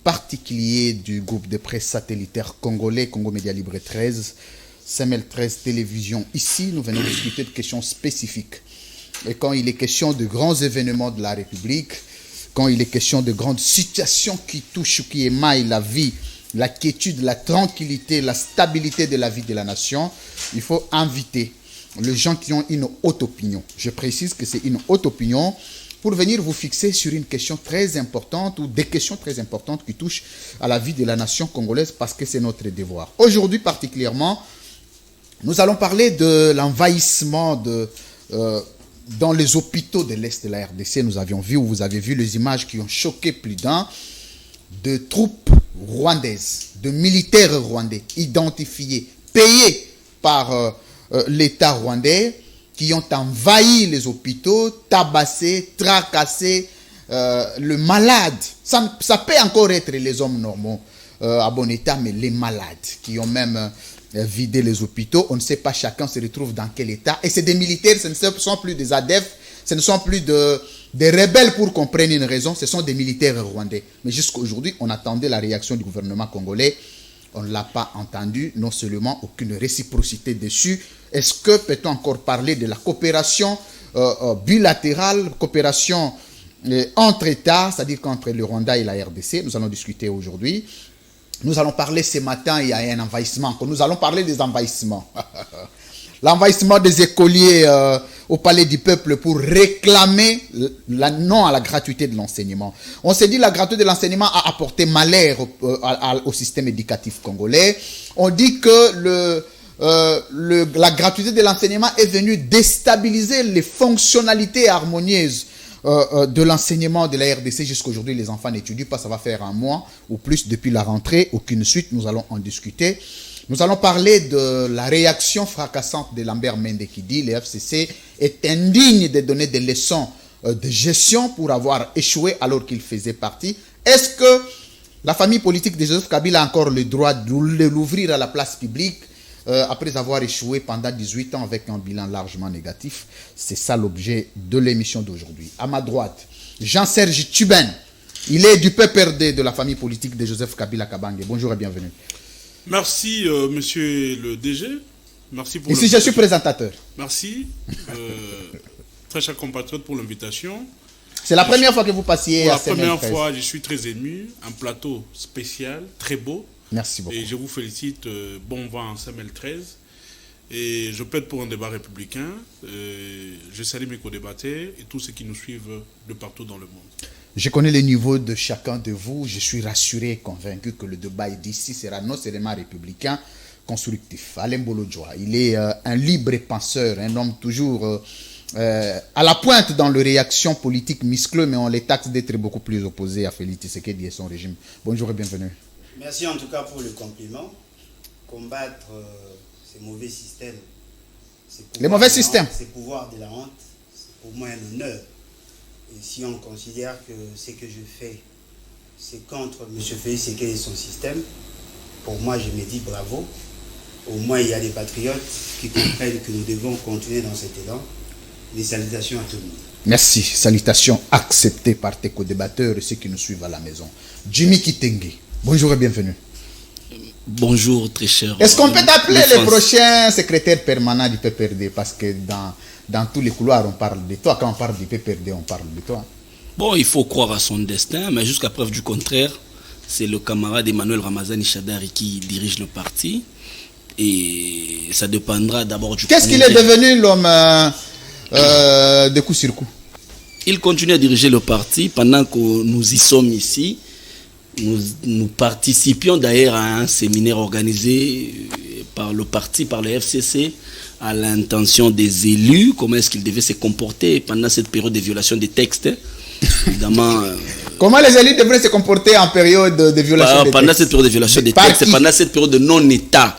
Particulier du groupe de presse satellitaire congolais, Congo Média Libre 13, CML 13 Télévision. Ici, nous venons discuter de questions spécifiques. Et quand il est question de grands événements de la République, quand il est question de grandes situations qui touchent ou qui émaillent la vie, la quiétude, la tranquillité, la stabilité de la vie de la nation, il faut inviter les gens qui ont une haute opinion. Je précise que c'est une haute opinion pour venir vous fixer sur une question très importante ou des questions très importantes qui touchent à la vie de la nation congolaise parce que c'est notre devoir. Aujourd'hui particulièrement, nous allons parler de l'envahissement dans les hôpitaux de l'Est de la RDC. Nous avions vu, ou vous avez vu les images qui ont choqué plus d'un, de troupes rwandaises, de militaires rwandais identifiés, payés par l'État rwandais, qui ont envahi les hôpitaux, tabassé, tracassé le malade. Ça peut encore être les hommes normaux à bon état, mais les malades qui ont même vidé les hôpitaux. On ne sait pas, chacun se retrouve dans quel état. Et c'est des militaires, ce ne sont plus des ADF, ce ne sont plus des rebelles pour qu'on prenne une raison, ce sont des militaires rwandais. Mais jusqu'à aujourd'hui, on attendait la réaction du gouvernement congolais. On ne l'a pas entendu, non seulement aucune réciprocité dessus. Est-ce que peut-on encore parler de la coopération bilatérale, coopération entre États, c'est-à-dire qu'entre le Rwanda et la RDC? Nous allons discuter aujourd'hui. Nous allons parler ce matin, il y a un envahissement. Nous allons parler des envahissements. L'envahissement des écoliers au palais du peuple pour réclamer non à la gratuité de l'enseignement. On s'est dit que la gratuité de l'enseignement a apporté malheur au système éducatif congolais. On dit que la gratuité de l'enseignement est venue déstabiliser les fonctionnalités harmonieuses de l'enseignement de la RDC. Jusqu'à aujourd'hui, les enfants n'étudient pas. Ça va faire un mois ou plus depuis la rentrée. Aucune suite. Nous allons en discuter. Nous allons parler de la réaction fracassante de Lambert Mende qui dit que le FCC est indigne de donner des leçons de gestion pour avoir échoué alors qu'il faisait partie. Est-ce que la famille politique de Joseph Kabila a encore le droit de l'ouvrir à la place publique après avoir échoué pendant 18 ans avec un bilan largement négatif? C'est ça l'objet de l'émission d'aujourd'hui. À ma droite, Jean-Serge Tuben. Il est du PPRD de la famille politique de Joseph Kabila Kabange. Bonjour et bienvenue. Merci, monsieur le DG. Merci pour Ici, je suis présentateur. Merci, très chers compatriotes, pour l'invitation. C'est la première fois que vous passiez à CML 13. La première fois, je suis très ému. Un plateau spécial, très beau. Merci beaucoup. Et je vous félicite. Bon vent en CML 13. Et je plaide pour un débat républicain. Je salue mes co-débatteurs et tous ceux qui nous suivent de partout dans le monde. Je connais le niveau de chacun de vous. Je suis rassuré et convaincu que le débat d'ici sera non seulement républicain, constructif. Alain Bolodjoa, il est un libre penseur, un homme toujours à la pointe dans les réactions politiques musclées, mais on les taxe d'être beaucoup plus opposé à Félix Tshisekedi et son régime. Bonjour et bienvenue. Merci en tout cas pour le compliment. Combattre ces mauvais systèmes, les mauvais systèmes, ces pouvoirs de la honte, c'est pour moi un honneur. Et si on considère que ce que je fais, c'est contre M. Félix Tshisekedi et son système, pour moi, je me dis bravo. Au moins, il y a des patriotes qui comprennent que nous devons continuer dans cet élan. Les salutations à tout le monde. Merci. Salutations acceptées par tes co-débatteurs et ceux qui nous suivent à la maison. Jimmy Kitenge, bonjour et bienvenue. Bonjour, très cher. Est-ce qu'on peut t'appeler le prochain secrétaire permanent du PPRD? Parce que dans tous les couloirs, on parle de toi. Quand on parle du PPRD, on parle de toi. Bon, il faut croire à son destin, mais jusqu'à preuve du contraire, c'est le camarade Emmanuel Ramazani Chadari qui dirige le parti. Et ça dépendra d'abord du... Qu'est-ce qu'il est devenu, l'homme de coup sur coup? Il continue à diriger le parti pendant que nous y sommes ici. Nous participions d'ailleurs à un séminaire organisé par le parti, par le FCC, à l'intention des élus, comment est-ce qu'ils devaient se comporter pendant cette période de violation des textes. Évidemment, comment les élus devraient se comporter en période de violation des textes? Pendant cette période de violation des textes, pendant cette période de non-État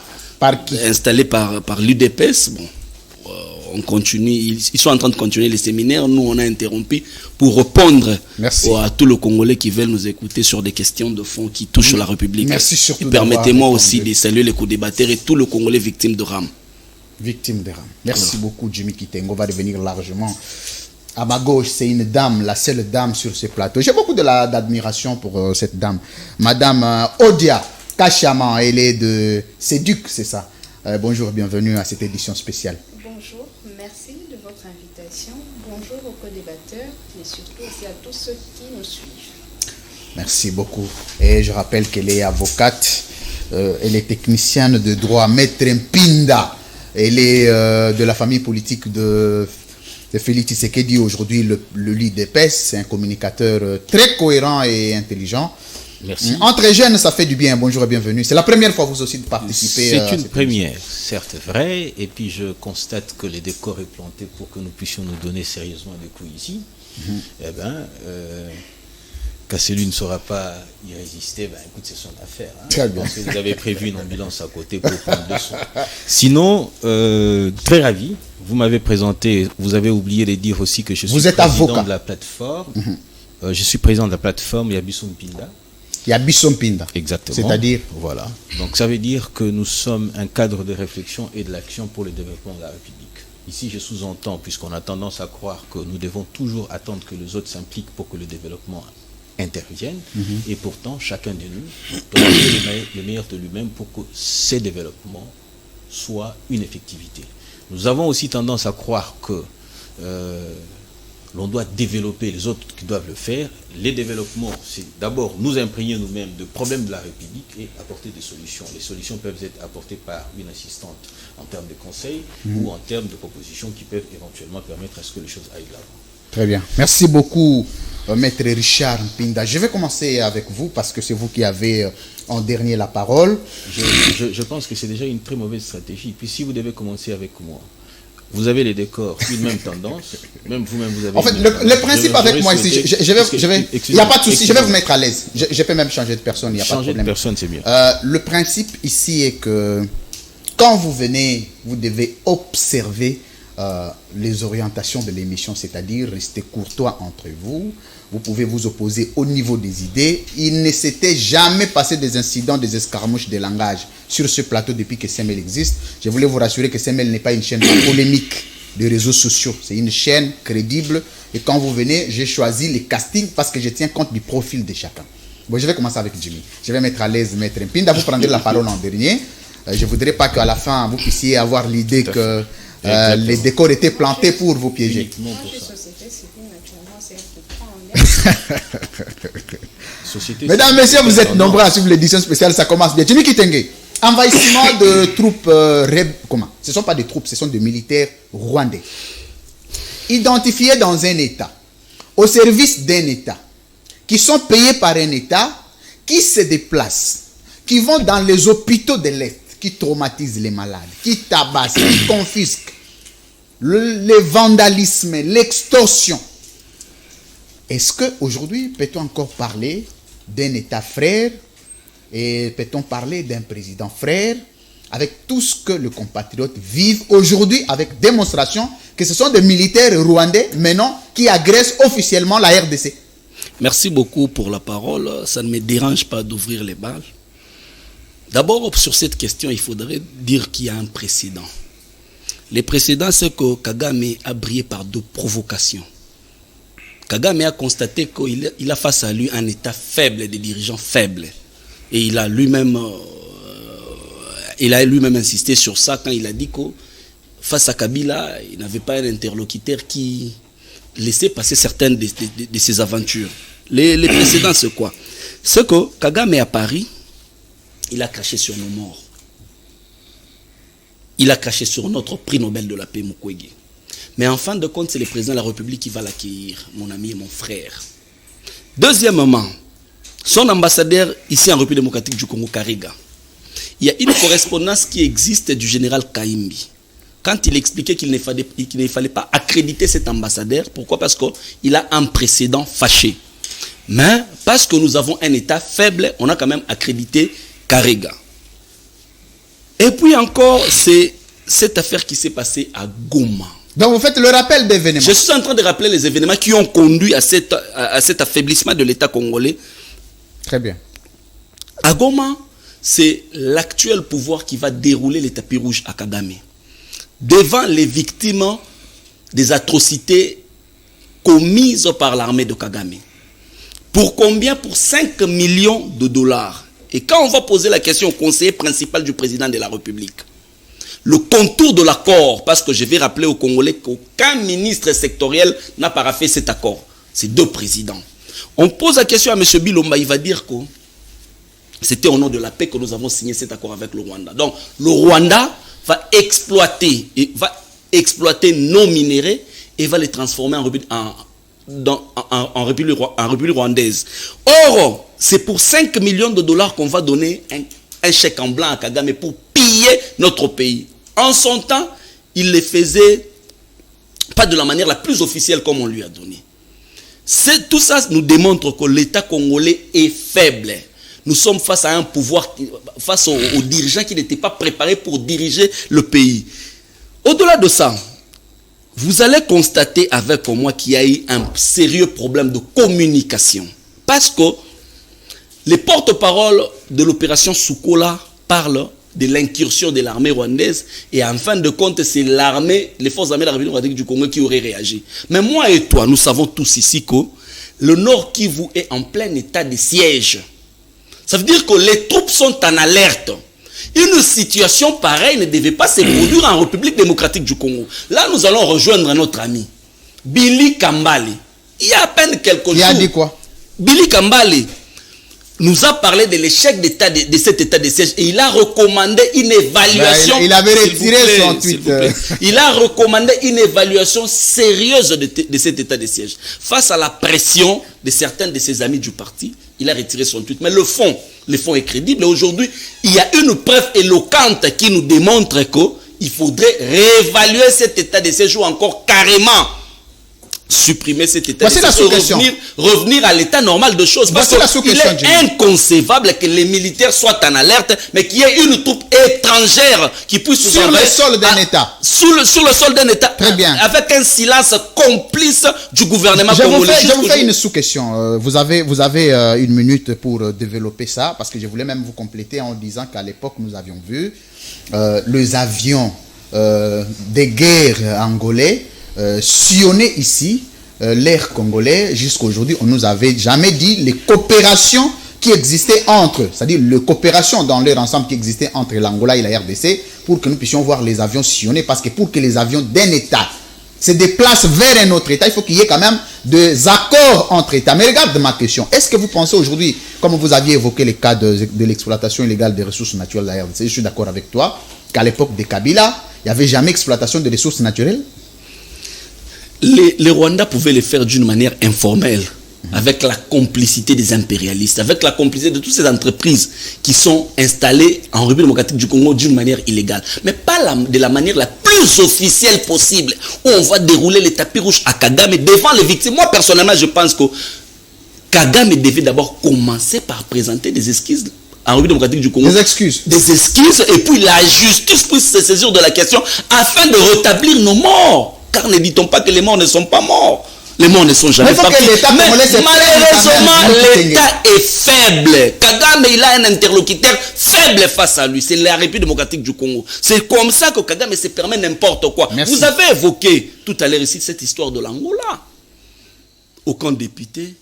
installée par l'UDPS, bon, on continue, ils sont en train de continuer les séminaires. Nous, on a interrompu pour répondre à tous les Congolais qui veulent nous écouter sur des questions de fond qui touchent la République. Merci surtout. Permettez-moi aussi de saluer les co-débatteurs et tous les Congolais victimes de RAM. Victimes de RAM. Merci beaucoup, Jimmy Kitenge. On va revenir largement À ma gauche, c'est une dame, la seule dame sur ce plateau. J'ai beaucoup d'admiration pour cette dame. Madame Odia Kachama, elle est de Séduc, c'est ça. Bonjour, bienvenue à cette édition spéciale. Bonjour, merci de votre invitation. Bonjour aux co-débatteurs et surtout aussi à tous ceux qui nous suivent. Merci beaucoup. Et je rappelle qu'elle est avocate, elle est technicienne de droit, Maître Mpinda. Elle est de la famille politique de Félix Tshisekedi, aujourd'hui le leader PES. C'est un communicateur très cohérent et intelligent. Merci. Entre jeunes, ça fait du bien. Bonjour et bienvenue. C'est la première fois vous aussi de participer. C'est une première, certes vrai. Et puis je constate que le décor est planté pour que nous puissions nous donner sérieusement des coups ici. Eh bien, Kasselu ne saura pas y résister. Ben, écoute, c'est son affaire. Hein. Très bien. Parce que vous avez prévu une ambulance à côté pour prendre le son. Sinon, très ravi. Vous m'avez présenté. Vous avez oublié de dire aussi que je suis président avocat de la plateforme. Je suis président de la plateforme Yabisson Mpinda. Il y a Bissompinda. Exactement. C'est-à-dire. Voilà. Donc ça veut dire que nous sommes un cadre de réflexion et de l'action pour le développement de la République. Ici, je sous-entends, puisqu'on a tendance à croire que nous devons toujours attendre que les autres s'impliquent pour que le développement intervienne. Et pourtant, chacun de nous doit donner le meilleur de lui-même pour que ces développements soient une effectivité. Nous avons aussi tendance à croire que l'on doit développer, les autres qui doivent le faire. Les développements, c'est d'abord nous imprégner nous-mêmes de problèmes de la République et apporter des solutions. Les solutions peuvent être apportées par une assistante en termes de conseils ou en termes de propositions qui peuvent éventuellement permettre à ce que les choses aillent de l'avant. Très bien. Merci beaucoup, Maître Richard Mpinda. Je vais commencer avec vous parce que c'est vous qui avez en dernier la parole. Je pense que c'est déjà une très mauvaise stratégie. Puis si vous devez commencer avec moi, vous avez les décors, une même tendance, même vous-même vous avez... En fait, le principe avec moi ici, il n'y a pas de souci, je vais vous mettre à l'aise. Je peux même changer de personne, il n'y a pas de problème. Changer de personne, c'est bien. Le principe ici est que quand vous venez, vous devez observer les orientations de l'émission, c'est-à-dire rester courtois entre vous. Vous pouvez vous opposer au niveau des idées. Il ne s'était jamais passé des incidents, des escarmouches de langage sur ce plateau depuis que CML existe. Je voulais vous rassurer que CML n'est pas une chaîne polémique de réseaux sociaux. C'est une chaîne crédible. Et quand vous venez, j'ai choisi les castings parce que je tiens compte du profil de chacun. Bon, je vais commencer avec Jimmy. Je vais mettre à l'aise Maître Mpinda. Vous prendrez la parole en dernier. Je ne voudrais pas qu'à la fin, vous puissiez avoir l'idée que les décors étaient plantés pour vous piéger. Moi, je suis société civile, naturellement, c'est Mesdames, messieurs, vous êtes nombreux à suivre l'édition spéciale, ça commence bien. Jimmy Kitenge, envahissement de troupes, comment? Ce ne sont pas des troupes, ce sont des militaires rwandais. Identifiés dans un État, au service d'un État, qui sont payés par un État, qui se déplacent, qui vont dans les hôpitaux de l'Est, qui traumatisent les malades, qui tabassent, qui confisquent, le vandalisme, l'extorsion. Est-ce qu'aujourd'hui, peut-on encore parler d'un État frère et peut-on parler d'un président frère avec tout ce que les compatriotes vivent aujourd'hui avec démonstration que ce sont des militaires rwandais maintenant qui agressent officiellement la RDC? Merci beaucoup pour la parole. Ça ne me dérange pas d'ouvrir les balles. D'abord, sur cette question, il faudrait dire qu'il y a un précédent. Le précédent, c'est que Kagame a brillé par deux provocations. Kagame a constaté qu'il a face à lui un État faible, des dirigeants faibles. Et il a lui-même insisté sur ça quand il a dit que face à Kabila, il n'avait pas un interlocuteur qui laissait passer certaines de ses aventures. Les précédents, c'est quoi? C'est que Kagame à Paris, il a craché sur nos morts. Il a craché sur notre prix Nobel de la paix, Mukwege. Mais en fin de compte, c'est le président de la République qui va l'accueillir, mon ami et mon frère. Deuxièmement, son ambassadeur ici en République démocratique du Congo, Kariga. Il y a une correspondance qui existe du général Kaimbi. Quand il expliquait qu'il ne fallait pas accréditer cet ambassadeur, pourquoi? Parce qu'il a un précédent fâché. Mais parce que nous avons un État faible, on a quand même accrédité Kariga. Et puis encore, c'est cette affaire qui s'est passée à Goma. Donc vous faites le rappel d'événements. Je suis en train de rappeler les événements qui ont conduit à cet affaiblissement de l'État congolais. Très bien. À Goma, c'est l'actuel pouvoir qui va dérouler les tapis rouges à Kagame. Devant les victimes des atrocités commises par l'armée de Kagame. Pour combien? Pour 5 millions de dollars. Et quand on va poser la question au conseiller principal du président de la République, le contour de l'accord, parce que je vais rappeler aux Congolais qu'aucun ministre sectoriel n'a paraphé cet accord. C'est 2 présidents. On pose la question à M. Bilomba, il va dire que c'était au nom de la paix que nous avons signé cet accord avec le Rwanda. Donc, le Rwanda va exploiter nos minéraux et va les transformer en République rwandaise. Or, c'est pour 5 millions de dollars qu'on va donner un chèque en blanc à Kagame pour piller notre pays. En son temps, il le faisait pas de la manière la plus officielle comme on lui a donné. Tout ça nous démontre que l'État congolais est faible. Nous sommes face à un pouvoir, face aux dirigeants qui n'étaient pas préparés pour diriger le pays. Au-delà de ça, vous allez constater avec moi qu'il y a eu un sérieux problème de communication. Parce que les porte-paroles de l'opération Soukola parlent de l'incursion de l'armée rwandaise et en fin de compte, c'est les forces armées de la République du Congo qui auraient réagi. Mais moi et toi, nous savons tous ici que le Nord Kivu est en plein état de siège. Ça veut dire que les troupes sont en alerte. Une situation pareille ne devait pas se produire en République démocratique du Congo. Là, nous allons rejoindre notre ami Billy Kambale. Il y a à peine quelques jours. Il a dit quoi? Billy Kambale nous a parlé de l'échec de cet état de siège et il a recommandé une évaluation. Il avait retiré son tweet. Il a recommandé une évaluation sérieuse de cet état de siège. Face à la pression de certains de ses amis du parti, il a retiré son tweet. Mais le fond est crédible. Et aujourd'hui, il y a une preuve éloquente qui nous démontre qu'il faudrait réévaluer cet état de siège ou encore carrément supprimer cet état de siège, revenir à l'état normal de choses. Parce qu'il est inconcevable que les militaires soient en alerte, mais qu'il y ait une troupe étrangère qui puisse sur le sol d'un État. Sur le sol d'un État. Très bien. Avec un silence complice du gouvernement congolais. Je vous fais une sous-question. Vous avez 1 minute pour développer ça, parce que je voulais même vous compléter en disant qu'à l'époque, nous avions vu les avions des guerres angolais sillonner ici l'air congolais. Jusqu'à aujourd'hui, on nous avait jamais dit les coopérations qui existaient entre, c'est-à-dire les coopérations dans leur ensemble qui existaient entre l'Angola et la RDC pour que nous puissions voir les avions sillonner, parce que pour que les avions d'un État se déplacent vers un autre État, il faut qu'il y ait quand même des accords entre États. Mais regarde ma question, est-ce que vous pensez aujourd'hui, comme vous aviez évoqué les cas de l'exploitation illégale des ressources naturelles de la RDC, je suis d'accord avec toi, qu'à l'époque de Kabila, il n'y avait jamais exploitation de ressources naturelles? Les Rwandais pouvaient le faire d'une manière informelle, avec la complicité des impérialistes, avec la complicité de toutes ces entreprises qui sont installées en République démocratique du Congo d'une manière illégale. Mais pas de la manière la plus officielle possible, où on va dérouler les tapis rouges à Kagame devant les victimes. Moi, personnellement, je pense que Kagame devait d'abord commencer par présenter des excuses en République démocratique du Congo. Des excuses. Des excuses, et puis la justice puisse se saisir de la question afin de rétablir nos morts. Car ne dit-on pas que les morts ne sont pas morts? Les morts ne sont jamais partis. Mais malheureusement, l'État est faible. Kagame, il a un interlocuteur faible face à lui. C'est la République démocratique du Congo. C'est comme ça que Kagame se permet n'importe quoi. Merci. Vous avez évoqué tout à l'heure ici cette histoire de l'Angola. Aucun député,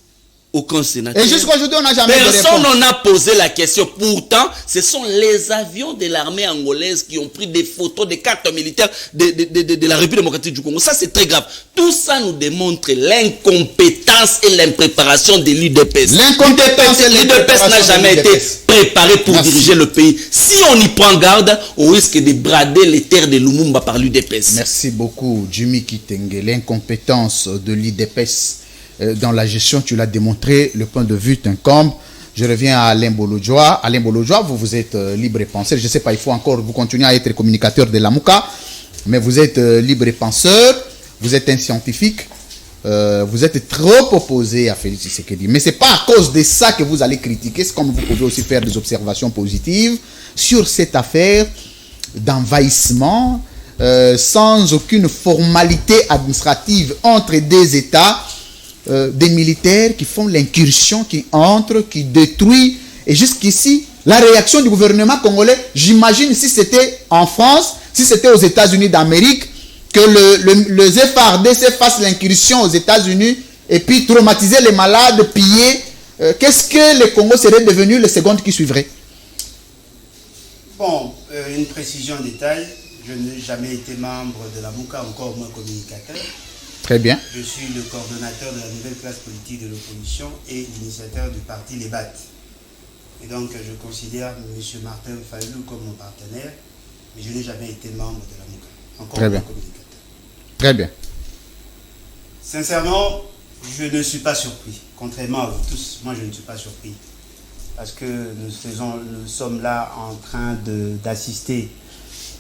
aucun sénateur. Et jusqu'à aujourd'hui, on n'a jamais personne n'en a posé la question. Pourtant, ce sont les avions de l'armée angolaise qui ont pris des photos, des cartes militaires de la République démocratique du Congo. Ça, c'est très grave. Tout ça nous démontre l'incompétence et l'impréparation de l'UDPS. L'UDPS n'a jamais été préparé pour diriger le pays. Si on y prend garde, on risque de brader les terres de Lumumba par l'UDPS. Merci beaucoup, Jimmy Kitenge. L'incompétence de l'UDPS dans la gestion, tu l'as démontré, le point de vue t'incombe. Je reviens à Alain Bolodjoa. Alain Bolodjoa, vous êtes libre penseur. Je ne sais pas, il faut encore vous continuer à être communicateur de la Mouka, mais vous êtes libre penseur, vous êtes un scientifique, vous êtes trop opposé à Félix Tshisekedi. Mais ce n'est pas à cause de ça que vous allez critiquer. C'est comme vous pouvez aussi faire des observations positives sur cette affaire d'envahissement sans aucune formalité administrative entre deux États. Des militaires qui font l'incursion, qui entrent, qui détruisent. Et jusqu'ici, la réaction du gouvernement congolais, j'imagine si c'était en France, si c'était aux États-Unis d'Amérique, que les FARDC fassent l'incursion aux États-Unis et puis traumatiser les malades, piller, qu'est-ce que le Congo serait devenu les secondes qui suivraient? Bon, une précision en détail. Je n'ai jamais été membre de la MOUCA, encore moins communicateur. Très bien. Je suis le coordonnateur de la nouvelle classe politique de l'opposition et l'initiateur du parti Les BAT. Et donc, je considère M. Martin Fayulu comme mon partenaire, mais je n'ai jamais été membre de la MOUCA, encore Très moins bien. communicateur. Très bien. Sincèrement, je ne suis pas surpris. Contrairement à vous tous, moi je ne suis pas surpris. Parce que nous sommes là en train d'assister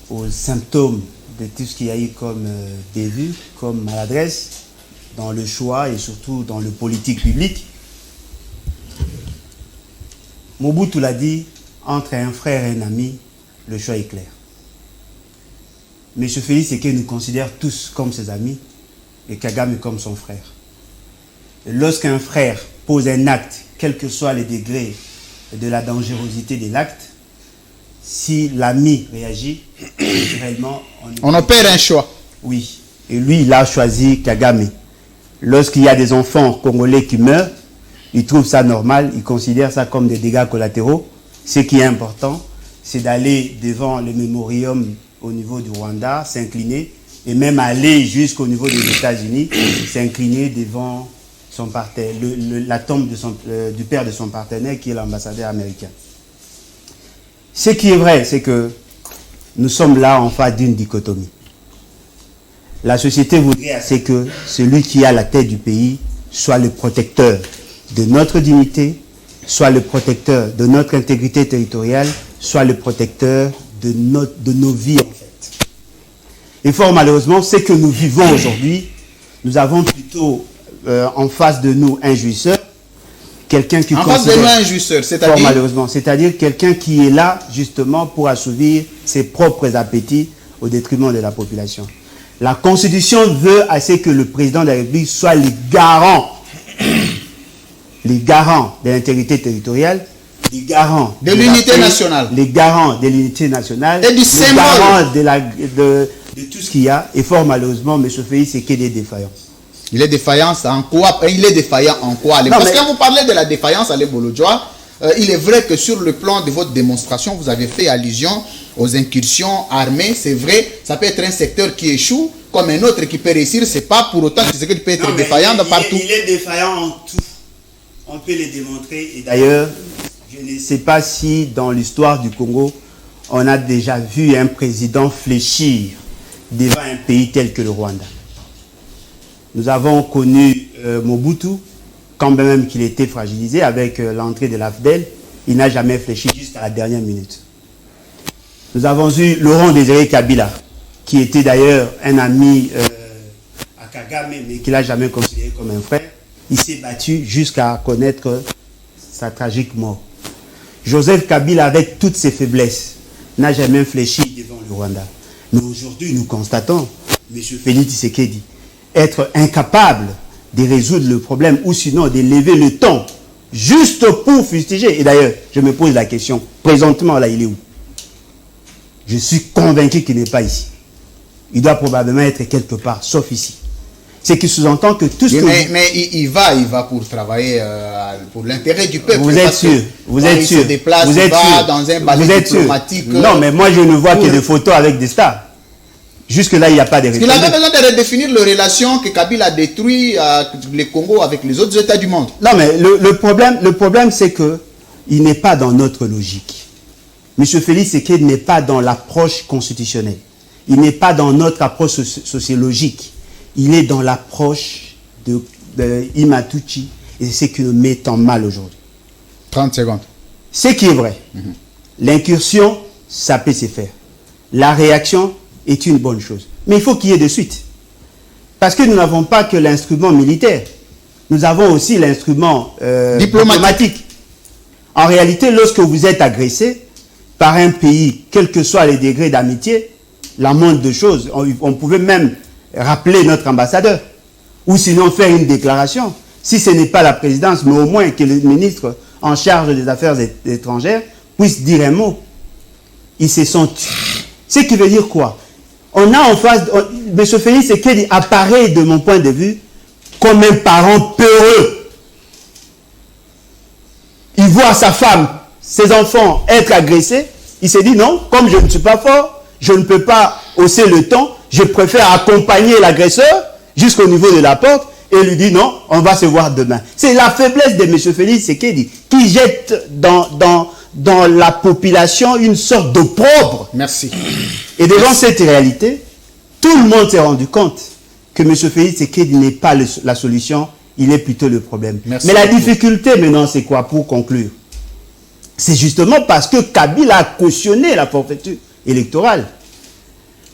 aux symptômes de tout ce qu'il y a eu comme bévue, comme maladresse dans le choix et surtout dans le politique public. Mobutu l'a dit, entre un frère et un ami, le choix est clair. M. Félix Tshisekedi nous considère tous comme ses amis et Kagame comme son frère. Lorsqu'un frère pose un acte, quels que soient les degrés de la dangerosité de l'acte, si l'ami réagit, naturellement, on opère un choix. Oui, et lui, il a choisi Kagame. Lorsqu'il y a des enfants congolais qui meurent, il trouve ça normal, il considère ça comme des dégâts collatéraux. Ce qui est important, c'est d'aller devant le mémorium au niveau du Rwanda, s'incliner, et même aller jusqu'au niveau des États-Unis, s'incliner devant son partenaire, la tombe du père de son partenaire, qui est l'ambassadeur américain. Ce qui est vrai, c'est que nous sommes là en face d'une dichotomie. La société voudrait assez que celui qui a la tête du pays soit le protecteur de notre dignité, soit le protecteur de notre intégrité territoriale, soit le protecteur de nos vies en fait. Et fort malheureusement, ce que nous vivons aujourd'hui, nous avons plutôt en face de nous un jouisseur, quelqu'un qui en face de nous un jouisseur, c'est-à-dire fort malheureusement, c'est-à-dire quelqu'un qui est là justement pour assouvir ses propres appétits au détriment de la population. La Constitution veut assez que le président de la République soit les garants de l'intégrité territoriale, les garants de l'unité nationale, les garants de l'unité nationale, et du symbole, garants de tout ce qu'il y a. Et fort malheureusement, M. Félix Tshisekedi est défaillant. Il est défaillant en quoi? Il est défaillant en quoi? Parce que quand vous parlez de la défaillance à l'Ebolodjoa, il est vrai que sur le plan de votre démonstration, vous avez fait allusion aux incursions armées. C'est vrai, ça peut être un secteur qui échoue, comme un autre qui peut réussir. C'est pas pour autant que qu'il peut être défaillant de partout. Il est défaillant en tout. On peut le démontrer. Et d'ailleurs, je ne sais pas si dans l'histoire du Congo, on a déjà vu un président fléchir devant un pays tel que le Rwanda. Nous avons connu Mobutu, quand même qu'il était fragilisé avec l'entrée de l'AFDEL, il n'a jamais fléchi jusqu'à la dernière minute. Nous avons eu Laurent Désiré Kabila, qui était d'ailleurs un ami à Kagame, mais qu'il n'a jamais considéré comme un frère. Il s'est battu jusqu'à connaître sa tragique mort. Joseph Kabila, avec toutes ses faiblesses, n'a jamais fléchi devant le Rwanda. Mais aujourd'hui, nous constatons, M. Félix Tshisekedi, être incapable de résoudre le problème ou sinon de lever le ton juste pour fustiger. Et d'ailleurs, je me pose la question, présentement là, il est où? Je suis convaincu qu'il n'est pas ici. Il doit probablement être quelque part, sauf ici. C'est qui sous-entend que tout ce que... Mais il va pour travailler pour l'intérêt du peuple. Vous êtes sûr? Vous êtes sûr? Il se déplace, vous êtes sûr? dans un balai diplomatique. Non, mais moi je ne vois que des photos avec des stars. Jusque-là, il n'y a pas de réponse. Il avait besoin de redéfinir les relations que Kabila a détruites le Congo avec les autres États du monde. Non, mais le problème c'est qu'il n'est pas dans notre logique. M. Félix Tshisekedi n'est pas dans l'approche constitutionnelle. Il n'est pas dans notre approche sociologique. Il est dans l'approche de Imatuchi. Et c'est ce qui nous met en mal aujourd'hui. 30 secondes. Ce qui est vrai. L'incursion, ça peut se faire. La réaction est une bonne chose. Mais il faut qu'il y ait de suite. Parce que nous n'avons pas que l'instrument militaire. Nous avons aussi l'instrument diplomatique. En réalité, lorsque vous êtes agressé par un pays, quels que soient les degrés d'amitié, la moindre de choses, on pouvait même rappeler notre ambassadeur. Ou sinon faire une déclaration. Si ce n'est pas la présidence, mais au moins que le ministre en charge des affaires étrangères puisse dire un mot. Ils se sont... Ce qui veut dire quoi? on a en face, M. Félix Tshisekedi apparaît de mon point de vue comme un parent peureux. Il voit sa femme, ses enfants être agressés. Il s'est dit non, comme je ne suis pas fort, je ne peux pas hausser le ton, je préfère accompagner l'agresseur jusqu'au niveau de la porte et lui dit non, on va se voir demain. C'est la faiblesse de M. Félix Tshisekedi qui jette dans la population une sorte d'opprobre. Merci. Et devant cette réalité, tout le monde s'est rendu compte que M. Félix Tshisekedi n'est pas la solution, il est plutôt le problème. Merci Mais la beaucoup. difficulté maintenant, c'est quoi pour conclure? C'est justement parce que Kabila a cautionné la forfaiture électorale.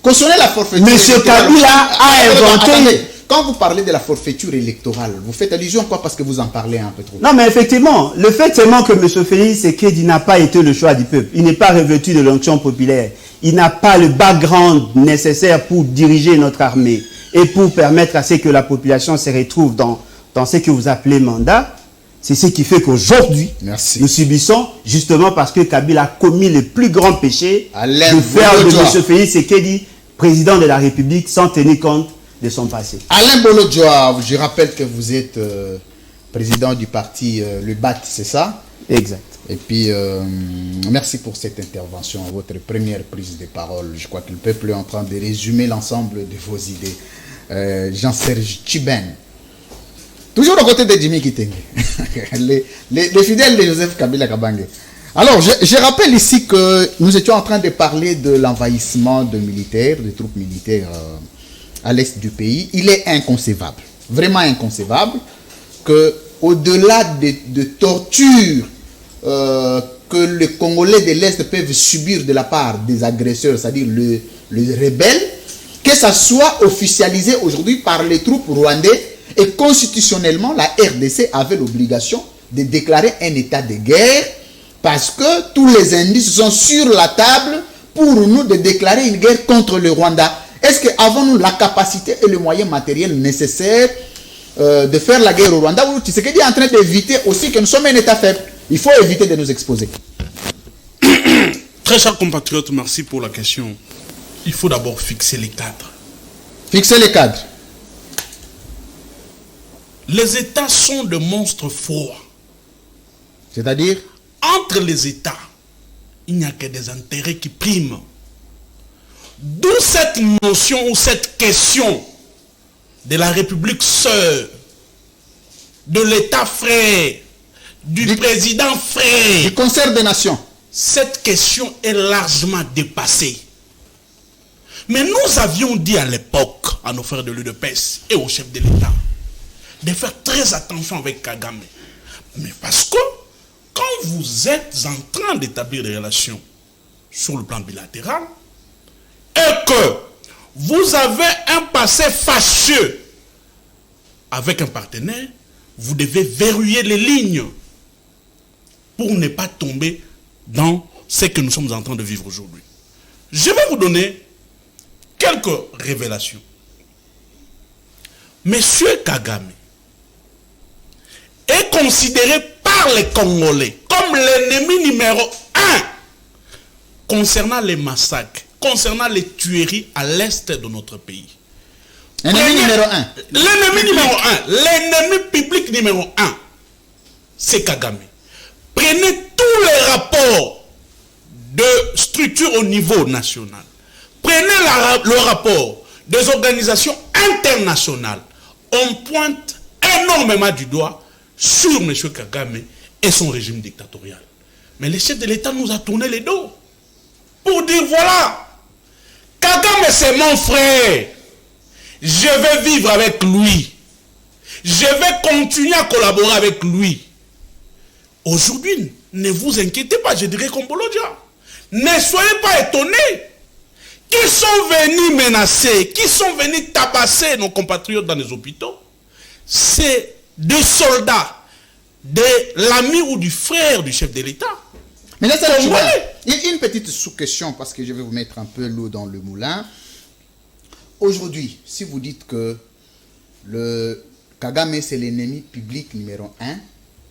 Cautionner la forfaiture Monsieur électorale. Kabila a inventé... Attendez. Quand vous parlez de la forfaiture électorale, vous faites allusion à quoi? Parce que vous en parlez un peu trop. Non, mais effectivement, le fait seulement que M. Félix Tshisekedi n'a pas été le choix du peuple, il n'est pas revêtu de l'onction populaire, il n'a pas le background nécessaire pour diriger notre armée et pour permettre à ce que la population se retrouve dans ce que vous appelez mandat, c'est ce qui fait qu'aujourd'hui, Merci. nous subissons, justement parce que Kabila a commis le plus grand péché Alain de faire de Bolodjoa. M. Félix Tshisekedi président de la République sans tenir compte de son passé. Alain Bolodjoa, je rappelle que vous êtes président du parti Le BAT, c'est ça? Exact. Et puis, merci pour cette intervention, votre première prise de parole. Je crois que le peuple est en train de résumer l'ensemble de vos idées. Jean-Serge Tchiben, toujours aux côtés de Jimmy Kitenge, les fidèles de Joseph Kabila Kabange. Alors, je rappelle ici que nous étions en train de parler de l'envahissement de militaires, des troupes militaires à l'est du pays. Il est inconcevable, vraiment inconcevable, que au-delà de tortures que les Congolais de l'Est peuvent subir de la part des agresseurs, c'est-à-dire les rebelles, que ça soit officialisé aujourd'hui par les troupes rwandaises et constitutionnellement, la RDC avait l'obligation de déclarer un état de guerre parce que tous les indices sont sur la table pour nous de déclarer une guerre contre le Rwanda. Est-ce qu'avons-nous la capacité et le moyen matériel nécessaire de faire la guerre au Rwanda? Ou Tshisekedi est en train d'éviter aussi que nous sommes un État faible? Il faut éviter de nous exposer. Très chers compatriotes, merci pour la question. Il faut d'abord fixer les cadres. Fixer les cadres. Les États sont de monstres froids. C'est-à-dire? Entre les États, il n'y a que des intérêts qui priment. D'où cette notion ou cette question de la République sœur, de l'État frère, du président frère. Du concert des nations. Cette question est largement dépassée. Mais nous avions dit à l'époque, à nos frères de l'UDPS et au chef de l'État, de faire très attention avec Kagame. Mais parce que quand vous êtes en train d'établir des relations sur le plan bilatéral et que vous avez un passé fâcheux avec un partenaire, vous devez verrouiller les lignes pour ne pas tomber dans ce que nous sommes en train de vivre aujourd'hui. Je vais vous donner quelques révélations. Monsieur Kagame est considéré par les Congolais comme l'ennemi numéro 1 concernant les massacres, concernant les tueries à l'est de notre pays. Ennemi numéro 1. L'ennemi numéro 1, l'ennemi public numéro 1, c'est Kagame. Prenez tous les rapports de structures au niveau national. Prenez le rapport des organisations internationales. On pointe énormément du doigt sur M. Kagame et son régime dictatorial. Mais le chef de l'État nous a tourné les dos pour dire voilà, Kagame c'est mon frère. Je vais vivre avec lui. Je vais continuer à collaborer avec lui. Aujourd'hui, ne vous inquiétez pas, je dirais comme Bolodjoa. Ne soyez pas étonnés. Qui sont venus menacer, qui sont venus tabasser nos compatriotes dans les hôpitaux, c'est des soldats, de l'ami ou du frère du chef de l'État. Mais là, une petite sous-question, parce que je vais vous mettre un peu l'eau dans le moulin. Aujourd'hui, si vous dites que le Kagame, c'est l'ennemi public numéro 1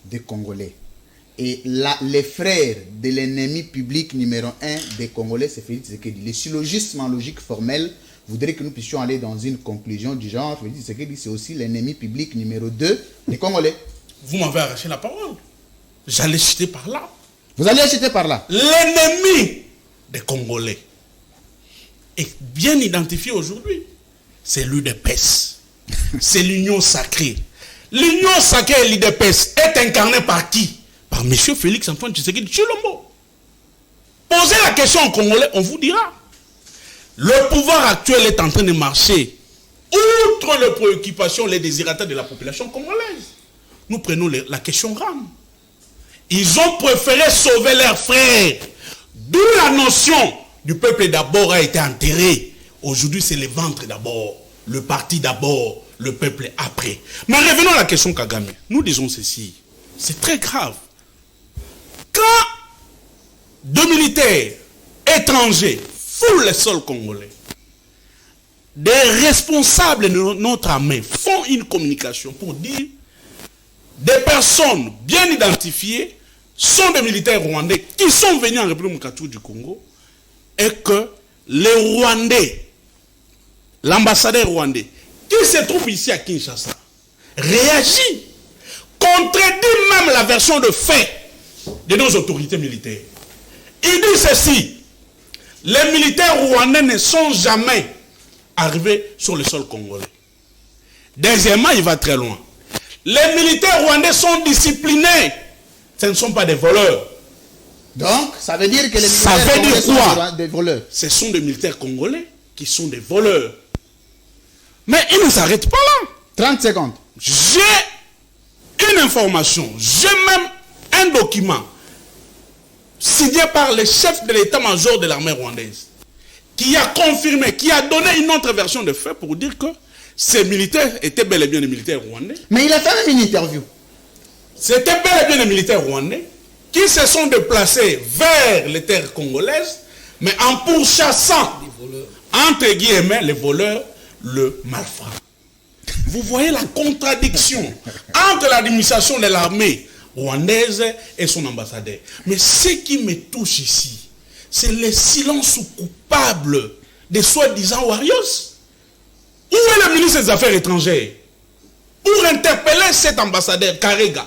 des Congolais, et les frères de l'ennemi public numéro 1 des Congolais, c'est Félix Tshisekedi. Le syllogisme en logique formelle voudrait que nous puissions aller dans une conclusion du genre, c'est aussi l'ennemi public numéro 2 des Congolais. Vous m'avez arraché la parole. J'allais citer par là. Vous allez acheter par là. L'ennemi des Congolais est bien identifié aujourd'hui. C'est l'UDPS. C'est l'Union sacrée. L'Union sacrée et l'UDPS est incarnée par qui? Par M. Félix Antoine Tshisekedi Tshilombo. Posez la question aux Congolais, on vous dira. Le pouvoir actuel est en train de marcher outre les préoccupations, les désirata de la population congolaise. Nous prenons la question RAM. Ils ont préféré sauver leurs frères. D'où la notion du peuple d'abord a été enterrée. Aujourd'hui, c'est le ventre d'abord, le parti d'abord, le peuple après. Mais revenons à la question Kagame. Nous disons ceci. C'est très grave. Quand deux militaires étrangers foulent le sol congolais, des responsables de notre armée font une communication pour dire des personnes bien identifiées sont des militaires rwandais qui sont venus en République démocratique du Congo et que les Rwandais, l'ambassadeur rwandais qui se trouve ici à Kinshasa, réagit, contredit même la version de fait de nos autorités militaires. Il dit ceci: les militaires rwandais ne sont jamais arrivés sur le sol congolais. Deuxièmement, il va très loin. Les militaires rwandais sont disciplinés. Ce ne sont pas des voleurs. Donc, ça veut dire que les Ça militaires veut dire congolais quoi? sont des voleurs. Ce sont des militaires congolais qui sont des voleurs. Mais ils ne s'arrêtent pas là. 30 secondes. J'ai une information, j'ai même un document signé par le chef de l'état-major de l'armée rwandaise qui a confirmé, qui a donné une autre version de fait pour dire que ces militaires étaient bel et bien des militaires rwandais. Mais il a fait même une interview. C'était bel et bien des militaires rwandais qui se sont déplacés vers les terres congolaises, mais en pourchassant, entre guillemets, les voleurs, le malfrat. Vous voyez la contradiction entre l'administration de l'armée rwandaise et son ambassadeur. Mais ce qui me touche ici, c'est le silence coupable des soi-disant warriors. Où est le ministre des Affaires étrangères pour interpeller cet ambassadeur Karega?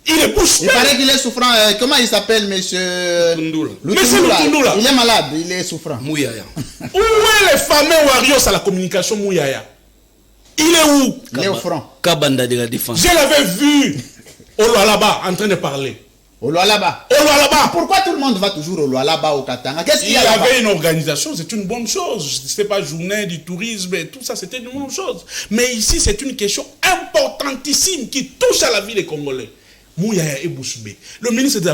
Il est bouche Il paraît qu'il est souffrant. Comment il s'appelle, monsieur Lutundula. Lutundula. Il est malade, il est souffrant. Mouyaya. Où est le fameux warriors à la communication Mouyaya? Il est où? Il est au front. Kabanda de la défense. Je l'avais vu au Lualaba en train de parler. Au Lualaba. Au Lualaba. Pourquoi tout le monde va toujours au Lualaba, au Katanga? Qu'est-ce qu'il Il y y a là-bas? avait une organisation, c'est une bonne chose. Ce n'est pas journée du tourisme et tout ça, c'était une bonne chose. Mais ici, c'est une question importantissime qui touche à la vie des Congolais. Mouyaya est bouche bée. Le ministre des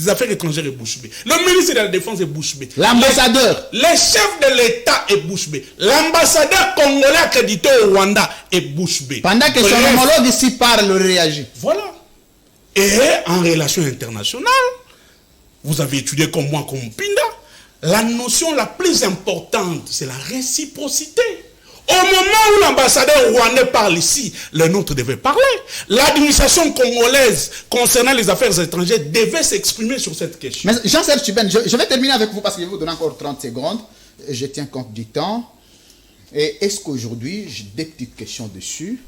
Affaires étrangères est bouche bée. Le ministre de la Défense est bouche bée. L'ambassadeur. Le chef de l'État est bouche bée. L'ambassadeur congolais accrédité au Rwanda est bouche bée. Pendant que son Bref, homologue ici parle, réagit. voilà. Et en relations internationales, vous avez étudié comme moi, comme Pinda, la notion la plus importante, c'est la réciprocité. Au moment où l'ambassadeur rwandais parle ici, le nôtre devait parler. L'administration congolaise concernant les affaires étrangères devait s'exprimer sur cette question. Mais Jean-Serge Tchiben, je vais terminer avec vous parce que je vais vous donner encore 30 secondes. Je tiens compte du temps. Et est-ce qu'aujourd'hui, j'ai des petites questions dessus,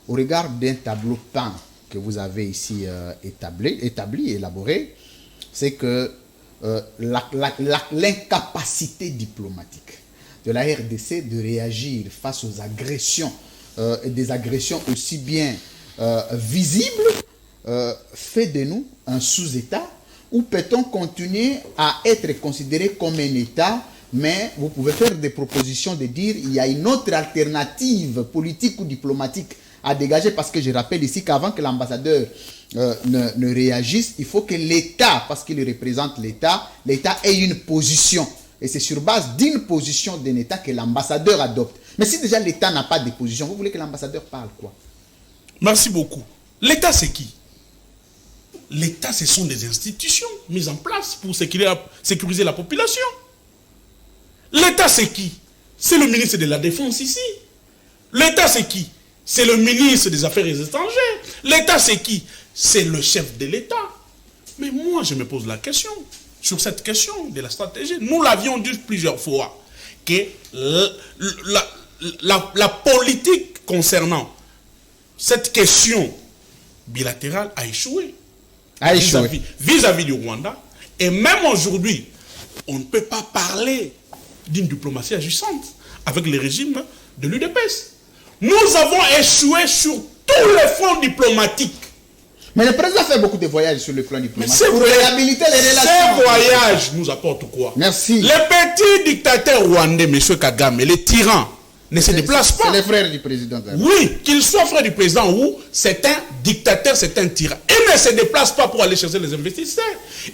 au regard d'un tableau peint que vous avez ici élaboré, c'est que l'incapacité diplomatique de la RDC de réagir face aux agressions, et des agressions aussi bien visibles, fait de nous un sous-État, ou peut-on continuer à être considéré comme un État, mais vous pouvez faire des propositions de dire il y a une autre alternative politique ou diplomatique à dégager, parce que je rappelle ici qu'avant que l'ambassadeur ne réagisse, il faut que l'État, parce qu'il représente l'État ait une position. Et c'est sur base d'une position d'un État que l'ambassadeur adopte. Mais si déjà l'État n'a pas de position, vous voulez que l'ambassadeur parle quoi? Merci beaucoup. L'État, c'est qui? L'État, ce sont des institutions mises en place pour sécuriser la population. L'État, c'est qui? C'est le ministre de la Défense ici. L'État, c'est qui? C'est le ministre des Affaires étrangères. L'État, c'est qui? C'est le chef de l'État. Mais moi, je me pose la question, sur cette question de la stratégie. Nous l'avions dit plusieurs fois, que la politique concernant cette question bilatérale a échoué. Vis-à-vis du Rwanda. Et même aujourd'hui, on ne peut pas parler d'une diplomatie agissante avec le régime de l'UDPS. Nous avons échoué sur tous les fronts diplomatiques. Mais le président fait beaucoup de voyages sur le plan diplomatique. Ces pour réhabiliter les relations. Ces voyages nous apportent quoi? Merci. Les petits dictateurs rwandais, M. Kagame, les tyrans, ne se déplacent pas. C'est les frères du président Kagame. Oui, qu'ils soient frères du président ou c'est un dictateur, c'est un tyran. Ils ne se déplacent pas pour aller chercher les investisseurs.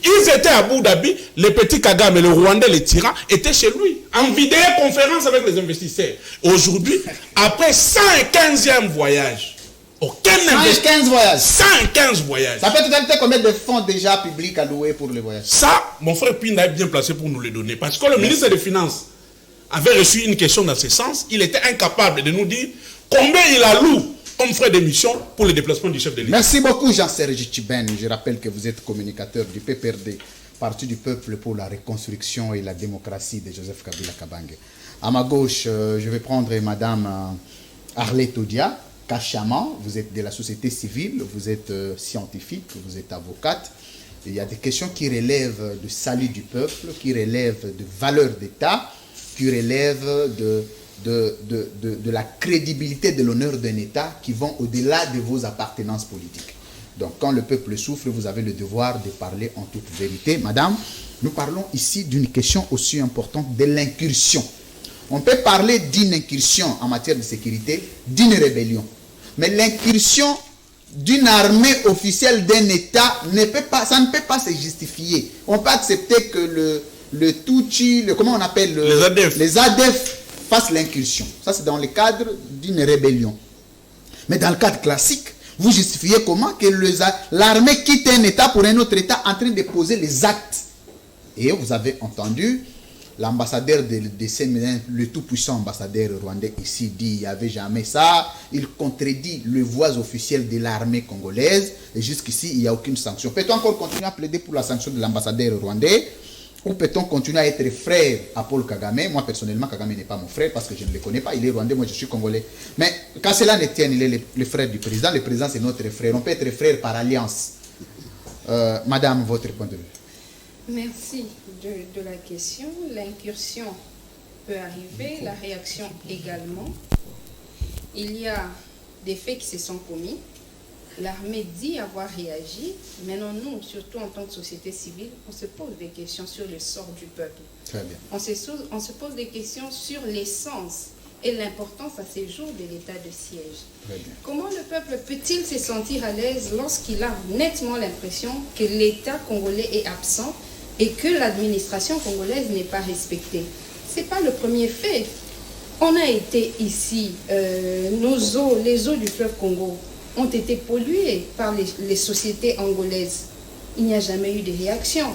Ils étaient à Abu Dhabi, les petits Kagame, le Rwandais, les tyrans, étaient chez lui, en vidéoconférence avec les investisseurs. Aujourd'hui, après 115e voyage, aucun 115 voyages. 115 voyages. Ça fait totalité combien de fonds déjà publics alloués pour les voyages? Ça, mon frère Pinda est bien placé pour nous les donner. Parce que le ministre des Finances avait reçu une question dans ce sens. Il était incapable de nous dire combien il alloue comme frais d'émission pour le déplacement du chef de l'État. Merci beaucoup Jean-Serge Tchiben. Je rappelle que vous êtes communicateur du PPRD, Parti du Peuple pour la Reconstruction et la Démocratie de Joseph Kabila Kabange. À ma gauche, je vais prendre Madame Arlette Odia Kachaman. Vous êtes de la société civile, vous êtes scientifique, vous êtes avocate. Il y a des questions qui relèvent du salut du peuple, qui relèvent de valeurs d'État, qui relèvent de la crédibilité de l'honneur d'un État, qui vont au-delà de vos appartenances politiques. Donc, quand le peuple souffre, vous avez le devoir de parler en toute vérité. Madame, nous parlons ici d'une question aussi importante de l'incursion. On peut parler d'une incursion en matière de sécurité, d'une rébellion. Mais l'incursion d'une armée officielle d'un État, ça ne peut pas se justifier. On peut accepter que le Tutsi, comment on appelle les ADF fassent l'incursion. Ça, c'est dans le cadre d'une rébellion. Mais dans le cadre classique, vous justifiez comment que l'armée quitte un État pour un autre État en train de poser les actes. Et vous avez entendu l'ambassadeur de Séménin, le tout-puissant ambassadeur rwandais ici, dit il n'y avait jamais ça. Il contredit le voix officiel de l'armée congolaise. Et jusqu'ici, il n'y a aucune sanction. Peut-on encore continuer à plaider pour la sanction de l'ambassadeur rwandais? Ou peut-on continuer à être frère à Paul Kagame? Moi, personnellement, Kagame n'est pas mon frère parce que je ne le connais pas. Il est rwandais, moi je suis congolais. Mais quand cela ne tienne, il est le frère du président. Le président, c'est notre frère. On peut être frère par alliance. Madame, votre point de vue. Merci de la question. L'incursion peut arriver, la réaction également. Il y a des faits qui se sont commis. L'armée dit avoir réagi. Maintenant, nous, surtout en tant que société civile, on se pose des questions sur le sort du peuple. Très bien. On se pose des questions sur l'essence et l'importance à ces jours de l'état de siège. Très bien. Comment le peuple peut-il se sentir à l'aise lorsqu'il a nettement l'impression que l'État congolais est absent et que l'administration congolaise n'est pas respectée? Ce n'est pas le premier fait. On a été ici, les eaux du fleuve Congo ont été polluées par les sociétés angolaises. Il n'y a jamais eu de réaction.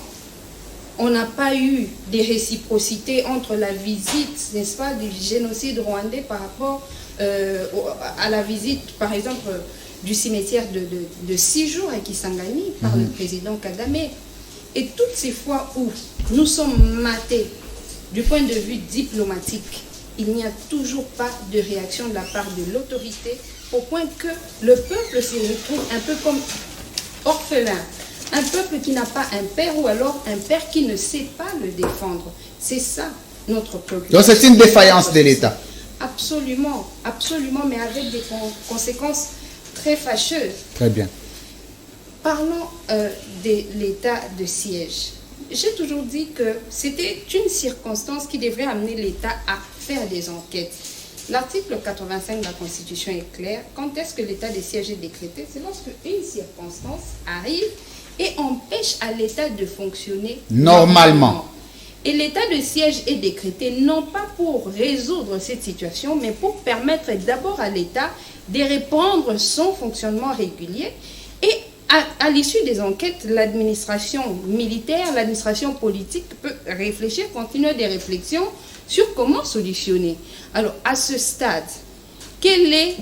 On n'a pas eu de réciprocité entre la visite, n'est-ce pas, du génocide rwandais par rapport à la visite, par exemple, du cimetière de 6 jours à Kisangani par le président Kagame. Et toutes ces fois où nous sommes matés du point de vue diplomatique, il n'y a toujours pas de réaction de la part de l'autorité, au point que le peuple se retrouve un peu comme orphelin. Un peuple qui n'a pas un père ou alors un père qui ne sait pas le défendre. C'est ça notre préoccupation. Donc c'est une défaillance de l'État. Absolument, absolument, mais avec des conséquences très fâcheuses. Très bien. Parlons de l'état de siège. J'ai toujours dit que c'était une circonstance qui devrait amener l'État à faire des enquêtes. L'article 85 de la Constitution est clair. Quand est-ce que l'état de siège est décrété? C'est lorsque une circonstance arrive et empêche à l'État de fonctionner normalement. Et l'état de siège est décrété non pas pour résoudre cette situation, mais pour permettre d'abord à l'État de reprendre son fonctionnement régulier. Et à l'issue des enquêtes, l'administration militaire, l'administration politique peut réfléchir, continuer des réflexions sur comment solutionner. Alors, à ce stade, quel est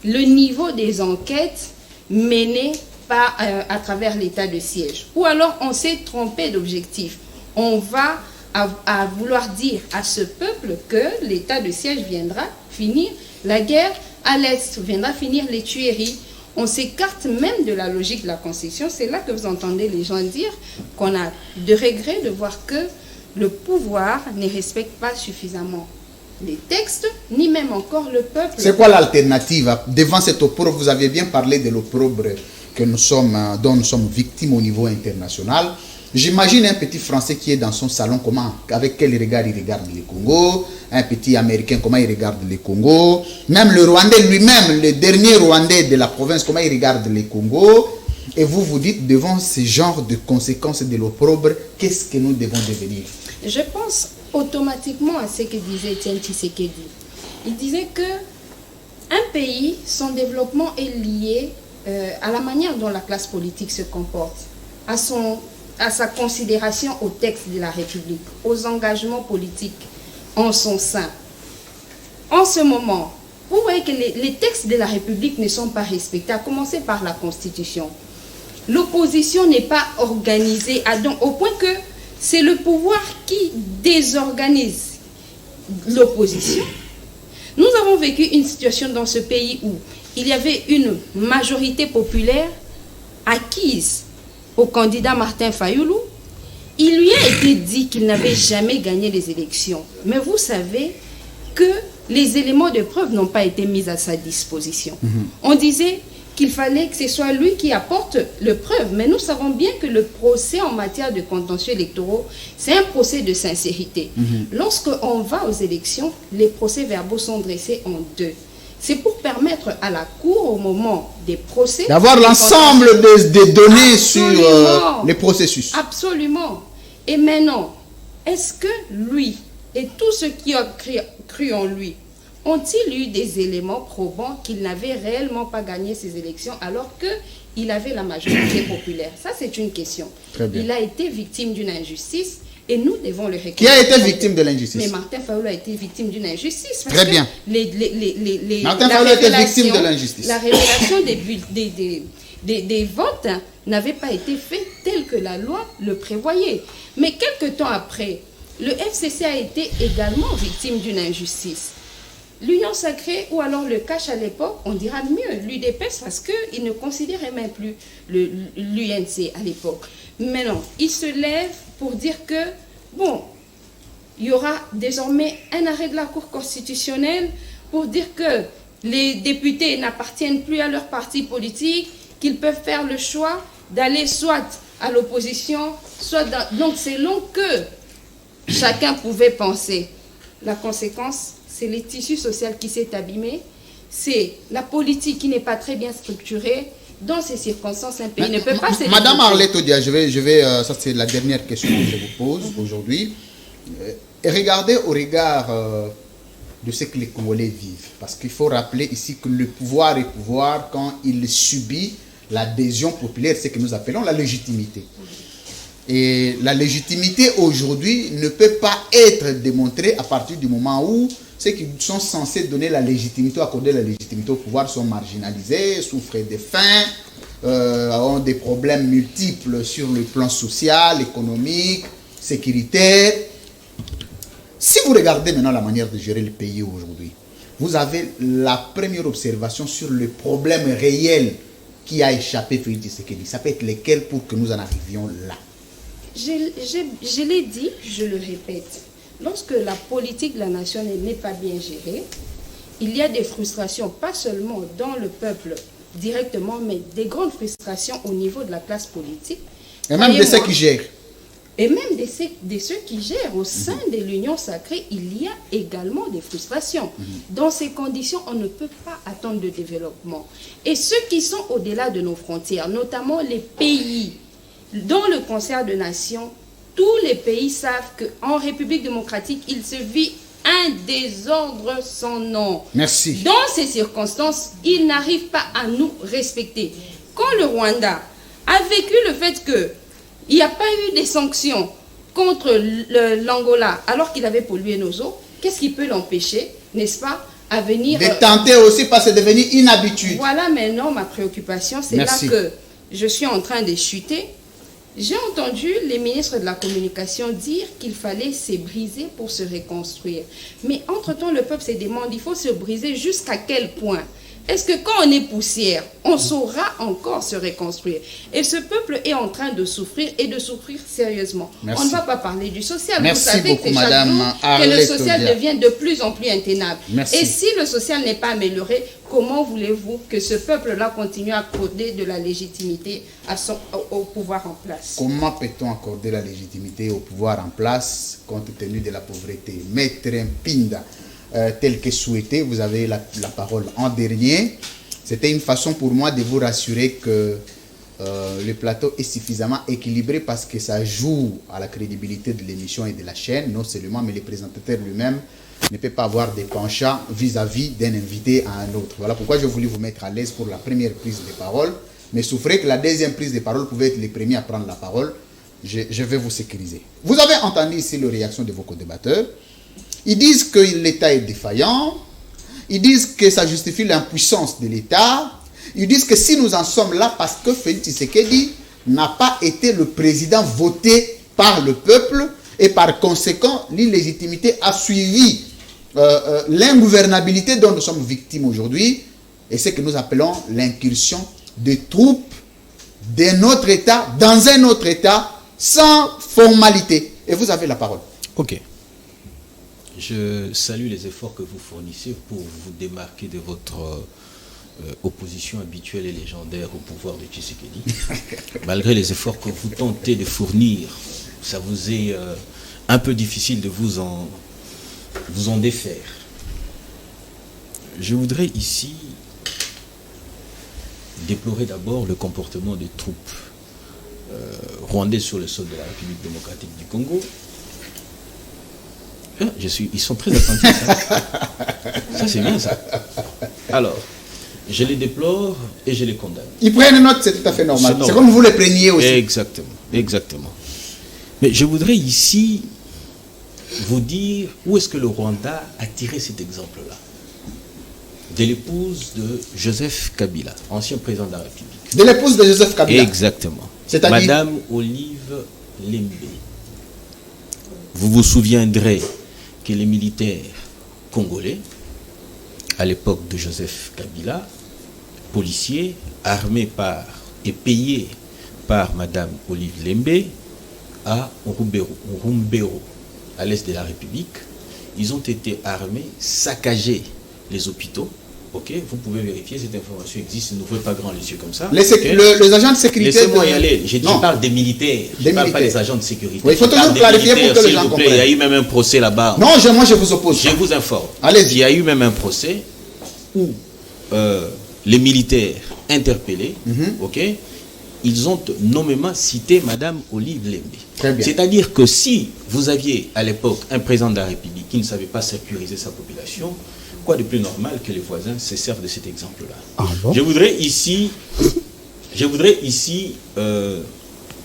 le niveau des enquêtes menées à travers l'état de siège? Ou alors, on s'est trompé d'objectif. On va à vouloir dire à ce peuple que l'état de siège viendra finir la guerre à l'Est, viendra finir les tueries. On s'écarte même de la logique de la Constitution. C'est là que vous entendez les gens dire qu'on a de regret de voir que le pouvoir ne respecte pas suffisamment les textes, ni même encore le peuple. C'est quoi l'alternative? Devant cet opprobre, vous avez bien parlé de l'opprobre que dont nous sommes victimes au niveau international. J'imagine un petit Français qui est dans son salon, avec quel regard il regarde le Congo, un petit Américain, comment il regarde le Congo, même le Rwandais lui-même, le dernier Rwandais de la province, comment il regarde le Congo. Et vous vous dites, devant ce genre de conséquences de l'opprobre, qu'est-ce que nous devons devenir? Je pense automatiquement à ce que disait Etienne Tshisekedi. Il disait que un pays, son développement est lié à la manière dont la classe politique se comporte, à sa considération au texte de la République, aux engagements politiques en son sein. En ce moment, vous voyez que les textes de la République ne sont pas respectés, à commencer par la Constitution. L'opposition n'est pas organisée au point que c'est le pouvoir qui désorganise l'opposition. Nous avons vécu une situation dans ce pays où il y avait une majorité populaire acquise au candidat Martin Fayulu. Il lui a été dit qu'il n'avait jamais gagné les élections. Mais vous savez que les éléments de preuve n'ont pas été mis à sa disposition. On disait qu'il fallait que ce soit lui qui apporte le preuve. Mais nous savons bien que le procès en matière de contentieux électoraux, c'est un procès de sincérité. Lorsqu'on va aux élections, les procès-verbaux sont dressés en deux. C'est pour permettre à la Cour, au moment des procès, d'avoir l'ensemble des données sur les processus. Absolument. Et maintenant, est-ce que lui et tous ceux qui ont cru en lui ont-ils eu des éléments probants qu'il n'avait réellement pas gagné ces élections alors qu'il avait la majorité populaire? Ça, c'est une question. Il a été victime d'une injustice. Et nous devons le reconnaître. Qui a été victime de l'injustice? Mais Martin Fayulu a été victime d'une injustice. Très bien. Martin Fayulu a été victime de l'injustice. La révélation des votes n'avait pas été faite telle que la loi le prévoyait. Mais quelques temps après, le FCC a été également victime d'une injustice. L'Union sacrée, ou alors le cash à l'époque, on dira mieux, l'UDPS, parce qu'il ne considérait même plus l'UNC à l'époque. Maintenant, il se lève pour dire que, bon, il y aura désormais un arrêt de la Cour constitutionnelle pour dire que les députés n'appartiennent plus à leur parti politique, qu'ils peuvent faire le choix d'aller soit à l'opposition, soit donc selon que chacun pouvait penser. La conséquence, c'est les tissus sociaux qui s'est abîmé, c'est la politique qui n'est pas très bien structurée. Dans ces circonstances, un pays ne peut pas se... Madame Arlette Odia, ça c'est la dernière question que je vous pose aujourd'hui. Regardez au regard de ce que les Congolais vivent. Parce qu'il faut rappeler ici que le pouvoir est pouvoir quand il subit l'adhésion populaire, ce que nous appelons la légitimité. Et la légitimité aujourd'hui ne peut pas être démontrée à partir du moment où ceux qui sont censés donner la légitimité, accorder la légitimité au pouvoir sont marginalisés, souffrent de faim, ont des problèmes multiples sur le plan social, économique, sécuritaire. Si vous regardez maintenant la manière de gérer le pays aujourd'hui, vous avez la première observation sur le problème réel qui a échappé Félix Tshisekedi. Ça peut être lequel pour que nous en arrivions là? Je l'ai dit, je le répète. Lorsque la politique de la nation n'est pas bien gérée, il y a des frustrations, pas seulement dans le peuple directement, mais des grandes frustrations au niveau de la classe politique. Et même de ceux qui gèrent. Et même de ceux qui gèrent au sein de l'Union sacrée, il y a également des frustrations. Dans ces conditions, on ne peut pas attendre de développement. Et ceux qui sont au-delà de nos frontières, notamment les pays dans le concert de nations, tous les pays savent qu'en République démocratique, il se vit un désordre sans nom. Merci. Dans ces circonstances, ils n'arrivent pas à nous respecter. Quand le Rwanda a vécu le fait qu'il n'y a pas eu des sanctions contre l'Angola alors qu'il avait pollué nos eaux, qu'est-ce qui peut l'empêcher, n'est-ce pas, à venir... De tenter aussi parce que c'est devenu une habitude. Voilà maintenant ma préoccupation, c'est là que je suis en train de chuter. J'ai entendu les ministres de la Communication dire qu'il fallait se briser pour se reconstruire. Mais entre-temps, le peuple se demande, il faut se briser jusqu'à quel point? Est-ce que quand on est poussière, on saura encore se reconstruire? Et ce peuple est en train de souffrir et de souffrir sérieusement. Merci. On ne va pas parler du social. Merci Vous savez beaucoup, que chaque Madame jour, que le Arlette social Odia. devient de plus en plus intenable. Merci. Et si le social n'est pas amélioré, comment voulez-vous que ce peuple-là continue à accorder de la légitimité au pouvoir en place? Comment peut-on accorder la légitimité au pouvoir en place compte tenu de la pauvreté? Maître Mpinda, tel que souhaité, vous avez la parole en dernier. C'était une façon pour moi de vous rassurer que le plateau est suffisamment équilibré parce que ça joue à la crédibilité de l'émission et de la chaîne, non seulement, mais le présentateur lui-même ne peut pas avoir des penchants vis-à-vis d'un invité à un autre. Voilà pourquoi je voulais vous mettre à l'aise pour la première prise de parole, mais souffrez que la deuxième prise de parole pouvait être les premiers à prendre la parole. Je vais vous sécuriser. Vous avez entendu ici les réactions de vos co-débatteurs. Ils disent que l'État est défaillant. Ils disent que ça justifie l'impuissance de l'État. Ils disent que si nous en sommes là, parce que Félix Tshisekedi n'a pas été le président voté par le peuple et par conséquent, l'illégitimité a suivi l'ingouvernabilité dont nous sommes victimes aujourd'hui. Et c'est que nous appelons l'incursion des troupes d'un autre État dans un autre État sans formalité. Et vous avez la parole. Ok. Je salue les efforts que vous fournissez pour vous démarquer de votre opposition habituelle et légendaire au pouvoir de Tshisekedi. Malgré les efforts que vous tentez de fournir, ça vous est un peu difficile de vous en défaire. Je voudrais ici déplorer d'abord le comportement des troupes rwandaises sur le sol de la République démocratique du Congo. Ils sont très attentifs. Ça, c'est bien, ça. Alors, je les déplore et je les condamne. Ils prennent note, c'est tout à fait normal. C'est comme vous les preniez aussi. Exactement, exactement. Mais je voudrais ici vous dire où est-ce que le Rwanda a tiré cet exemple-là. De l'épouse de Joseph Kabila, ancien président de la République. De l'épouse de Joseph Kabila. Exactement. C'est-à-dire Madame Olive Lembe. Vous vous souviendrez que les militaires congolais, à l'époque de Joseph Kabila, policiers, armés par et payés par Madame Olive Lembe à Rumbero, à l'est de la République, ils ont été armés, saccagés les hôpitaux. Ok, vous pouvez vérifier, cette information existe, n'ouvrez pas grand les yeux comme ça. Les agents de sécurité. Laissez-moi y aller. Je parle des militaires. Je ne parle pas des agents de sécurité. Oui, il faut toujours clarifier pour que les gens comprennent. Il y a eu même un procès là-bas. Non, moi je vous oppose. Je vous informe. Allez-y. Il y a eu même un procès où les militaires interpellés, ok, ils ont nommément cité Madame Olive Lembe. Très bien. C'est-à-dire que si vous aviez à l'époque un président de la République qui ne savait pas sécuriser sa population, quoi de plus normal que les voisins se servent de cet exemple-là. Ah bon? Je voudrais ici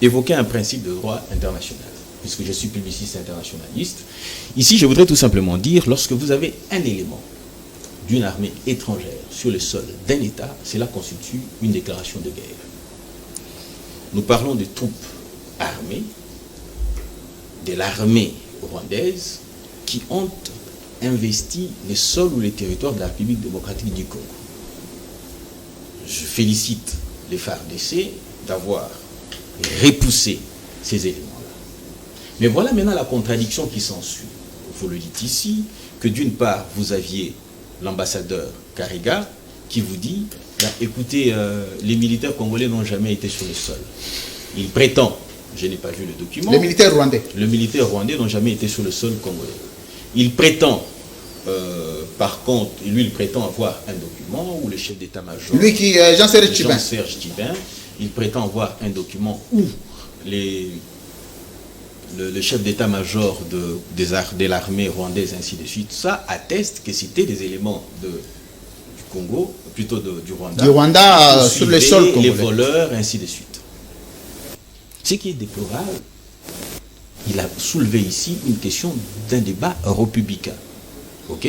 évoquer un principe de droit international, puisque je suis publiciste internationaliste. Ici, je voudrais tout simplement dire, lorsque vous avez un élément d'une armée étrangère sur le sol d'un État, cela constitue une déclaration de guerre. Nous parlons de troupes armées, de l'armée rwandaise, qui ont investi les sols ou les territoires de la République démocratique du Congo. Je félicite les FARDC d'avoir repoussé ces éléments-là. Mais voilà maintenant la contradiction qui s'ensuit. Vous le dites ici, que d'une part, vous aviez l'ambassadeur Kariga qui vous dit, écoutez, les militaires congolais n'ont jamais été sur le sol. Il prétend, je n'ai pas vu le document. Les militaires rwandais. Les militaires rwandais n'ont jamais été sur le sol congolais. Il prétend, par contre, il prétend avoir un document où le chef d'état-major, lui qui Jean-Serge Tchibin. Jean-Serge Tchibin, il prétend avoir un document où le chef d'état-major de l'armée rwandaise, ainsi de suite, ça atteste que c'était des éléments du Congo, plutôt du Rwanda. Du Rwanda sur le sol congolais. Les voleurs, ainsi de suite. Ce qui est déplorable, il a soulevé ici une question d'un débat républicain. Ok?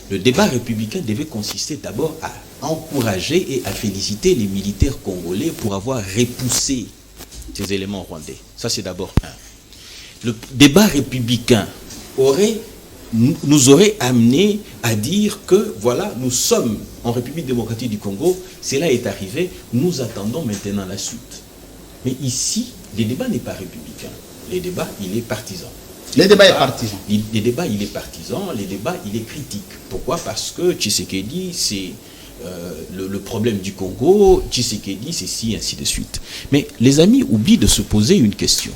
Le débat républicain devait consister d'abord à encourager et à féliciter les militaires congolais pour avoir repoussé ces éléments rwandais. Ça, c'est d'abord un. Le débat républicain nous aurait amené à dire que, voilà, nous sommes en République démocratique du Congo, cela est arrivé, nous attendons maintenant la suite. Mais ici, le débat n'est pas républicain. Le débat, il est partisan. Le débat est partisan. Le débat, il est partisan, le débat, il est critique. Pourquoi? Parce que Tshisekedi, c'est le problème du Congo, Tshisekedi, c'est ci, ainsi de suite. Mais les amis oublient de se poser une question.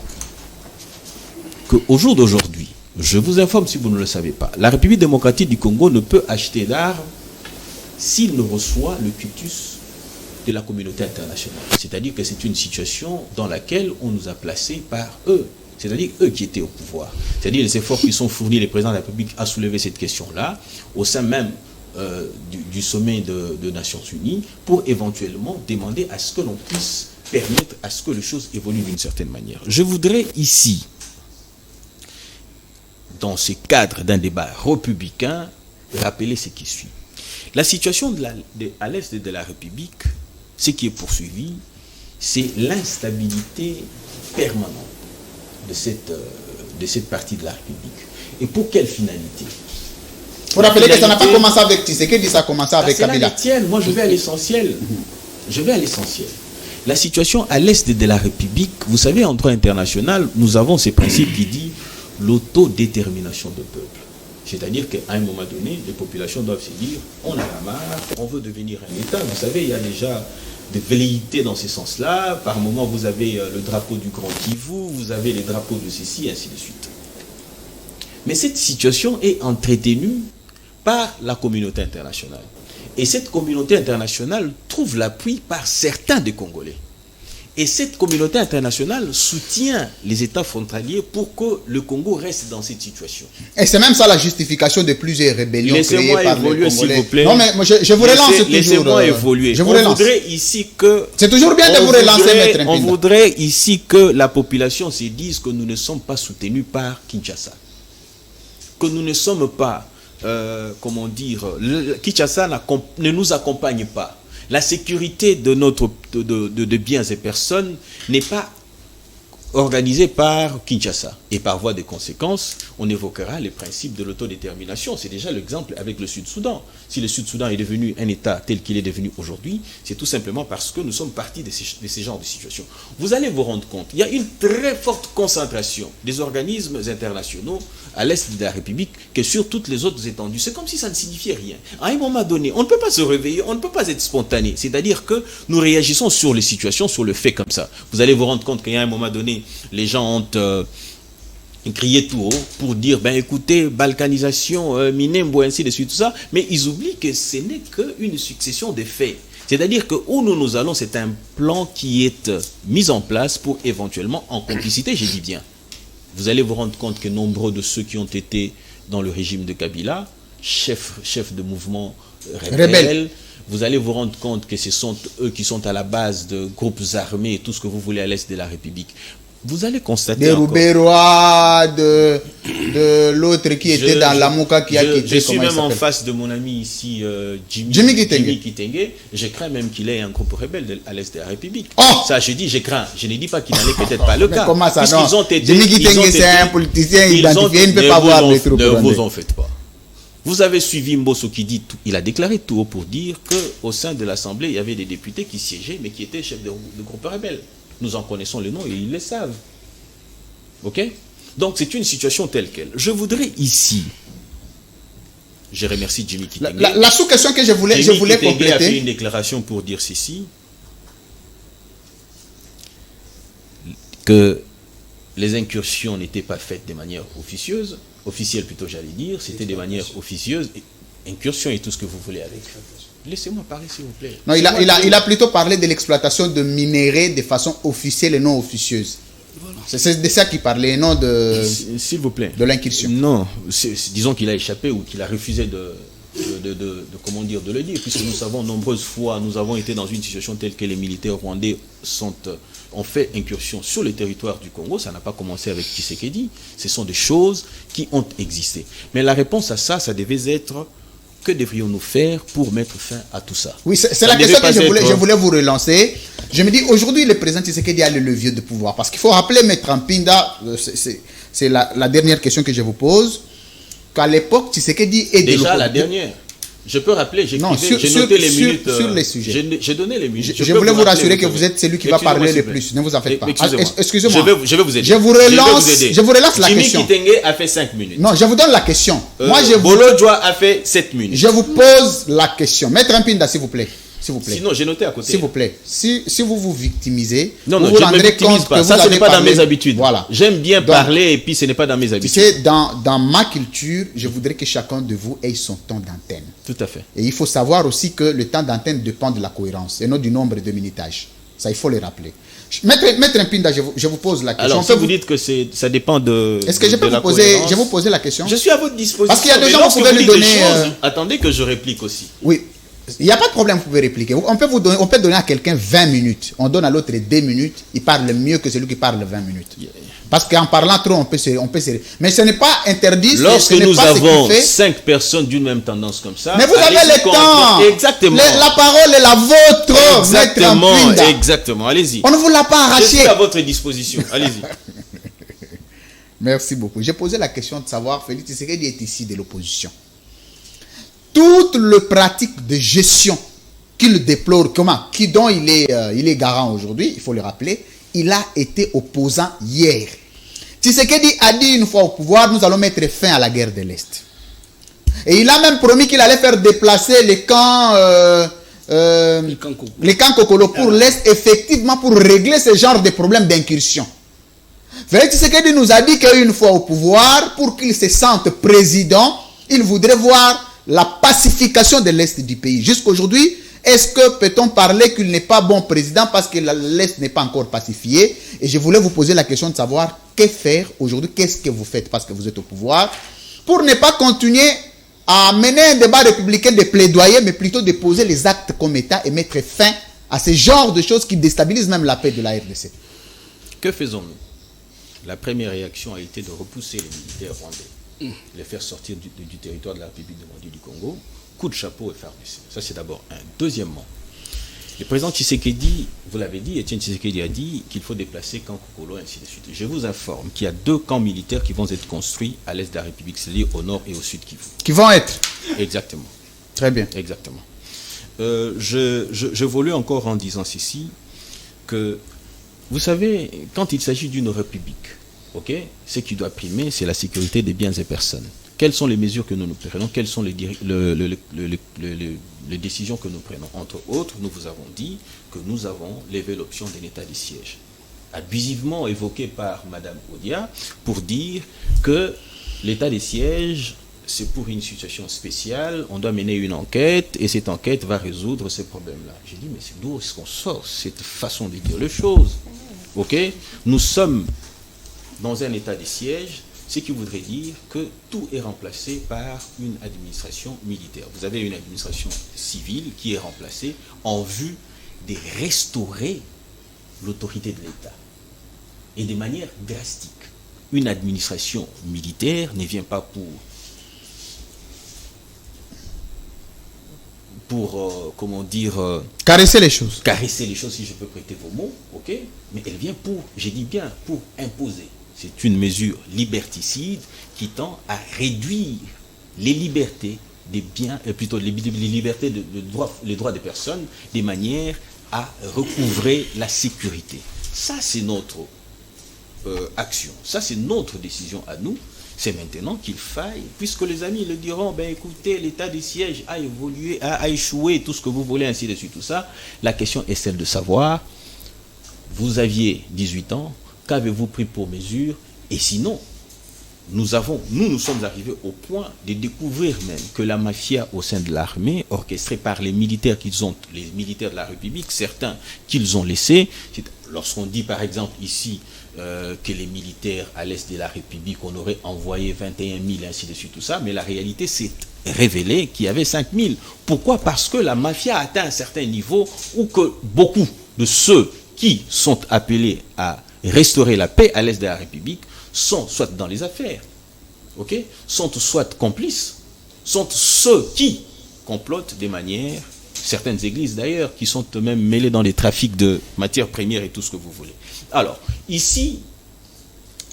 Qu'au jour d'aujourd'hui, je vous informe si vous ne le savez pas, la République démocratique du Congo ne peut acheter d'armes s'il ne reçoit le quitus de la communauté internationale. C'est-à-dire que c'est une situation dans laquelle on nous a placés par eux. C'est-à-dire eux qui étaient au pouvoir. C'est-à-dire les efforts qui sont fournis, les présidents de la République à soulever cette question-là, au sein même du sommet de Nations Unies, pour éventuellement demander à ce que l'on puisse permettre à ce que les choses évoluent d'une certaine manière. Je voudrais ici, dans ce cadre d'un débat républicain, rappeler ce qui suit. La situation à l'est de la République, ce qui est poursuivi, c'est l'instabilité permanente de cette partie de la République. Et pour quelle finalité? Pour rappeler que ça n'a pas commencé avec Tshisekedi, ça a commencé avec Kabila. Moi, je vais à l'essentiel. La situation à l'est de la République, vous savez, en droit international, nous avons ces principes qui disent l'autodétermination du peuple. C'est-à-dire qu'à un moment donné, les populations doivent se dire, on en a marre, on veut devenir un État. Vous savez, il y a déjà des velléités dans ce sens-là. Par moment, vous avez le drapeau du Grand Kivu, vous avez les drapeaux de ceci, ainsi de suite. Mais cette situation est entretenue par la communauté internationale. Et cette communauté internationale trouve l'appui par certains des Congolais. Et cette communauté internationale soutient les États frontaliers pour que le Congo reste dans cette situation. Et c'est même ça la justification de plusieurs rébellions créées par les Congolais. S'il vous plaît. Non, mais je vous relance toujours. Laissez-moi évoluer. Je vous relance. C'est toujours bien de vous relancer, Maître Mpinda. On voudrait ici que la population se dise que nous ne sommes pas soutenus par Kinshasa. Que nous ne sommes pas, Kinshasa ne nous accompagne pas. La sécurité de biens et personnes n'est pas organisée par Kinshasa. Et par voie de conséquence, on évoquera les principes de l'autodétermination. C'est déjà l'exemple avec le Sud-Soudan. Si le Sud-Soudan est devenu un État tel qu'il est devenu aujourd'hui, c'est tout simplement parce que nous sommes partis de ces genres de situations. Vous allez vous rendre compte, il y a une très forte concentration des organismes internationaux à l'est de la République que sur toutes les autres étendues. C'est comme si ça ne signifiait rien. À un moment donné, on ne peut pas se réveiller, on ne peut pas être spontané. C'est-à-dire que nous réagissons sur les situations, sur le fait comme ça. Vous allez vous rendre compte qu'à un moment donné, les gens ont crié tout haut pour dire, ben écoutez, balkanisation, Minembwe, ainsi de suite, tout ça, mais ils oublient que ce n'est qu'une succession de faits. C'est-à-dire que où nous allons, c'est un plan qui est mis en place pour éventuellement, en complicité, j'ai dit bien, vous allez vous rendre compte que nombreux de ceux qui ont été dans le régime de Kabila, chefs de mouvements rebelles, vous allez vous rendre compte que ce sont eux qui sont à la base de groupes armés, tout ce que vous voulez à l'est de la République. Vous allez constater de Rouberois, de l'autre qui était dans la Mouka qui a quitté. Je suis même en face de mon ami ici, Jimmy Kitenge. Je crains même qu'il ait un groupe rebelle à l'est de la République. Oh, ça, je dis, je crains. Je ne dis pas qu'il n'allait peut-être pas le cas. Comment ça, non? Jimmy Kitenge, c'est un politicien identifié, il ne peut pas voir les troupes. Ne vous en faites pas. Vous avez suivi Mbosso qui dit, il a déclaré tout haut pour dire qu'au sein de l'Assemblée, il y avait des députés qui siégeaient, mais qui étaient chefs de groupes rebelles. Nous en connaissons les noms et ils le savent. Ok? Donc c'est une situation telle qu'elle. Je voudrais ici, je remercie Jimmy Kitenge. La sous-question que je voulais compléter. A fait une déclaration pour dire ceci, que les incursions n'étaient pas faites de manière officielle plutôt j'allais dire, c'était de manière officieuse, incursion et tout ce que vous voulez avec. Laissez-moi parler s'il vous plaît. Non, il a plutôt parlé de l'exploitation de minerais de façon officielle et non officieuse. Voilà. C'est de ça qu'il parlait, non de... S'il vous plaît. De l'incursion. Non, disons qu'il a échappé ou qu'il a refusé de le dire, puisque nous savons nombreuses fois, nous avons été dans une situation telle que les militaires rwandais ont fait incursion sur le territoire du Congo. Ça n'a pas commencé avec Tshisekedi. Ce sont des choses qui ont existé. Mais la réponse à ça devait être... Que devrions-nous faire pour mettre fin à tout ça? Oui, c'est la question que je voulais vous relancer. Je me dis, aujourd'hui, le président Tshisekedi a le levier de pouvoir. Parce qu'il faut rappeler, Maître Mpinda, c'est la dernière question que je vous pose, qu'à l'époque, Tshisekedi est déjà la dernière. Je peux rappeler, j'ai noté les minutes. Sur les sujets. J'ai donné les minutes. Je voulais vous rassurer que vous êtes celui qui va parler le plus. Ne vous en faites pas. Excusez-moi. Je vais vous aider. Je vous relance la question. Jimmy Kitenge a fait 5 minutes. Non, je vous donne la question. Bolo Joa a fait 7 minutes. Je vous pose la question. Maître Mpinda, s'il vous plaît. Sinon, j'ai noté à côté. S'il vous plaît. Si vous vous victimisez, non, vous je vous ne me rendrez victimise compte pas. que Ça, vous ce n'est pas dans parlé. mes habitudes. Voilà. J'aime bien parler et puis ce n'est pas dans mes habitudes. Tu sais, dans ma culture, je voudrais que chacun de vous ait son temps d'antenne. Tout à fait. Et il faut savoir aussi que le temps d'antenne dépend de la cohérence et non du nombre de minutages. Ça, il faut le rappeler. Maître Mpinda, je vous pose la question. Alors, si vous dites que ça dépend de. Est-ce que je peux vous poser la question? Je suis à votre disposition. Parce qu'il y a des gens qui vous pouvez lui donner. Attendez que je réplique aussi. Oui. Il n'y a pas de problème, vous pouvez répliquer. On peut donner à quelqu'un 20 minutes. On donne à l'autre 2 minutes. Il parle mieux que celui qui parle 20 minutes. Parce qu'en parlant trop, on peut se... Mais ce n'est pas interdit. Lorsque nous avons 5 personnes d'une même tendance comme ça... Mais vous avez le temps. Exactement. La parole est la vôtre. Exactement. Exactement. Allez-y. On ne vous l'a pas arraché. Je suis à votre disposition. Allez-y. Merci beaucoup. J'ai posé la question de savoir, Félix Tshisekedi est ici de l'opposition. Toute la pratique de gestion qu'il déplore, dont il est garant aujourd'hui, il faut le rappeler, il a été opposant hier. Tshisekedi a dit une fois au pouvoir, nous allons mettre fin à la guerre de l'Est. Et il a même promis qu'il allait faire déplacer les camps Kokolo pour l'Est, effectivement pour régler ce genre de problèmes d'incursion. Félix Tshisekedi nous a dit qu'une fois au pouvoir, pour qu'il se sente président, il voudrait voir la pacification de l'Est du pays. Jusqu'aujourd'hui, est-ce que peut-on parler qu'il n'est pas bon président parce que l'Est n'est pas encore pacifié? Et je voulais vous poser la question de savoir que faire aujourd'hui, qu'est-ce que vous faites parce que vous êtes au pouvoir, pour ne pas continuer à mener un débat républicain de plaidoyer, mais plutôt de poser les actes comme État et mettre fin à ce genre de choses qui déstabilisent même la paix de la RDC. Que faisons-nous? La première réaction a été de repousser les militaires rwandais, les faire sortir du territoire de la République démocratique du Congo. Coup de chapeau et FARDC. Ça, c'est d'abord un. Deuxièmement, le président Tshisekedi, vous l'avez dit, Etienne Tshisekedi a dit qu'il faut déplacer camp Kokolo, ainsi de suite. Je vous informe qu'il y a 2 camps militaires qui vont être construits à l'est de la République, c'est-à-dire au nord et au sud Kivu. Qui vont être? Exactement. Très bien. Exactement. Je voulais encore en disant ceci, que, vous savez, quand il s'agit d'une république, ce qui doit primer, c'est la sécurité des biens et personnes. Quelles sont les mesures que nous prenons? Quelles sont les décisions que nous prenons? Entre autres, nous vous avons dit que nous avons levé l'option d'un état de siège, abusivement évoqué par Mme Odia, pour dire que l'état de siège, c'est pour une situation spéciale, on doit mener une enquête, et cette enquête va résoudre ces problèmes-là. J'ai dit, mais d'où est-ce qu'on sort cette façon de dire les choses? Nous sommes dans un état de siège, ce qui voudrait dire que tout est remplacé par une administration militaire. Vous avez une administration civile qui est remplacée en vue de restaurer l'autorité de l'État. Et de manière drastique. Une administration militaire ne vient pas caresser les choses. Caresser les choses, si je peux prêter vos mots, mais elle vient pour imposer. C'est une mesure liberticide qui tend à réduire les libertés des biens, plutôt les libertés les droits des personnes, de manière à recouvrer la sécurité. Ça, c'est notre action. Ça, c'est notre décision à nous. C'est maintenant qu'il faille, puisque les amis le diront, écoutez, l'état de siège a évolué, a échoué, tout ce que vous voulez, ainsi de suite, tout ça. La question est celle de savoir, vous aviez 18 ans, qu'avez-vous pris pour mesure? Et sinon, nous sommes arrivés au point de découvrir même que la mafia au sein de l'armée, orchestrée par les militaires les militaires de la République, certains qu'ils ont laissés, lorsqu'on dit par exemple ici que les militaires à l'est de la République, on aurait envoyé 21 000, ainsi de suite, tout ça, mais la réalité s'est révélée qu'il y avait 5 000. Pourquoi? Parce que la mafia a atteint un certain niveau où que beaucoup de ceux qui sont appelés à restaurer la paix à l'est de la République sont soit dans les affaires, sont soit complices, sont ceux qui complotent de manière certaines églises d'ailleurs, qui sont eux-mêmes mêlées dans les trafics de matières premières et tout ce que vous voulez. Alors, ici,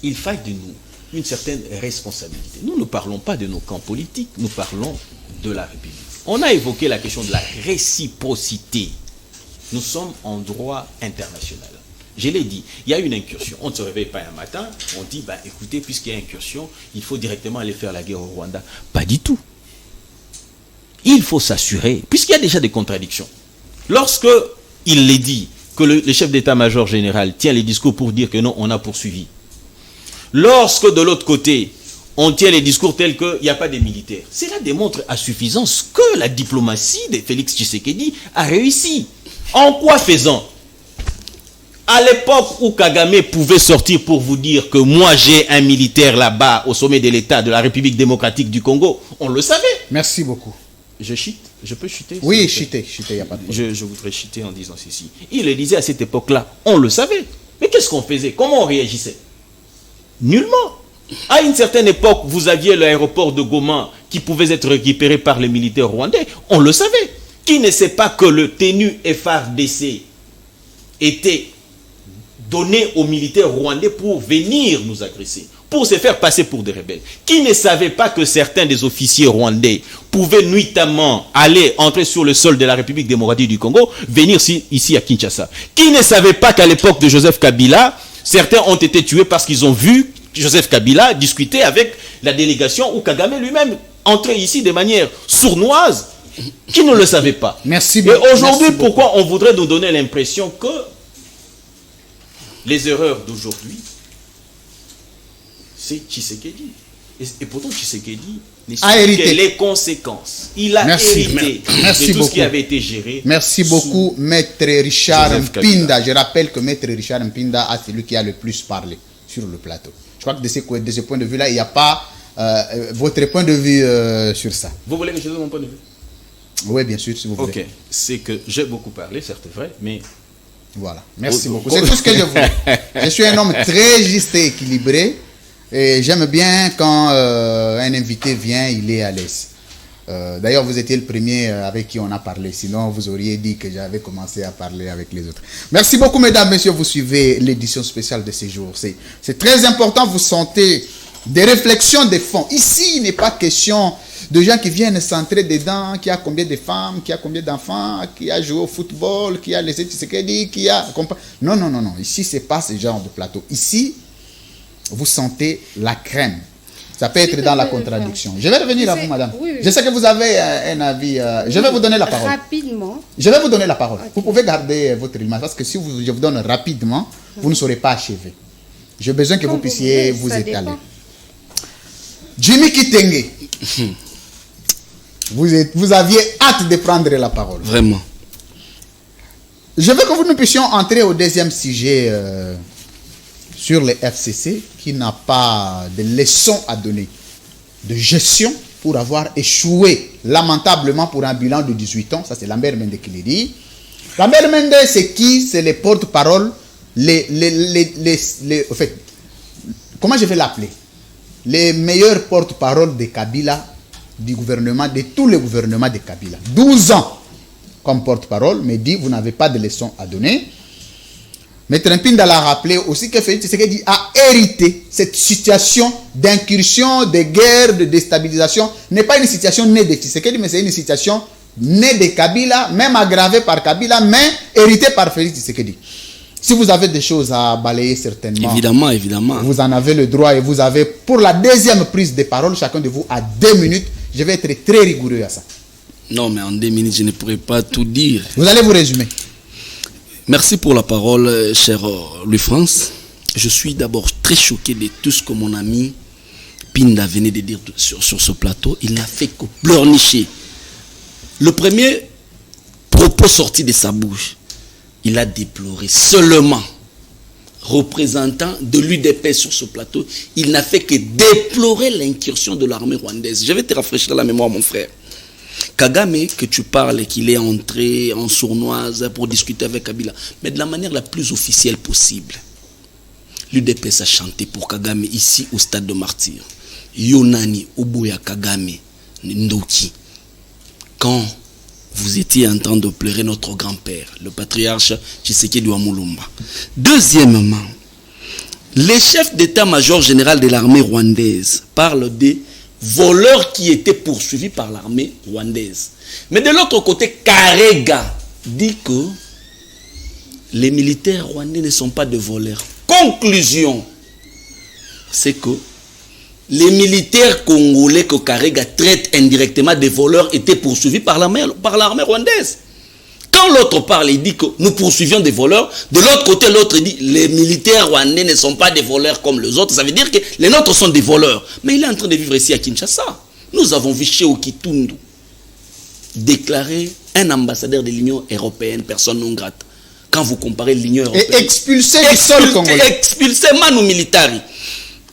il faille de nous une certaine responsabilité. Nous ne parlons pas de nos camps politiques, nous parlons de la République. On a évoqué la question de la réciprocité. Nous sommes en droit international. Je l'ai dit, il y a une incursion. On ne se réveille pas un matin, on dit, écoutez, puisqu'il y a incursion, il faut directement aller faire la guerre au Rwanda. Pas du tout. Il faut s'assurer, puisqu'il y a déjà des contradictions. Lorsque il est dit que le chef d'état-major général tient les discours pour dire que non, on a poursuivi. Lorsque de l'autre côté, on tient les discours tels qu'il n'y a pas de militaires. Cela démontre à suffisance que la diplomatie de Félix Tshisekedi a réussi. En quoi faisant? À l'époque où Kagame pouvait sortir pour vous dire que moi j'ai un militaire là-bas au sommet de l'État de la République démocratique du Congo, on le savait. Merci beaucoup. Je chite? Je peux chuter? Oui, chuter, il n'y a pas de problème. Je voudrais chuter en disant ceci. Il le disait à cette époque-là, on le savait. Mais qu'est-ce qu'on faisait? Comment on réagissait? Nullement. À une certaine époque, vous aviez l'aéroport de Goma qui pouvait être récupéré par les militaires rwandais. On le savait. Qui ne sait pas que le TENU FARDC était donné aux militaires rwandais pour venir nous agresser, pour se faire passer pour des rebelles? Qui ne savait pas que certains des officiers rwandais pouvaient nuitamment aller entrer sur le sol de la République démocratique du Congo, venir ici à Kinshasa? Qui ne savait pas qu'à l'époque de Joseph Kabila, certains ont été tués parce qu'ils ont vu Joseph Kabila discuter avec la délégation ou Kagame lui-même entrer ici de manière sournoise? Qui ne le savait pas? Merci. Et aujourd'hui, pourquoi on voudrait nous donner l'impression que les erreurs d'aujourd'hui, c'est Tshisekedi. Et pourtant, Tshisekedi a hérité les conséquences. Il a hérité de tout ce qui avait été géré. Merci beaucoup, Maître Richard Mpinda. Je rappelle que Maître Richard Mpinda a celui qui a le plus parlé sur le plateau. Je crois que de ce point de vue-là, il n'y a pas votre point de vue sur ça. Vous voulez que je donne mon point de vue? Oui, bien sûr, si vous voulez. Ok, c'est que j'ai beaucoup parlé, certes vrai, mais... Voilà, merci beaucoup. C'est tout ce que je voulais. Je suis un homme très juste et équilibré. Et j'aime bien quand un invité vient, il est à l'aise. D'ailleurs, vous étiez le premier avec qui on a parlé. Sinon, vous auriez dit que j'avais commencé à parler avec les autres. Merci beaucoup, mesdames, messieurs. Vous suivez l'édition spéciale de ces jours. C'est très important. Vous sentez des réflexions de fond. Ici, il n'est pas question de gens qui viennent s'entrer dedans, qui a combien de femmes, qui a combien d'enfants, qui a joué au football, qui a laissé Tshisekedi, qui a... Non, non, non, non. Ici, ce n'est pas ce genre de plateau. Ici, vous sentez la crème. Ça peut être dans la contradiction. Je vais revenir à vous, madame. Oui, oui. Je sais que vous avez un avis. Je vais vous donner la parole. Rapidement. Je vais vous donner la parole. Okay. Vous pouvez garder votre image parce que si je vous donne rapidement, vous ne serez pas achevé. J'ai besoin que vous puissiez vous étaler. Jimmy Kitenge. Vous aviez hâte de prendre la parole. Vraiment. Je veux que nous puissions entrer au deuxième sujet sur les FCC qui n'a pas de leçons à donner de gestion pour avoir échoué lamentablement pour un bilan de 18 ans. Ça, c'est Lambert Mende qui l'a dit. Lambert Mende, c'est qui? C'est les porte-parole, en fait, comment je vais l'appeler? Les meilleurs porte-parole de Kabila, du gouvernement, de tous les gouvernements de Kabila. 12 ans comme porte-parole, mais dit, vous n'avez pas de leçons à donner. Maître Mpinda l'a rappelé aussi que Félix Tshisekedi a hérité cette situation d'incursion, de guerre, de déstabilisation. N'est pas une situation née de Tshisekedi, mais c'est une situation née de Kabila, même aggravée par Kabila, mais héritée par Félix Tshisekedi. Si vous avez des choses à balayer, certainement. Évidemment, évidemment. Vous en avez le droit et vous avez, pour la deuxième prise de parole, chacun de vous a 2 minutes. Je vais être très rigoureux à ça. Non, mais en 2 minutes, je ne pourrais pas tout dire. Vous allez vous résumer. Merci pour la parole, cher Louis-France. Je suis d'abord très choqué de tout ce que mon ami Pinda venait de dire sur ce plateau. Il n'a fait que pleurnicher. Le premier propos sorti de sa bouche, il a déploré seulement, représentant de l'UDP sur ce plateau, il n'a fait que déplorer l'incursion de l'armée rwandaise. Je vais te rafraîchir la mémoire, mon frère. Kagame, que tu parles, qu'il est entré en sournoise pour discuter avec Kabila, mais de la manière la plus officielle possible. L'UDPS a chanté pour Kagame ici au stade de Martyr. Yonani, Oboya Kagame, Ndoki. Quand vous étiez en train de pleurer notre grand-père, le patriarche Tshisekedi Wamulumba. Deuxièmement, les chefs d'état-major général de l'armée rwandaise parlent des voleurs qui étaient poursuivis par l'armée rwandaise. Mais de l'autre côté, Karega dit que les militaires rwandais ne sont pas des voleurs. Conclusion, c'est que les militaires congolais que Karega traite indirectement des voleurs étaient poursuivis par l'armée rwandaise. Quand l'autre parle, il dit que nous poursuivions des voleurs. De l'autre côté, l'autre dit les militaires rwandais ne sont pas des voleurs comme les autres. Ça veut dire que les nôtres sont des voleurs. Mais il est en train de vivre ici à Kinshasa. Nous avons vu Cheo Kitundu déclarer un ambassadeur de l'Union européenne, personne non grate. Quand vous comparez l'Union européenne... Et expulsé du sol congolais. Expulsé Manu Militari.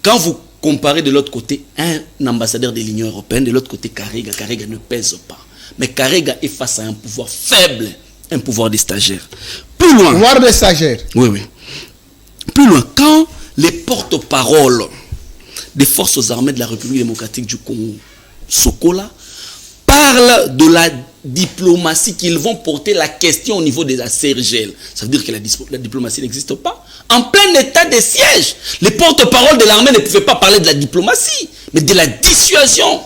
Quand vous comparez de l'autre côté un ambassadeur de l'Union européenne, de l'autre côté Karega, Karega ne pèse pas. Mais Karega est face à un pouvoir faible, un pouvoir des stagiaires. Plus loin... Pouvoir des stagiaires. Oui, oui. Plus loin, quand les porte-paroles des forces armées de la République démocratique du Congo, Sokola, parlent de la diplomatie, qu'ils vont porter la question au niveau de la CERGL. Ça veut dire que la diplomatie n'existe pas. En plein état de siège, les porte-paroles de l'armée ne pouvaient pas parler de la diplomatie, mais de la dissuasion,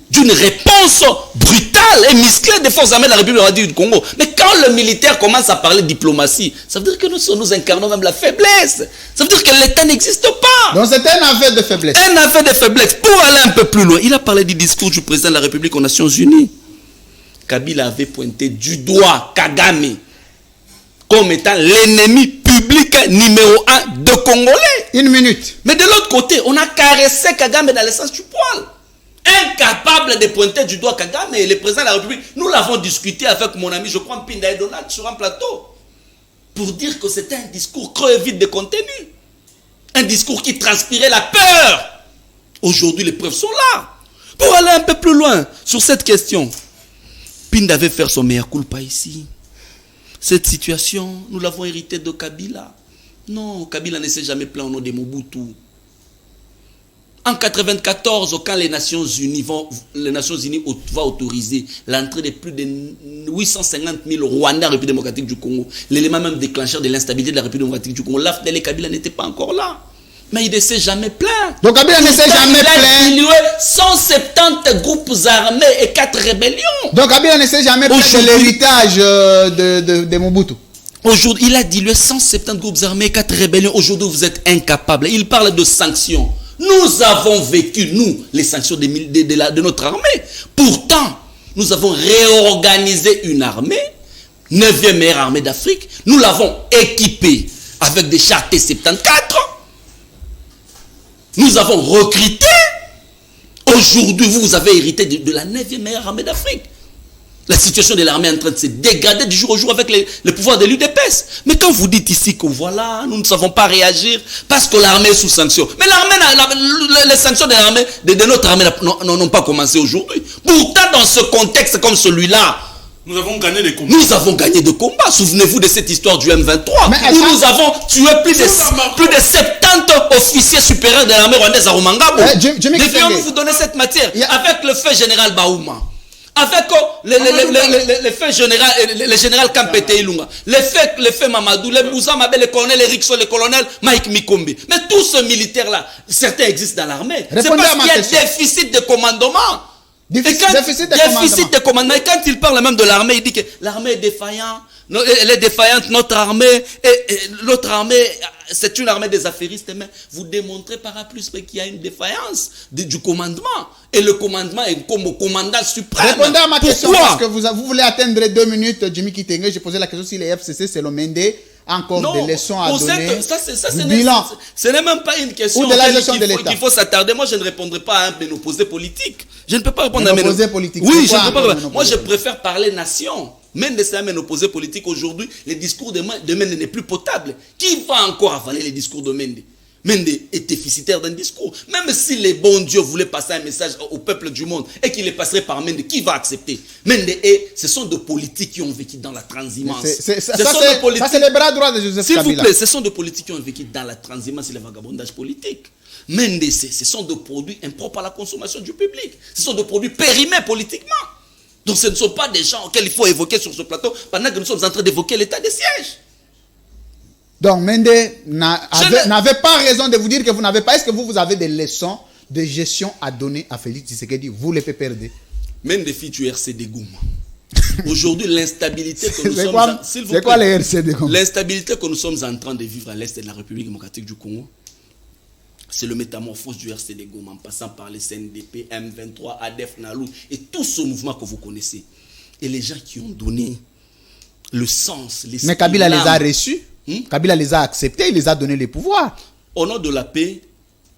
d'une réponse brutale et musclée des forces armées de la République démocratique du Congo. Mais quand le militaire commence à parler de diplomatie, ça veut dire que nous incarnons même la faiblesse. Ça veut dire que l'État n'existe pas. Donc c'est un aveu de faiblesse. Un aveu de faiblesse. Pour aller un peu plus loin, il a parlé du discours du président de la République aux Nations Unies. Kabila avait pointé du doigt Kagame comme étant l'ennemi public numéro 1 de Congolais. Une minute. Mais de l'autre côté, on a caressé Kagame dans le sens du poil. Incapable de pointer du doigt Kagame et le président de la République. Nous l'avons discuté avec mon ami, je crois, Mpinda et Donald sur un plateau. Pour dire que c'était un discours creux et vide de contenu. Un discours qui transpirait la peur. Aujourd'hui, les preuves sont là. Pour aller un peu plus loin sur cette question, Pinda devait faire son meilleur culpa ici. Cette situation, nous l'avons héritée de Kabila. Non, Kabila ne s'est jamais plaint au nom de Mobutu. En 1994, quand les Nations Unies vont autoriser l'entrée de plus de 850 000 Rwandais en République démocratique du Congo, l'élément même déclencheur de l'instabilité de la République démocratique du Congo, l'AFDL Kabila n'était pas encore là. Mais il ne s'est jamais plaint. Donc Kabila ne s'est jamais plaint. Il a dilué 170 groupes armés et 4 rébellions. Donc Kabila ne s'est jamais plaint de l'héritage de Mobutu. Aujourd'hui, il a dilué 170 groupes armés et 4 rébellions. Aujourd'hui, vous êtes incapables. Il parle de sanctions. Nous avons vécu, nous, les sanctions de notre armée. Pourtant, nous avons réorganisé une armée, 9e meilleure armée d'Afrique. Nous l'avons équipée avec des chars T-74. Nous avons recruté. Aujourd'hui, vous avez hérité de la 9e meilleure armée d'Afrique. La situation de l'armée est en train de se dégrader du jour au jour avec le pouvoir de l'UDPS. Mais quand vous dites ici que voilà, nous ne savons pas réagir parce que l'armée est sous sanction. Mais l'armée, les sanctions de l'armée, de notre armée n'ont pas commencé aujourd'hui. Pourtant, dans ce contexte comme celui-là, nous avons gagné des combats. Nous avons gagné des combats. Souvenez-vous de cette histoire du M23. Où nous avons tué plus de 70 officiers supérieurs de l'armée rwandaise à Rumangabo. Devions-nous vous donner cette matière avec le fait général Baouma, avec le général Kampete Ilunga, le fait Mamadou, le Moussa Mabé, le colonel Erickson, le colonel Mike Mikombe. Mais tous ces militaires-là, certains existent dans l'armée. C'est parce qu'il y a déficit de commandement. Déficit de commandement. Et quand il parle même de l'armée, il dit que l'armée est défaillante. Elle est défaillante, notre armée. Et l'autre armée, c'est une armée des affairistes. Mais vous démontrez par A plus qu'il y a une défaillance du commandement. Et le commandement est comme au commandant suprême. Répondez à ma question parce que vous voulez atteindre 2 minutes, Jimmy Kitenge. J'ai posé la question si les FCC, c'est le Mende. Encore des leçons à donner. Ce n'est même pas une question qu'il faut s'attarder. Moi, je ne répondrai pas à un ménopausé politique. Je ne peux pas répondre à un ménopausé politique. Oui, je ne peux pas répondre. Moi, je préfère parler nation. Mende, c'est un ménopausé politique. Aujourd'hui, le discours de Mende n'est plus potable. Qui va encore avaler les discours de Mende? Mende est déficitaire d'un discours. Même si les bons dieux voulaient passer un message au peuple du monde et qu'il les passerait par Mende, qui va accepter? Mende ce sont des politiques qui ont vécu dans la transhumance. Ça, c'est les bras droits de Joseph Kabila. S'il vous plaît, ce sont des politiques qui ont vécu dans la transhumance et le vagabondage politique. Mende, ce sont des produits impropres à la consommation du public. Ce sont des produits périmés politiquement. Donc ce ne sont pas des gens auxquels il faut évoquer sur ce plateau pendant que nous sommes en train d'évoquer l'état de siège. Donc Mende n'avait pas raison de vous dire que vous n'avez pas. Est-ce que vous avez des leçons de gestion à donner à Félix Tshisekedi? Vous les PPRD. Même des filles du RCD Gouma. Aujourd'hui, l'instabilité que nous sommes... C'est quoi les RCD Gouma? L'instabilité que nous sommes en train de vivre à l'est de la République démocratique du Congo, c'est le métamorphose du RCD Gouma, en passant par les CNDP, M23, ADF, Nalou, et tout ce mouvement que vous connaissez. Et les gens qui ont donné le sens, l'esprit... Mais Kabila les a reçus. Kabila les a acceptés, il les a donné les pouvoirs. Au nom de la paix,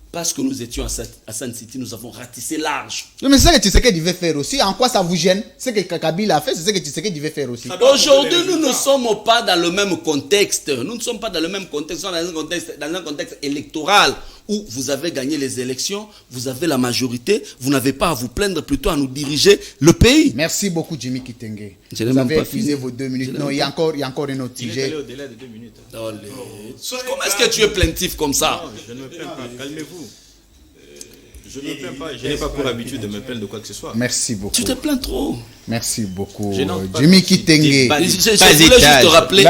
parce que nous étions à Sun City, nous avons ratissé large. Mais c'est ce que Tshisekedi devait faire aussi. En quoi ça vous gêne? Ce que Kabila a fait, c'est ce que Tshisekedi devait faire aussi. Aujourd'hui, nous ne sommes pas dans le même contexte. Nous ne sommes pas dans le même contexte. Nous sommes dans un contexte électoral où vous avez gagné les élections, vous avez la majorité, vous n'avez pas à vous plaindre, plutôt à nous diriger le pays. Merci beaucoup, Jimmy Kitenge. Je Vous n'ai avez même pas épuisé fini. vos 2 minutes. Je Non, n'ai il y a encore un autre Il est sujet. allé au-delà de 2 minutes. Comment est-ce que tu es plaintif comme ça? Non, je ne me plains pas. Calmez-vous. Je ne me plains pas. Je n'ai pas pour habitude de me plaindre de quoi que ce soit. Merci beaucoup. Tu te plains trop. Merci beaucoup, Je n'entre pas Jimmy dans ce Kitenge. débat. Je voulais juste te rappeler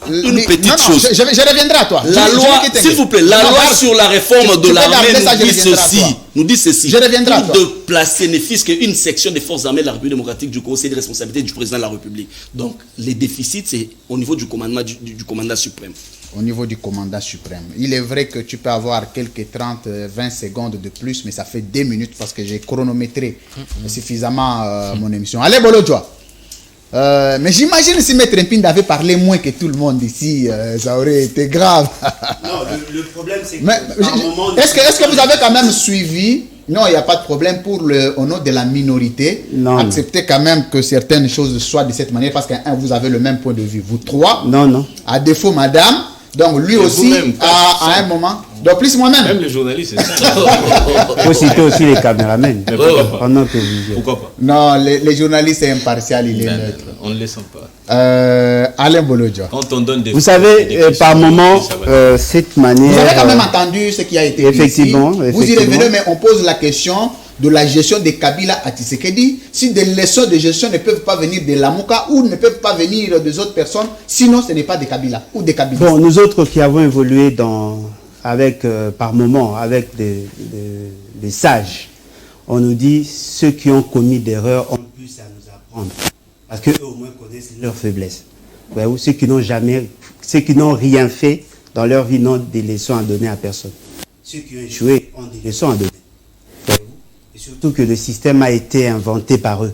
une petite non, chose. Je reviendrai à toi. La Jimmy loi, Kitenge. s'il vous plaît, la Non, loi pardon. sur la réforme de Tu peux l'armée garder ça, je nous dit reviendrai à ceci. toi. Nous dit ceci. Je reviendrai à Tout toi. de placer ne fût-ce qu'une section des forces armées de la République démocratique du Congo, c'est des responsabilités du président de la République. Donc, les déficits, c'est au niveau du commandement du commandant suprême. Au niveau du commandant suprême. Il est vrai que tu peux avoir quelques 30, 20 secondes de plus, mais ça fait 2 minutes parce que j'ai chronométré suffisamment mon émission. Allez, Bolodjoa. Mais j'imagine si Maître Mpinde avait parlé moins que tout le monde ici, ça aurait été grave. Non, le problème, c'est que Mais par moment... est-ce que vous avez quand même suivi? Non, il n'y a pas de problème pour au nom de la minorité. Non. Acceptez quand même que certaines choses soient de cette manière parce que vous avez le même point de vue. Vous trois, Non. à défaut, madame. Donc lui aussi, vous-même, à un moment. Donc plus moi-même. Même les journalistes, c'est ça. Il faut citer aussi les caméramens. Mais pourquoi pas? Pendant que vous... Pourquoi pas? Non, les journalistes sont impartial, il est Ben, neutre. on ne les sent pas. Alain Bolodjo. Quand on donne des... Vous savez, des questions, par moment, ça va. cette manière... Vous avez quand même entendu ce qui a été dit Effectivement, ici. Vous y effectivement. revenez, mais on pose la question de la gestion de Kabila à Tshisekedi. Si des leçons de gestion ne peuvent pas venir de Lamuka ou ne peuvent pas venir des autres personnes, sinon ce n'est pas de Kabila ou des Kabila. Bon, nous autres qui avons évolué par moment avec des sages, on nous dit ceux qui ont commis d'erreurs ont plus à nous apprendre. Parce qu'eux au moins connaissent leurs faiblesses. Voyez-vous, ceux qui n'ont rien fait dans leur vie n'ont des leçons à donner à personne. Ceux qui ont échoué ont des leçons à donner. Voyez-vous. Et surtout que le système a été inventé par eux.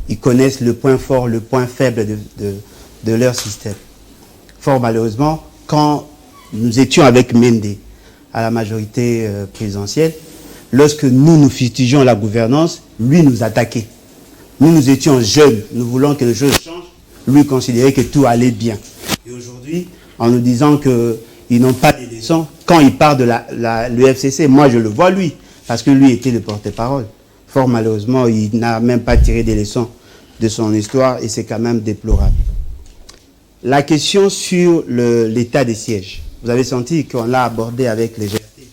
Ils connaissent le point fort, le point faible de leur système. Fort malheureusement, quand nous étions avec Mende à la majorité présidentielle, lorsque nous fustigeons la gouvernance, lui nous attaquait. Nous étions jeunes, nous voulons que les choses changent. Lui considérait que tout allait bien. Et aujourd'hui, en nous disant qu'ils n'ont pas de leçons, quand il part de l'UFCC, moi je le vois lui, parce que lui était le porte-parole. Fort malheureusement, il n'a même pas tiré des leçons de son histoire et c'est quand même déplorable. La question sur l'état des sièges, vous avez senti qu'on l'a abordé avec légèreté.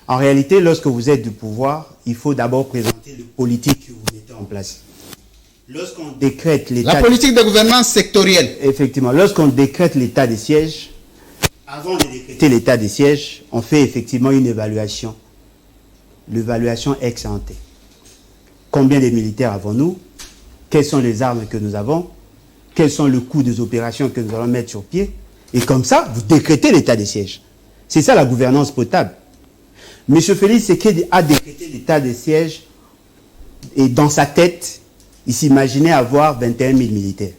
En réalité, lorsque vous êtes du pouvoir, il faut d'abord présenter le politique que vous mettez en place. Lorsqu'on décrète l'état... La politique de gouvernance sectorielle. Effectivement, lorsqu'on décrète l'état des sièges, avant de décréter l'état des sièges, on fait effectivement une évaluation. L'évaluation ex ante. Combien de militaires avons-nous? Quelles sont les armes que nous avons? Quels sont le coût des opérations que nous allons mettre sur pied? Et comme ça, vous décrétez l'état des sièges. C'est ça la gouvernance potable. M. Félix Tshisekedi a décrété l'état des sièges et dans sa tête, il s'imaginait avoir 21 000 militaires.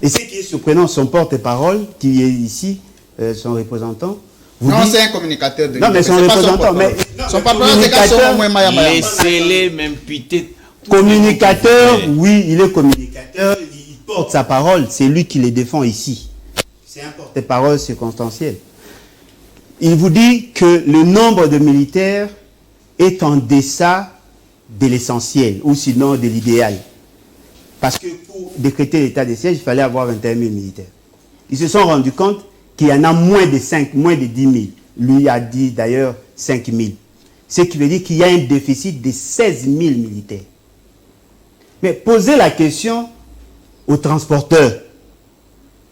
Et ce qui est surprenant, son porte-parole, qui est ici, son représentant... Non, c'est un communicateur de Non, mais son représentant... Son communicateur, laissez-les m'imputer. Communicateur, oui, il est communicateur, il porte sa parole, c'est lui qui les défend ici. C'est un porte-parole circonstanciel. Il vous dit que le nombre de militaires est en deçà de l'essentiel, ou sinon de l'idéal. Parce que pour décréter l'état des sièges, il fallait avoir 21 000 militaires. Ils se sont rendus compte qu'il y en a moins de 10 000. Lui a dit d'ailleurs 5 000. Ce qui veut dire qu'il y a un déficit de 16 000 militaires. Mais posez la question aux transporteurs,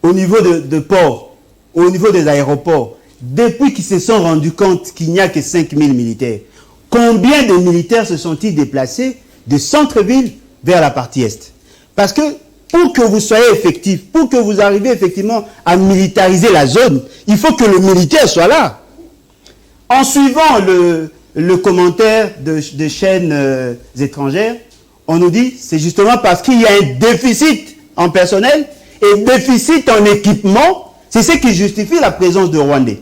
au niveau de ports, au niveau des aéroports, depuis qu'ils se sont rendus compte qu'il n'y a que 5000 militaires, combien de militaires se sont-ils déplacés de centre-ville vers la partie est? Parce que pour que vous soyez effectif, pour que vous arriviez effectivement à militariser la zone, il faut que le militaire soit là. En suivant le commentaire de chaînes étrangères, on nous dit c'est justement parce qu'il y a un déficit en personnel et déficit en équipement, c'est ce qui justifie la présence de Rwandais.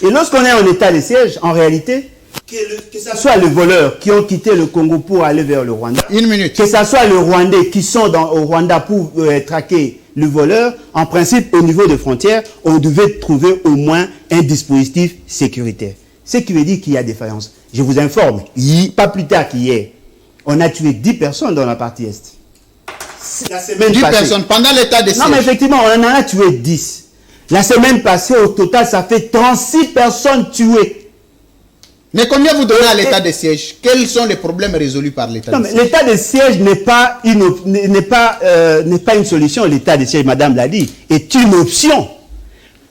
Et lorsqu'on est en état de siège, en réalité, que ce soit les voleurs qui ont quitté le Congo pour aller vers le Rwanda, Une minute. que ce soit les Rwandais qui sont au Rwanda pour traquer le voleur, en principe, au niveau des frontières, on devait trouver au moins un dispositif sécuritaire. Ce qui veut dire qu'il y a défaillance. Je vous informe, pas plus tard qu'hier, on a tué 10 personnes dans la partie Est. La semaine 10 passée. personnes pendant l'état de siège. Non, mais effectivement, on en a tué 10. La semaine passée, au total, ça fait 36 personnes tuées. Mais combien vous donnez à l'état de siège? Quels sont les problèmes résolus par l'état Non, de mais siège? l'état de siège n'est pas une solution. L'état de siège, madame l'a dit, est une option.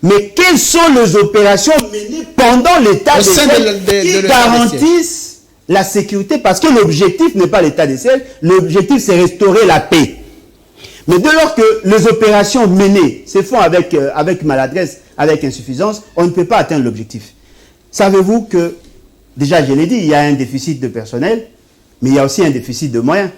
Mais quelles sont les opérations menées pendant l'état Au de sein siège de qui l'état de garantissent la sécurité? Parce que l'objectif n'est pas l'état de siège, l'objectif c'est restaurer la paix. Mais dès lors que les opérations menées se font avec maladresse, avec insuffisance, on ne peut pas atteindre l'objectif. Savez-vous que, déjà je l'ai dit, il y a un déficit de personnel, mais il y a aussi un déficit de moyens.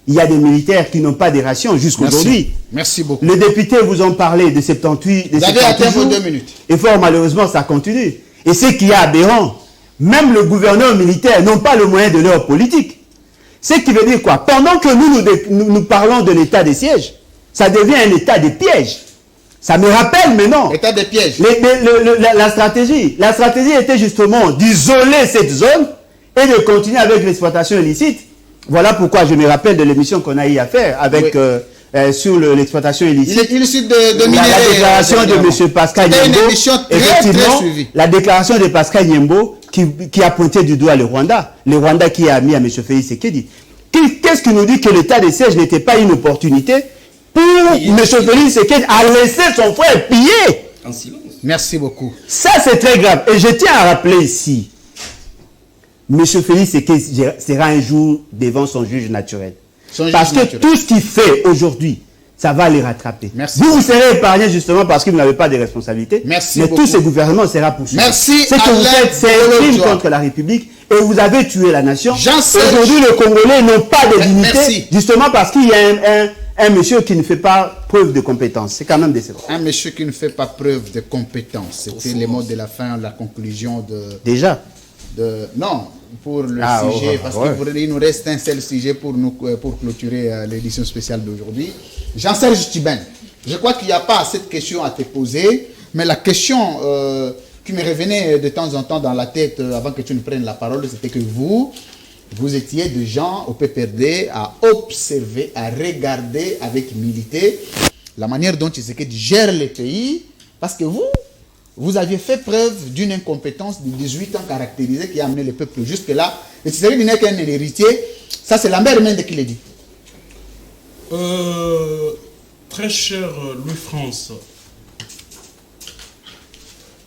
Il y a des militaires qui n'ont pas des rations jusqu'aujourd'hui. Merci beaucoup. Les députés vous ont parlé de 78, Vous avez atteint vos 2 minutes. et fort malheureusement ça continue. Et ce qui est aberrant, même le gouverneur militaire n'ont pas le moyen de leur politique. Ce qui veut dire quoi? Pendant que nous parlons de l'état des sièges, ça devient un état de piège. Ça me rappelle maintenant État de piège. la stratégie. La stratégie était justement d'isoler cette zone et de continuer avec l'exploitation illicite. Voilà pourquoi je me rappelle de l'émission qu'on a eu à faire avec, sur l'exploitation illicite. Illicite de minéraux. La déclaration de M. Pascal C'était une Nyembo, émission très effectivement, suivie. la déclaration de Pascal Nyembo qui a pointé du doigt le Rwanda qui a mis à M. Félix Tshisekedi. Qu'est-ce qui nous dit que l'état de siège n'était pas une opportunité pour M. Félix Tshisekedi à laisser son frère piller? En silence. Merci beaucoup. Ça, c'est très grave. Et je tiens à rappeler ici, M. Félix Tshisekedi sera un jour devant son juge naturel. Parce que tout ce qu'il fait aujourd'hui, ça va les rattraper. Merci. Vous serez épargné justement parce que vous n'avez pas de responsabilité. Merci mais beaucoup. tout ce gouvernement sera poursuivi. Merci, Ce que vous Alain faites, c'est un crime Bolodjoa. contre la République et vous avez tué la nation. Jean-Serge. Aujourd'hui, les Congolais n'ont pas de dignité Merci. justement parce qu'il y a un monsieur qui ne fait pas preuve de compétence. C'est quand même décevant. Un monsieur qui ne fait pas preuve de compétence. C'était les mots de la fin, la conclusion Déjà. non, pour le sujet, parce qu'il nous reste un seul sujet pour clôturer l'édition spéciale d'aujourd'hui. Jean-Serge Tiben, je crois qu'il n'y a pas cette question à te poser, mais la question qui me revenait de temps en temps dans la tête avant que tu ne prennes la parole, c'était que vous étiez des gens au PPRD à observer, à regarder avec humilité la manière dont Tshisekedi gère le pays, parce que vous aviez fait preuve d'une incompétence de 18 ans caractérisée qui a amené le peuple jusque-là. Et Tshisekedi n'est qu'un héritier. Ça, c'est la mère Mende qui le dit. Très cher Louis-France,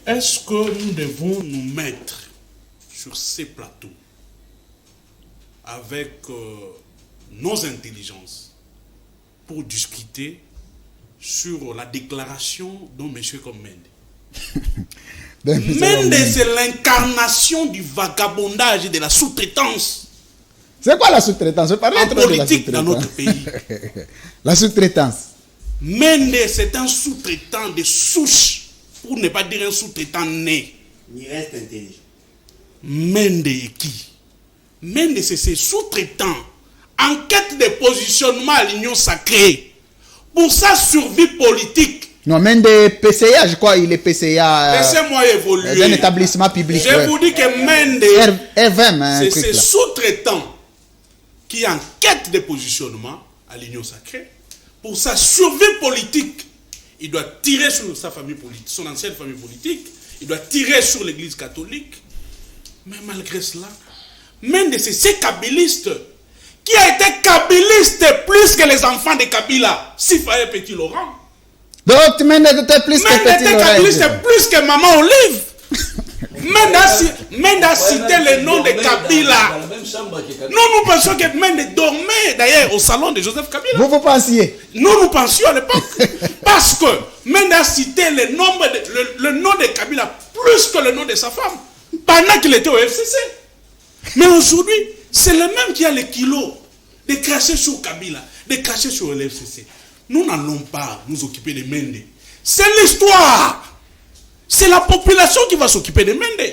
est-ce que nous devons nous mettre sur ces plateaux avec nos intelligences pour discuter sur la déclaration d'un monsieur comme Mende? Mende, c'est l'incarnation du vagabondage et de la sous-traitance. C'est quoi la sous-traitance? Je parlais En trop de la politique dans sous-traitance. notre pays. La sous-traitance. Mende, c'est un sous-traitant de souche, pour ne pas dire un sous-traitant né. Il reste intelligent. Mende est qui? Mende, c'est ces sous-traitants en quête de positionnement à l'Union sacrée pour sa survie politique. Non, même des PCA, je crois, il est PCA. Laissez-moi évoluer. D'un établissement public. Je vous dis que Mende, R20, hein, c'est un truc ces là. sous-traitants qui en quête de positionnement à l'Union sacrée pour sa survie politique. Il doit tirer sur sa famille politique, son ancienne famille politique. Il doit tirer sur l'église catholique. Mais malgré cela, Mende, c'est ces kabylistes qui a été kabiliste plus que les enfants de Kabila, si fallait Petit Laurent. Donc, Mende était plus que Mende Petit était Laurent. kabiliste plus que Maman Olive. Mende a cité le nom de Kabila. Nous pensions que Mende dormait d'ailleurs au salon de Joseph Kabila. Vous pensiez? Nous pensions à l'époque. Parce que Mende a cité le nom de Kabila plus que le nom de sa femme. Pendant qu'il était au FCC. Mais aujourd'hui, c'est le même qui a le kilo de cracher sur Kabila, de cracher sur le FCC. Nous n'allons pas nous occuper de Mende. C'est l'histoire. C'est la population qui va s'occuper de Mende.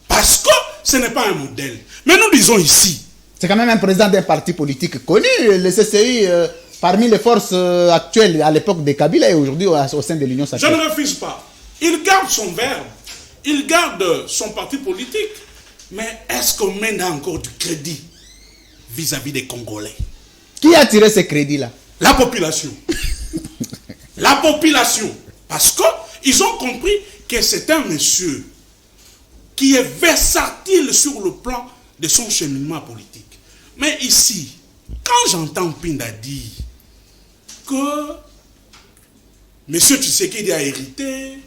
Parce que ce n'est pas un modèle. Mais nous disons ici. C'est quand même un président d'un parti politique connu, le CCI, parmi les forces actuelles à l'époque de Kabila et aujourd'hui au sein de l'Union sacrée. Je ne refuse pas. Il garde son verbe. Il garde son parti politique. Mais est-ce que Mende a encore du crédit vis-à-vis des Congolais? Qui a tiré ce crédit-là? La population. La population. Parce qu'ils ont compris que c'est un monsieur qui est versatile sur le plan de son cheminement politique. Mais ici, quand j'entends Pinda dire que M. Tshisekedi a hérité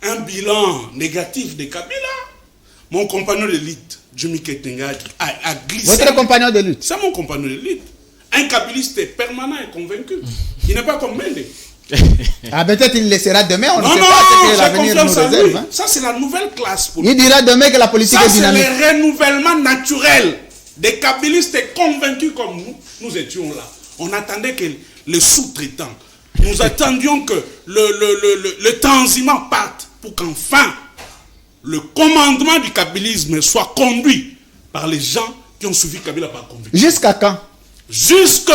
un bilan négatif de Kabila, mon compagnon de lutte, Jimmy Ketenga, a glissé. Votre compagnon de lutte? C'est mon compagnon de lutte. Un kabiliste permanent et convaincu. Il n'est pas comme Mende. Ah, peut-être il le sera demain, on ne sait Non, pas ce que j'ai l'avenir nous confiance en réserve. lui. Hein. Ça, c'est la nouvelle classe politique. Il dira demain que la politique Ça, est c'est dynamique. le renouvellement naturel des kabilistes convaincus comme nous étions là. On attendait que les sous-traitants, nous attendions que le transhumant parte pour qu'enfin le commandement du kabilisme soit conduit par les gens qui ont suivi Kabila par conviction. Jusqu'à quand? Jusqu'à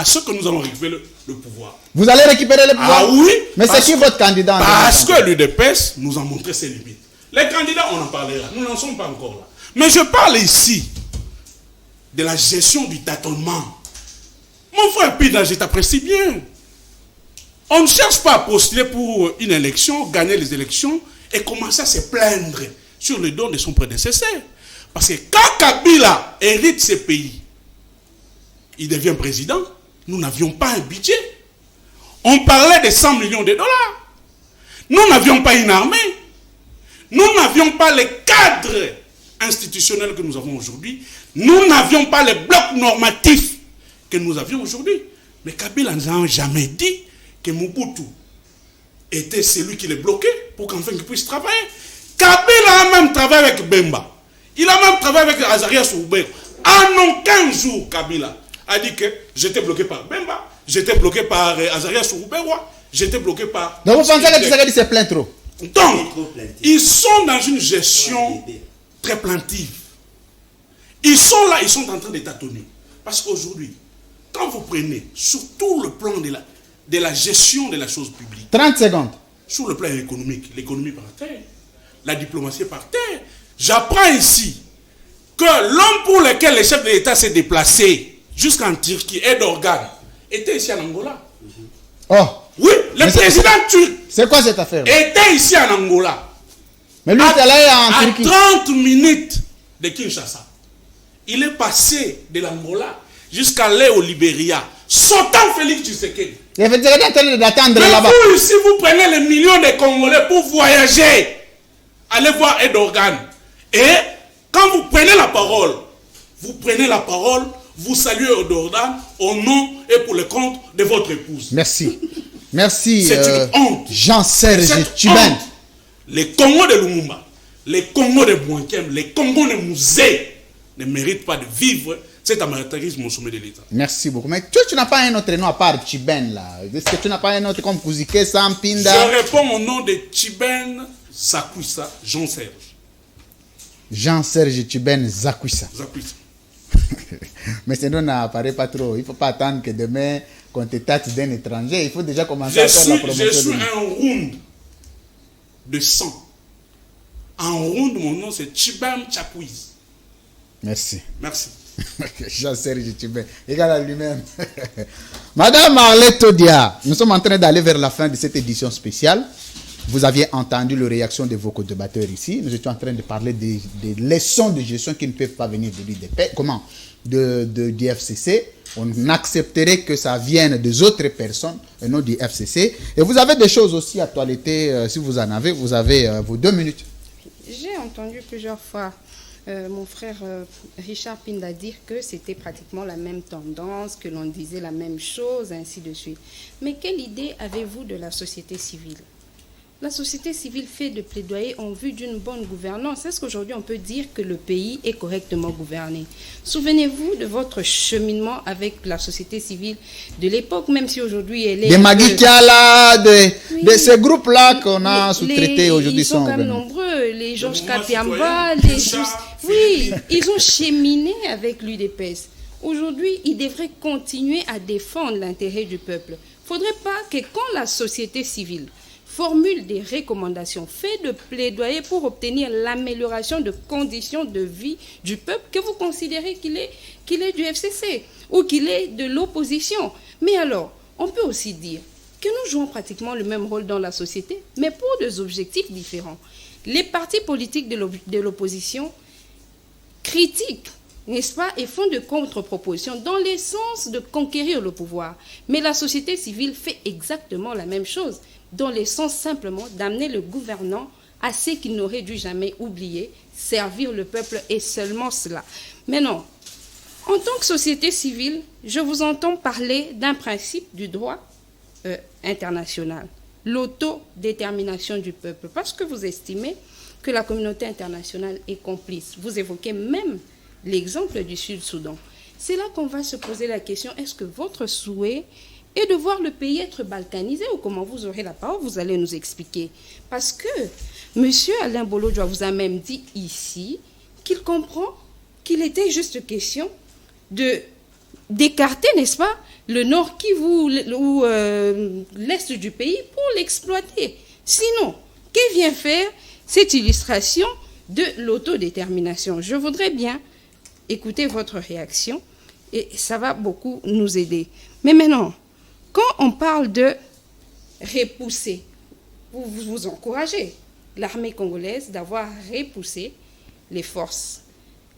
ce que nous allons récupérer le pouvoir. Vous allez récupérer le pouvoir? Ah oui. Mais c'est qui votre candidat en Parce dernier temps? que l'UDPS nous a montré ses limites. Les candidats, on en parlera. Nous n'en sommes pas encore là. Mais je parle ici de la gestion du tâtonnement. Mon frère Pida, je t'apprécie bien. On ne cherche pas à postuler pour une élection, gagner les élections et commencer à se plaindre sur le dos de son prédécesseur. Parce que quand Kabila hérite ce pays, il devient président, nous n'avions pas un budget. On parlait de 100 millions de dollars. Nous n'avions pas une armée. Nous n'avions pas les cadres institutionnels que nous avons aujourd'hui. Nous n'avions pas les blocs normatifs que nous avions aujourd'hui. Mais Kabila n'a jamais dit que Mobutu était celui qui les bloquait pour qu'enfin il puisse travailler. Kabila a même travaillé avec Bemba. Il a même travaillé avec Azarias Soubert. En aucun jour, Kabila a dit que j'étais bloqué par Bemba, j'étais bloqué par Azarias Soubert, j'étais bloqué par... Donc vous pensez que Tshisekedi se plaint trop? Donc, ils sont dans une gestion très plaintive. Ils sont là, ils sont en train de tâtonner. Parce qu'aujourd'hui, quand vous prenez sur tout le plan de la gestion de la chose publique, 30 secondes. sur le plan économique, l'économie par terre, la diplomatie par terre, j'apprends ici que l'homme pour lequel le chef de l'État s'est déplacé jusqu'en Turquie, Erdogan, était ici en Angola. Oh. Oui, le président turc C'est quoi cette affaire? était ici en Angola. Mais lui, il est allé en À Turquie. 30 minutes de Kinshasa. Il est passé de l'Angola jusqu'à aller au Libéria, sautant Félix Tshisekedi. Il est en train d'attendre Mais là-bas. vous, si vous prenez les millions de Congolais pour voyager, allez voir Erdogan. Et quand vous prenez la parole, vous saluez Erdogan au nom et pour le compte de votre épouse. Merci. Merci, C'est une honte. Jean-Serge Cette Tchiben. honte, les Congos de Lumumba, les Congos de Bouankem, les Congos de Mouzé ne méritent pas de vivre cet amateurisme au sommet de l'État. Merci beaucoup. Mais toi, tu n'as pas un autre nom à part Tchiben là. Est-ce que tu n'as pas un autre comme Kouzike, Sampinda? Je réponds au nom de Tchiben Zakwissa, Jean-Serge. Jean-Serge Tchiben Zakwissa. Zakwissa. Mais ce nom n'apparaît pas trop. Il ne faut pas attendre que demain, qu'on te tâte d'un étranger. Il faut déjà commencer à faire la promotion. Je suis de lui. un round de sang. En round, mon nom c'est Tchiben Tchakouiz. Merci. Merci. Jean-Serge Tchiben. Égal à lui-même. Madame Arlette Odia, nous sommes en train d'aller vers la fin de cette édition spéciale. Vous aviez entendu les réactions de vos co-débatteurs ici. Nous étions en train de parler des leçons de gestion qui ne peuvent pas venir de l'UDP. Comment? Du FCC. On accepterait que ça vienne des autres personnes et non du FCC. Et vous avez des choses aussi à toiletter, si vous en avez. Vous avez vos 2 minutes. J'ai entendu plusieurs fois mon frère Richard Pinda dire que c'était pratiquement la même tendance, que l'on disait la même chose, ainsi de suite. Mais quelle idée avez-vous de la société civile? La société civile fait de plaidoyer en vue d'une bonne gouvernance. Est-ce qu'aujourd'hui on peut dire que le pays est correctement gouverné? Souvenez-vous de votre cheminement avec la société civile de l'époque, même si aujourd'hui elle est... Des Magui Kiala, de ces groupes-là qu'on a sous-traités aujourd'hui ils sont quand même nombreux. Les Georges Kapiamba, oui, ils ont cheminé avec l'UDPS. Aujourd'hui, ils devraient continuer à défendre l'intérêt du peuple. Il ne faudrait pas que quand la société civile formule des recommandations, fait de plaidoyer pour obtenir l'amélioration de conditions de vie du peuple, que vous considérez qu'il est du FCC ou qu'il est de l'opposition. Mais alors, on peut aussi dire que nous jouons pratiquement le même rôle dans la société, mais pour des objectifs différents. Les partis politiques de l'opposition critiquent, n'est-ce pas, et font de contre-propositions dans le sens de conquérir le pouvoir. Mais la société civile fait exactement la même chose, dans le sens simplement d'amener le gouvernant à ce qu'il n'aurait dû jamais oublier, servir le peuple et seulement cela. Mais non, en tant que société civile, je vous entends parler d'un principe du droit international, l'autodétermination du peuple, parce que vous estimez que la communauté internationale est complice. Vous évoquez même l'exemple du Sud-Soudan. C'est là qu'on va se poser la question, est-ce que votre souhait et de voir le pays être balkanisé, ou comment vous aurez la parole, vous allez nous expliquer. Parce que M. Alain Bolodjoa vous a même dit ici qu'il comprend qu'il était juste question d'écarter, n'est-ce pas, le Nord Kivu ou l'Est du pays pour l'exploiter. Sinon, que vient faire cette illustration de l'autodétermination? Je voudrais bien écouter votre réaction et ça va beaucoup nous aider. Mais maintenant, quand on parle de repousser, vous encouragez l'armée congolaise d'avoir repoussé les forces.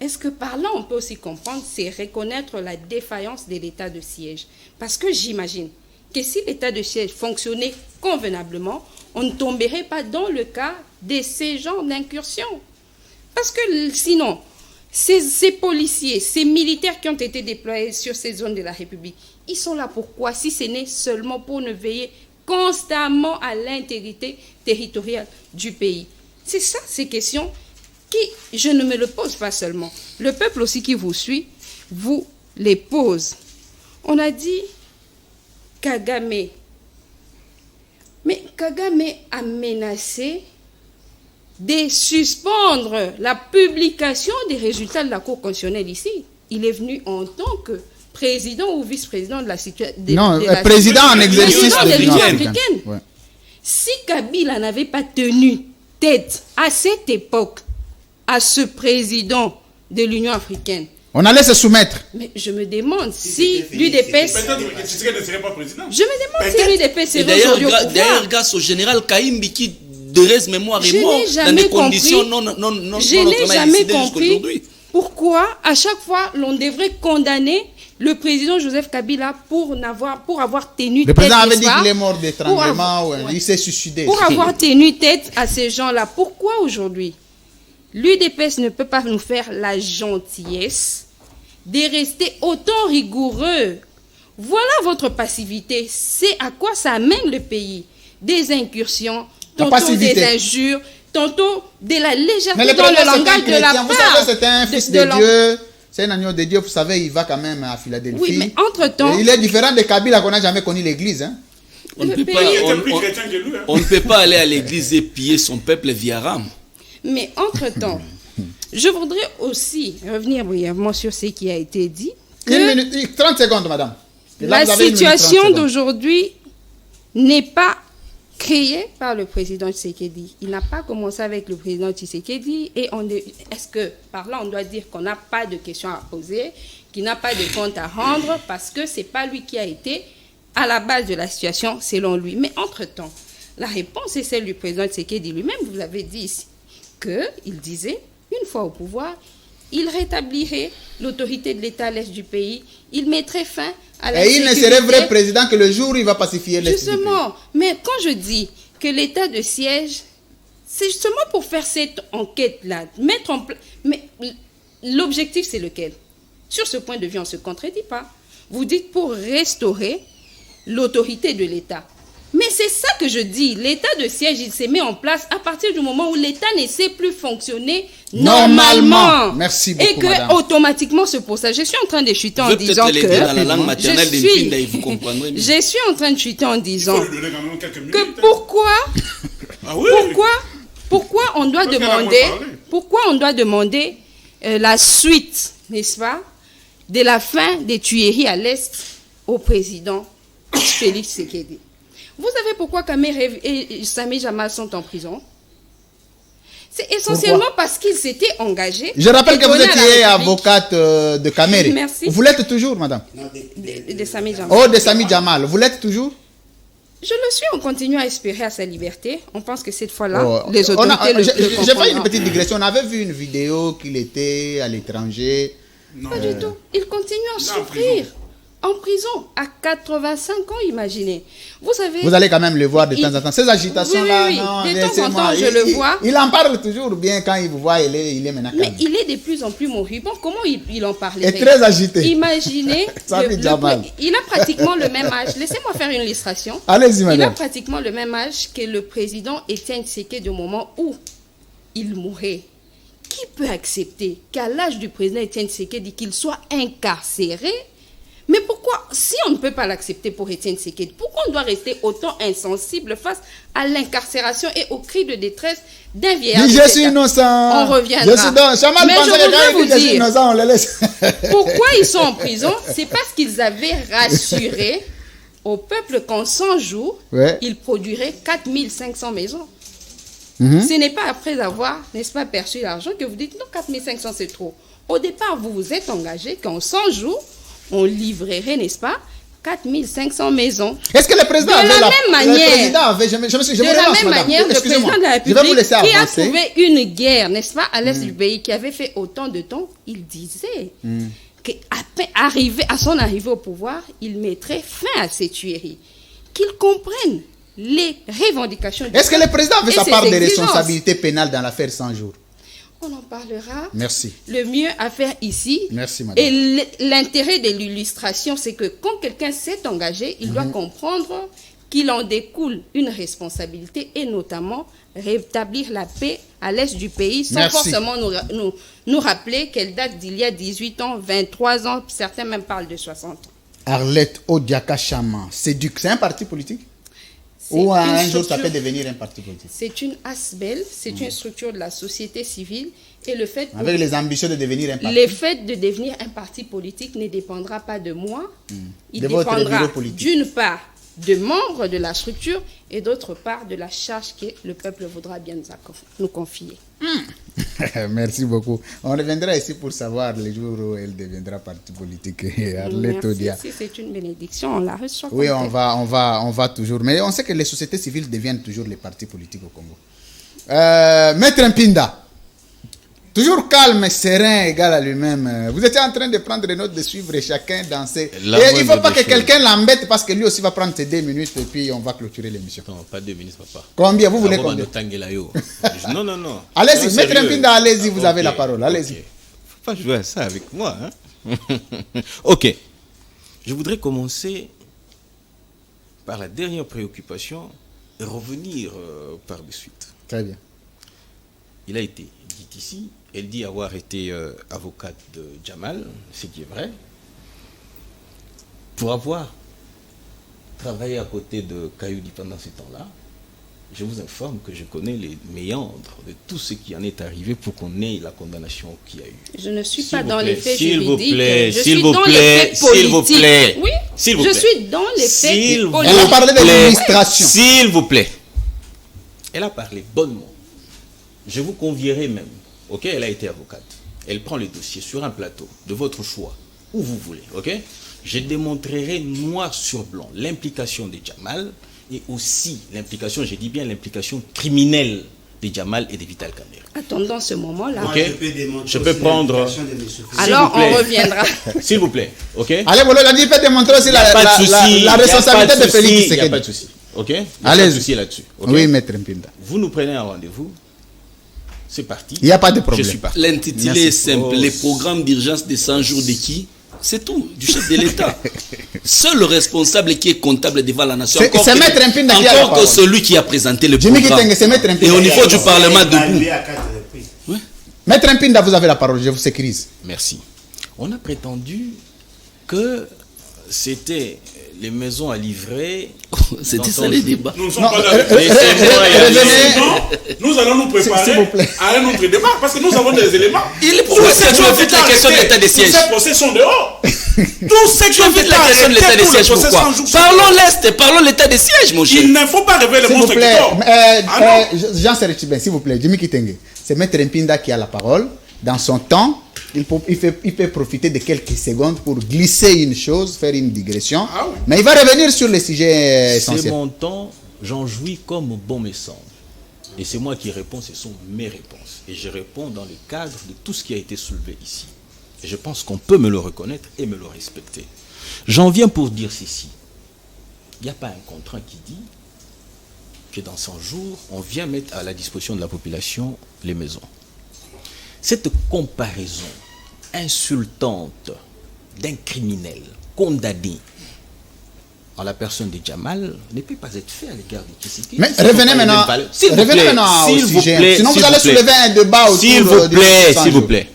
Est-ce que par là, on peut aussi comprendre, c'est reconnaître la défaillance de l'état de siège? Parce que j'imagine que si l'état de siège fonctionnait convenablement, on ne tomberait pas dans le cas de ces genres d'incursions. Parce que sinon, ces policiers, ces militaires qui ont été déployés sur ces zones de la République, ils sont là pourquoi? Si ce n'est seulement pour ne veiller constamment à l'intégrité territoriale du pays. C'est ça, ces questions qui, je ne me le pose pas seulement. Le peuple aussi qui vous suit, vous les pose. On a dit Kagame. Mais Kagame a menacé de suspendre la publication des résultats de la Cour constitutionnelle ici. Il est venu en tant que président ou vice-président de la situation. Non, président en exercice de l'Union africaine. Ouais. Si Kabila n'avait pas tenu tête à cette époque à ce président de l'Union africaine, on allait se soumettre. Mais je me demande si l'UDPS... Peut-être que Tshisekedi ne serait pas président. Je me demande si l'UDPS serait aujourd'hui au pouvoir. D'ailleurs, grâce au général Kaimbi qui, de reste mémoire, est mort dans des conditions non je n'ai jamais compris pourquoi à chaque fois l'on devrait condamner le président Joseph Kabila pour avoir tenu tête. Le président avait dit qu'il est mort d'étranglement, il s'est suicidé. Pour avoir tenu tête à ces gens-là. Pourquoi aujourd'hui l'UDPS ne peut pas nous faire la gentillesse de rester autant rigoureux? Voilà votre passivité. C'est à quoi ça amène le pays? Des incursions, tantôt des injures, tantôt de la légèreté dans le langage de la part. Vous savez, c'est un fils de Dieu. C'est un agneau de Dieu, vous savez, il va quand même à Philadelphie. Oui, mais entre-temps... Il est différent de Kabila qu'on n'a jamais connu l'église. Hein. On ne peut pas aller à l'église et piller son peuple via rame. Mais entre-temps, je voudrais aussi revenir brièvement sur ce qui a été dit. Une minute, 30 secondes, madame. Là, la situation d'aujourd'hui n'est pas créée par le président Tshisekedi. Il n'a pas commencé avec le président Tshisekedi. Et est-ce que par là, on doit dire qu'on n'a pas de questions à poser, qu'il n'a pas de compte à rendre, parce que ce n'est pas lui qui a été à la base de la situation, selon lui. Mais entre-temps, La réponse est celle du président Tshisekedi lui-même. Vous avez dit ici qu'il disait, une fois au pouvoir, il rétablirait l'autorité de l'État à l'est du pays, il mettrait fin à la Et il ne serait vrai président que le jour où il va pacifier l'est du pays. Justement, mais quand je dis que l'état de siège, c'est justement pour faire cette enquête-là, mettre en place. Mais l'objectif, c'est lequel? Sur ce point de vue, on ne se contredit pas. Vous dites pour restaurer l'autorité de l'État. Mais c'est ça que je dis. L'état de siège, il s'est mis en place à partir du moment où l'État ne sait plus fonctionner normalement. Merci beaucoup, et que madame. Automatiquement se pose ça. Je suis en train de chuter en disant que... dans la langue maternelle des filles, là, vous comprendrez mieux. Je suis en train de chuter en disant Il faut lui donner quand même quelques minutes, que pourquoi on doit Parce qu'elle a demander, moins parlé. pourquoi on doit demander la suite, n'est-ce pas, de la fin des tueries à l'Est au président Félix Tshisekedi. Vous savez pourquoi Kamer et Sami Jamal sont en prison? C'est essentiellement parce qu'ils s'étaient engagés. Je rappelle et que vous donné à la étiez République- avocate de Kamere. Merci. Vous l'êtes toujours, madame? Non, de Sami Jamal. Oh, de Sami Jamal. Vous l'êtes toujours? Je le suis, on continue à espérer à sa liberté. On pense que cette fois-là, Oh, les on autorités a- le J'ai fait une comprendront. petite digression. On avait vu une vidéo qu'il était à l'étranger. Non. Pas du tout. Il continue à Il est en souffrir. En prison, à 85 ans, imaginez. Vous savez... Vous allez quand même le voir de Il- temps en temps. Ces agitations-là, Oui, oui, oui. non, De temps en laissez-moi. temps, je le vois. Il en parle toujours bien quand il vous voit, il est maintenant Mais calme. il est de plus en plus moribond. Comment il en Il parlerait? est très agité. Imaginez, Sami Jamal. il a pratiquement le même âge. Laissez-moi faire une illustration. Allez-y, Il a madame. pratiquement le même âge que le président Étienne Tshisekedi au moment où il mourait. Qui peut accepter qu'à l'âge du président Étienne Tshisekedi, qu'il soit incarcéré? Mais pourquoi, si on ne peut pas l'accepter pour Étienne Tshisekedi, pourquoi on doit rester autant insensible face à l'incarcération et aux cris de détresse d'un vieillard? Dis, de je cet suis âge? innocent. On reviendra. Je suis dans. Chamal Mais pensait je que voudrais quand il vous dit je suis dire- innocent, on le laisse. Pourquoi ils sont en prison? C'est parce qu'ils avaient rassuré au peuple qu'en 100 jours, Ouais. ils produiraient 4500 maisons. Mhm. Ce n'est pas après avoir, n'est-ce pas, perçu l'argent que vous dites non, 4500 c'est trop. Au départ, vous vous êtes engagé qu'en 100 jours, on livrerait, n'est-ce pas, 4500 maisons. Est-ce que le président De avait la même Le manière- président avait. Je De vous la relance, même madame. manière, le Excusez-moi. président de la Je vais vous République laisser qui a avancer. trouvé une guerre, n'est-ce pas, à l'est du pays, qui avait fait autant de temps, il disait qu'à son arrivée au pouvoir, il mettrait fin à ces tueries. Qu'ils comprennent les revendications. du Est-ce que le président avait et sa ses part de exigences. responsabilité pénale dans l'affaire 100 jours? On en parlera. Merci. Le mieux à faire ici. Merci, madame. Et l'intérêt de l'illustration, c'est que quand quelqu'un s'est engagé, il doit comprendre qu'il en découle une responsabilité et notamment rétablir la paix à l'est du pays sans Merci. forcément nous rappeler qu'elle date d'il y a 18 ans, 23 ans, certains même parlent de 60 ans. Arlette Odiaka Chama, c'est un parti politique? C'est Ou une un jour ça structure- peut devenir un parti politique? C'est une ASBEL, c'est une structure de la société civile et le fait Avec les ambitions de devenir un parti? Le fait de devenir un parti politique ne dépendra pas de moi. Il De votre dépendra bureau politique. d'une part de membres de la structure et d'autre part de la charge que le peuple voudra bien nous confier. Merci beaucoup. On reviendra ici pour savoir le jour où elle deviendra parti politique. Arlette Merci. Odia. Si c'est une bénédiction, on la reçoit. Oui, comme on va toujours. Mais on sait que les sociétés civiles deviennent toujours les partis politiques au Congo. Maître Mpinda, toujours calme et serein, égal à lui-même. Vous étiez en train de prendre note de suivre chacun dans ses. Et il ne faut pas que quelqu'un l'embête parce que lui aussi va prendre ses 2 minutes et puis on va clôturer l'émission. Non, pas 2 minutes, papa. Combien vous voulez Avant combien? Tangelayo. Non, non, non. Allez-y, Non, Maître sérieux. Mpinda, allez-y, vous Ok, avez la parole. Allez-y. ok. Faut pas jouer à ça avec moi. Hein? Ok. Je voudrais commencer par la dernière préoccupation et revenir par de suite. Très bien. Il a été dit ici, elle dit avoir été avocate de Jamal, ce qui est vrai, pour avoir travaillé à côté de Kayoudi pendant ce temps-là. Je vous informe que je connais les méandres de tout ce qui en est arrivé pour qu'on ait la condamnation qu'il y a eu. Je ne suis S'il pas vous dans plaît, les faits s'il vous juridiques. plaît, Je s'il suis vous dans plaît, les faits s'il vous politiques. plaît, Oui, s'il vous je plaît. suis dans les faits S'il vous politiques. Elle a parlé de l'administration. S'il vous plaît. Elle a parlé bonnement. Je vous convierai même. Ok, elle a été avocate. Elle prend le dossier sur un plateau de votre choix, où vous voulez. Ok, je démontrerai noir sur blanc l'implication de Jamal et aussi l'implication, j'ai dit bien l'implication criminelle de Djamal et de Vital Kamerhe. Attendons ce moment-là. Ok. Je peux prendre. Alors, on reviendra. S'il vous plaît. Ok. Allez, Bolo, il peut démontrer aussi la responsabilité de Félix Il n'y a Tshisekedi. pas de souci. Ok. Allez. Pas de souci là-dessus. Ok? Oui, Maître Mpinda. Vous nous prenez un rendez-vous. C'est parti. Il n'y a pas de Je problème. suis parti. L'intitulé est simple. Oh. Les programmes d'urgence de 100 jours de qui? C'est tout, du chef de l'État. Seul le responsable qui est comptable devant la nation. C'est Maître Mpinda qui a la Encore que parole. celui qui a présenté le Jimmy programme. Kitenge, c'est Maître Mpinda. Et au niveau du Parlement debout. Maître Mpinda, vous avez la parole, je vous sécurise. Merci. On a prétendu que c'était les maisons à livrer. C'était ça les débats. Nous ne sommes Non, pas dans Nous allons nous préparer S'il vous plaît. à un autre débat parce que nous avons des éléments. Il est pourquoi tu évites la question de l'état des sièges. Tous ces procès sont dehors. Tous ces Tu évites la question de l'état des sièges, pourquoi? Parlons l'Est, parlons l'état des sièges, mon cher. Il ne faut pas révéler le S'il vous monstre qui plaît, dort. Jean Serechibin, s'il vous plaît, Jimmy Kitenge, c'est Maître Mpinda qui a la parole. Dans son temps, il peut profiter de quelques secondes pour glisser une chose, faire une digression. Ah oui. Mais il va revenir sur les sujets C'est essentiels. mon temps, j'en jouis comme bon me semble. Et c'est moi qui réponds, ce sont mes réponses. Et je réponds dans le cadre de tout ce qui a été soulevé ici. Et je pense qu'on peut me le reconnaître et me le respecter. J'en viens pour dire ceci. Il n'y a pas un contrat qui dit que dans 100 jours, on vient mettre à la disposition de la population les maisons. Cette comparaison insultante d'un criminel condamné en la personne de Djamal ne peut pas être faite à l'égard de Tshisekedi. Mais C'est revenez pas maintenant, les mêmes valeurs. S'il vous revenez plaît, maintenant au s'il vous sujet. plaît, Sinon, s'il vous allez vous plaît. soulever un débat autour S'il vous du plaît, 100 s'il vous jours. plaît.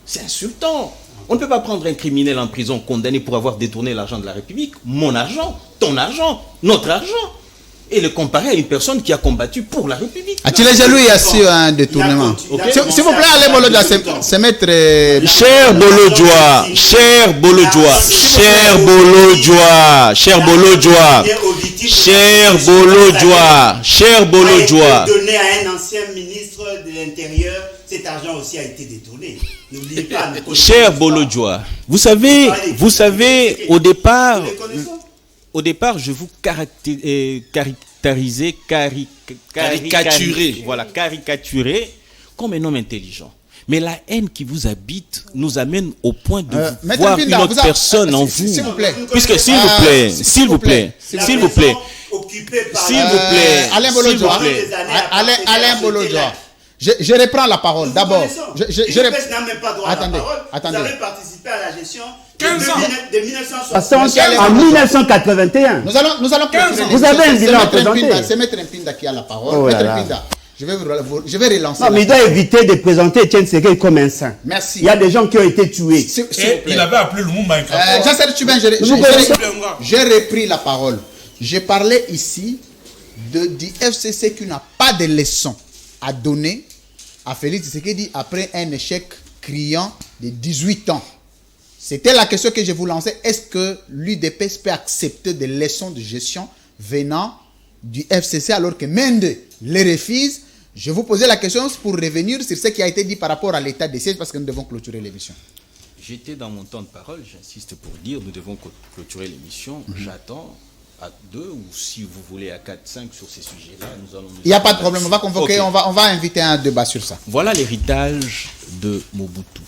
C'est insultant. On ne peut pas prendre un criminel en prison condamné pour avoir détourné l'argent de la République, mon argent, ton argent, notre argent, et le comparer à une personne qui a combattu pour la République. A-t-il jaloux il y a su un détournement? S'il vous plaît, allez, Bolo, c'est Maître. Cher Bolodjoa, cher Bolodjoa, cher Bolodjoa, cher Bolodjoa, cher Bolodjoa, cher Bolodjoa. Donné à un ancien ministre de l'Intérieur, cet argent aussi a été détourné. N'oubliez pas. Cher Bolodjoa, vous savez, au départ, je vous caricaturer comme un homme intelligent. Mais la haine qui vous habite nous amène au point de Maître voir Mpinda, une autre personne en vous. S'il vous plaît. Puisque, s'il vous plaît, s'il vous plaît, s'il vous plaît, s'il vous plaît, Alain s'il vous Bolodjoa. plaît. Alain Bolodjoa. Je reprends la parole. D'abord, je n'ai même pas droit à la parole. Attendez. Vous avez participé à la gestion 15 ans. de 1960. En 1981. Nous allons clôturer Vous avez un l'émission. bilan à C'est Maître présenter. Mpinda, c'est Maître Mpinda qui a la parole. Oh là Maître là. Mpinda, je vais relancer. Non, mais il doit éviter de présenter Etienne Tshisekedi comme un saint. Merci. Il y a des gens qui ont été tués. S'il vous Et plaît. il avait appelé le Moumba Jean-Serge Tubin, j'ai repris la parole. J'ai parlé ici du FCC qui n'a pas de leçon à donner à Félix Tshisekedi après un échec criant de 18 ans. C'était la question que je vous lançais. Est-ce que l'UDPS peut accepter des leçons de gestion venant du FCC alors que Mende les refuse? Je vous posais la question pour revenir sur ce qui a été dit par rapport à l'état des sièges parce que nous devons clôturer l'émission. J'étais dans mon temps de parole, j'insiste pour dire, nous devons clôturer l'émission. J'attends à 2 ou si vous voulez à 4, 5 sur ces sujets-là, nous allons... Il n'y a pas de problème, on va convoquer, Ok. on va inviter un débat sur ça. Voilà l'héritage de Mobutu.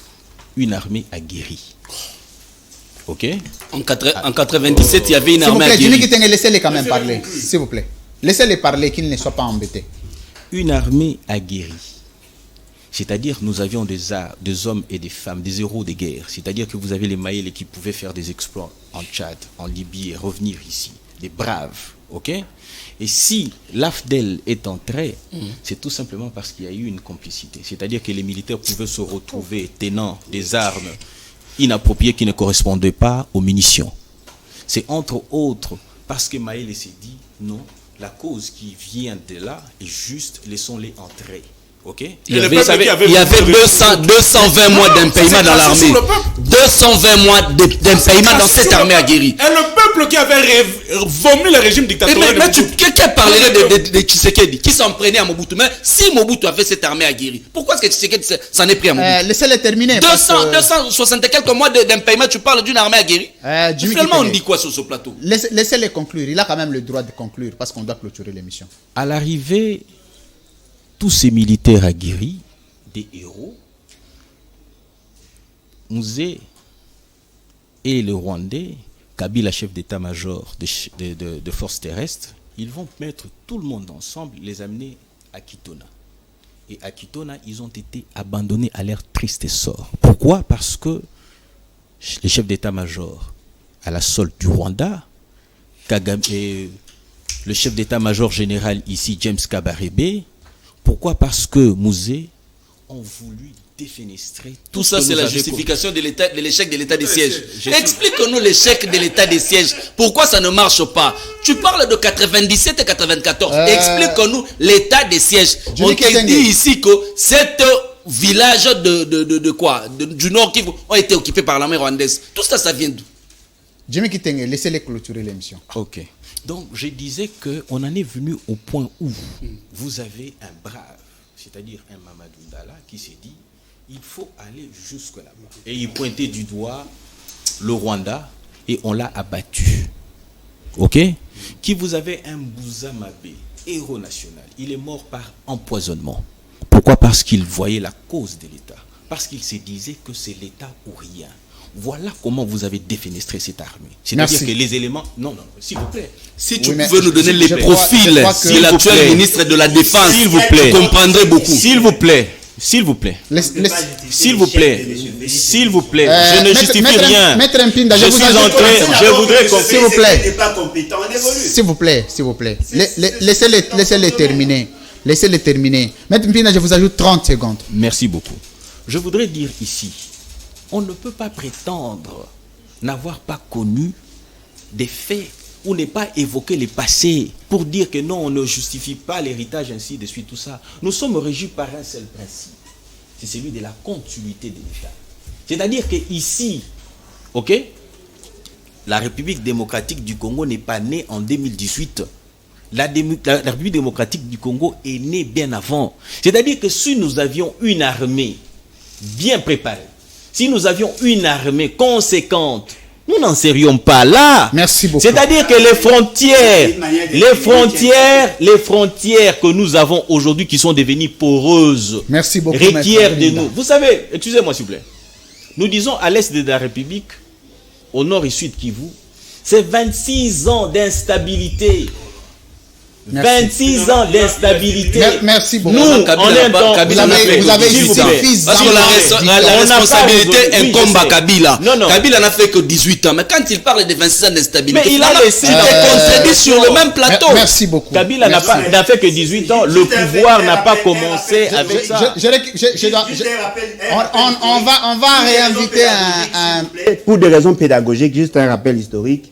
Une armée aguerrie. Ok? En 97, il y avait une S'il vous armée plaît, Jimmy aguerrie. Kitenge, laissez-les quand même parler. S'il vous plaît. Laissez-les parler, qu'ils ne soient pas embêtés. Une armée aguerrie. C'est-à-dire nous avions des hommes et des femmes, des héros de guerre. C'est-à-dire que vous avez les Maïlés qui pouvaient faire des exploits en Tchad, en Libye et revenir ici. Des braves. Ok? Et si l'AFDEL est entré, c'est tout simplement parce qu'il y a eu une complicité. C'est-à-dire que les militaires pouvaient se retrouver tenant des armes inappropriées qui ne correspondaient pas aux munitions. C'est entre autres parce que Maïlé s'est dit non, la cause qui vient de là est juste, laissons-les entrer. Ok? Il y avait 220 mois d'impayement dans l'armée. 220 mois d'impayement dans cette armée aguerrie. Et le peuple peuple qui avait vomi le régime dictatorial. Mais quelqu'un parlerait de Tshisekedi qui s'en prenait à Mobutu. Mais si Mobutu avait cette armée aguerrie, pourquoi est-ce que Tshisekedi s'en est pris à Mobutu? Laissez-les terminer. 260 et quelques mois d'un paiement, tu parles d'une armée aguerrie. Finalement, on dit quoi sur ce plateau? Laissez-les conclure. Il a quand même le droit de conclure parce qu'on doit clôturer l'émission. À l'arrivée, tous ces militaires aguerris, des héros, Mouzé et le Rwandais, Kabila, chef d'état-major de forces terrestres, ils vont mettre tout le monde ensemble, les amener à Kitona. Et à Kitona, ils ont été abandonnés à leur triste sort. Pourquoi? Parce que les chefs d'état-major à la solde du Rwanda, Kagame, le chef d'état-major général ici, James Kabarebe, pourquoi? Parce que Mouzé ont voulu défenestrer tout ça. C'est la justification de l'échec de l'état de siège. Explique-nous l'échec de l'état de siège. Pourquoi ça ne marche pas? Tu parles de 97 et 94. Explique-nous l'état de siège. On te dit ici que cet village du Nord Kivu ont été occupés par l'armée rwandaise. Tout ça, ça vient d'où? Jimmy Kitenge, laissez-les clôturer l'émission. Ok. Donc, je disais qu'on en est venu au point où vous avez un brave, c'est-à-dire un Mamadou Ndala qui s'est dit il faut aller jusque là-bas. Et il pointait du doigt le Rwanda et on l'a abattu. Ok? Qui vous avez un Bouza Mabé, héros national. Il est mort par empoisonnement. Pourquoi? Parce qu'il voyait la cause de l'État. Parce qu'il se disait que c'est l'État ou rien. Voilà comment vous avez défenestré cette armée. C'est-à-dire que les éléments... Non, s'il vous plaît. Si tu pouvez nous donner les profils de l'actuel ministre de la Défense, s'il vous plaît, vous comprendrez beaucoup. S'il vous plaît. S'il vous plaît. S'il vous plaît. S'il vous plaît. Je ne justifie rien. Maître Mpinda, je suis entré. Je voudrais qu'on... S'il vous plaît. S'il vous plaît. S'il vous plaît. Laissez-les terminer. Laissez-les terminer. Maître Mpinda, je vous ajoute 30 secondes. Merci beaucoup. Je voudrais dire ici, on ne peut pas prétendre n'avoir pas connu des faits ou ne pas évoquer les passés pour dire que non, on ne justifie pas l'héritage ainsi de suite, tout ça. Nous sommes régis par un seul principe, c'est celui de la continuité de l'État. C'est-à-dire qu'ici, ok, la République démocratique du Congo n'est pas née en 2018. La République démocratique du Congo est née bien avant. C'est-à-dire que si nous avions une armée bien préparée, si nous avions une armée conséquente, nous n'en serions pas là. Merci beaucoup. C'est-à-dire que les frontières que nous avons aujourd'hui qui sont devenues poreuses, merci beaucoup, requièrent de nous. Vous savez, excusez-moi s'il vous plaît. Nous disons à l'est de la République, au nord et sud Kivu, c'est 26 ans d'instabilité. 26 ans d'instabilité. Merci beaucoup. Nous, en même temps, vous avez eu parce que la responsabilité incombe à Kabila. Kabila n'a fait que 18 ans. Mais quand il parle de 26 ans d'instabilité, il a laissé contredit sur le même plateau. Merci beaucoup. Kabila n'a fait que 18 ans. Le pouvoir n'a pas commencé avec ça. On va réinviter un... Pour des raisons pédagogiques, juste un rappel historique.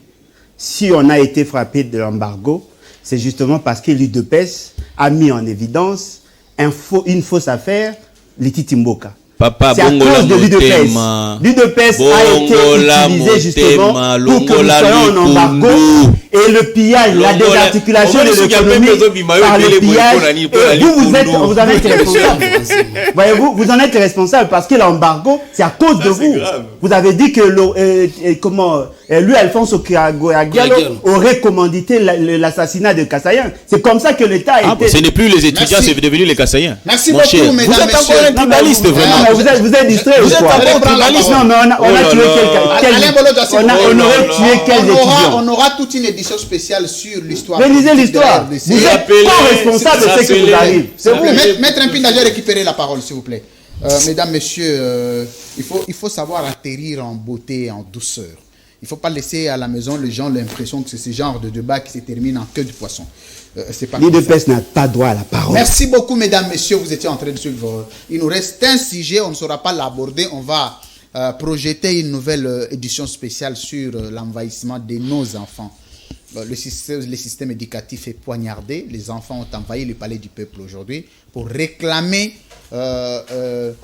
Si on a été frappé de l'embargo, c'est justement parce que l'UDPS a mis en évidence une fausse affaire, Liti Mboka. C'est à cause de l'UDPS. L'UDPS a été utilisé justement pour que nous soyons en embargo et le pillage, la désarticulation de l'économie par le pillage. Et vous en êtes responsable. Voyez-vous, vous en êtes responsable parce que l'embargo, c'est à cause de vous. Vous avez dit que lui, Alphonse Okiagialo, aurait commandité l'assassinat de Kassayan. C'est comme ça que l'État a été... Ce n'est plus les étudiants, c'est devenu les Kassaïens. Merci beaucoup, mesdames, vous êtes encore un tribaliste, vraiment. Vous êtes distrait ou quoi? Non, mais on a tué on aurait tué quels étudiants? On aura toute une édition spéciale sur l'histoire. Réalisez l'histoire. Vous êtes co-responsable de ce qui vous arrive. Maître Mpinda, j'ai récupéré la parole, s'il vous plaît. Mesdames, messieurs, il faut savoir atterrir en beauté, en douceur. Il ne faut pas laisser à la maison les gens l'impression que c'est ce genre de débat qui se termine en queue de poisson. L'UDPS n'a pas droit à la parole. Merci beaucoup, mesdames, messieurs. Vous étiez en train de suivre. Il nous reste un sujet, on ne saura pas l'aborder. On va projeter une nouvelle édition spéciale sur l'envahissement de nos enfants. le système éducatif est poignardé. Les enfants ont envahi le palais du peuple aujourd'hui pour réclamer le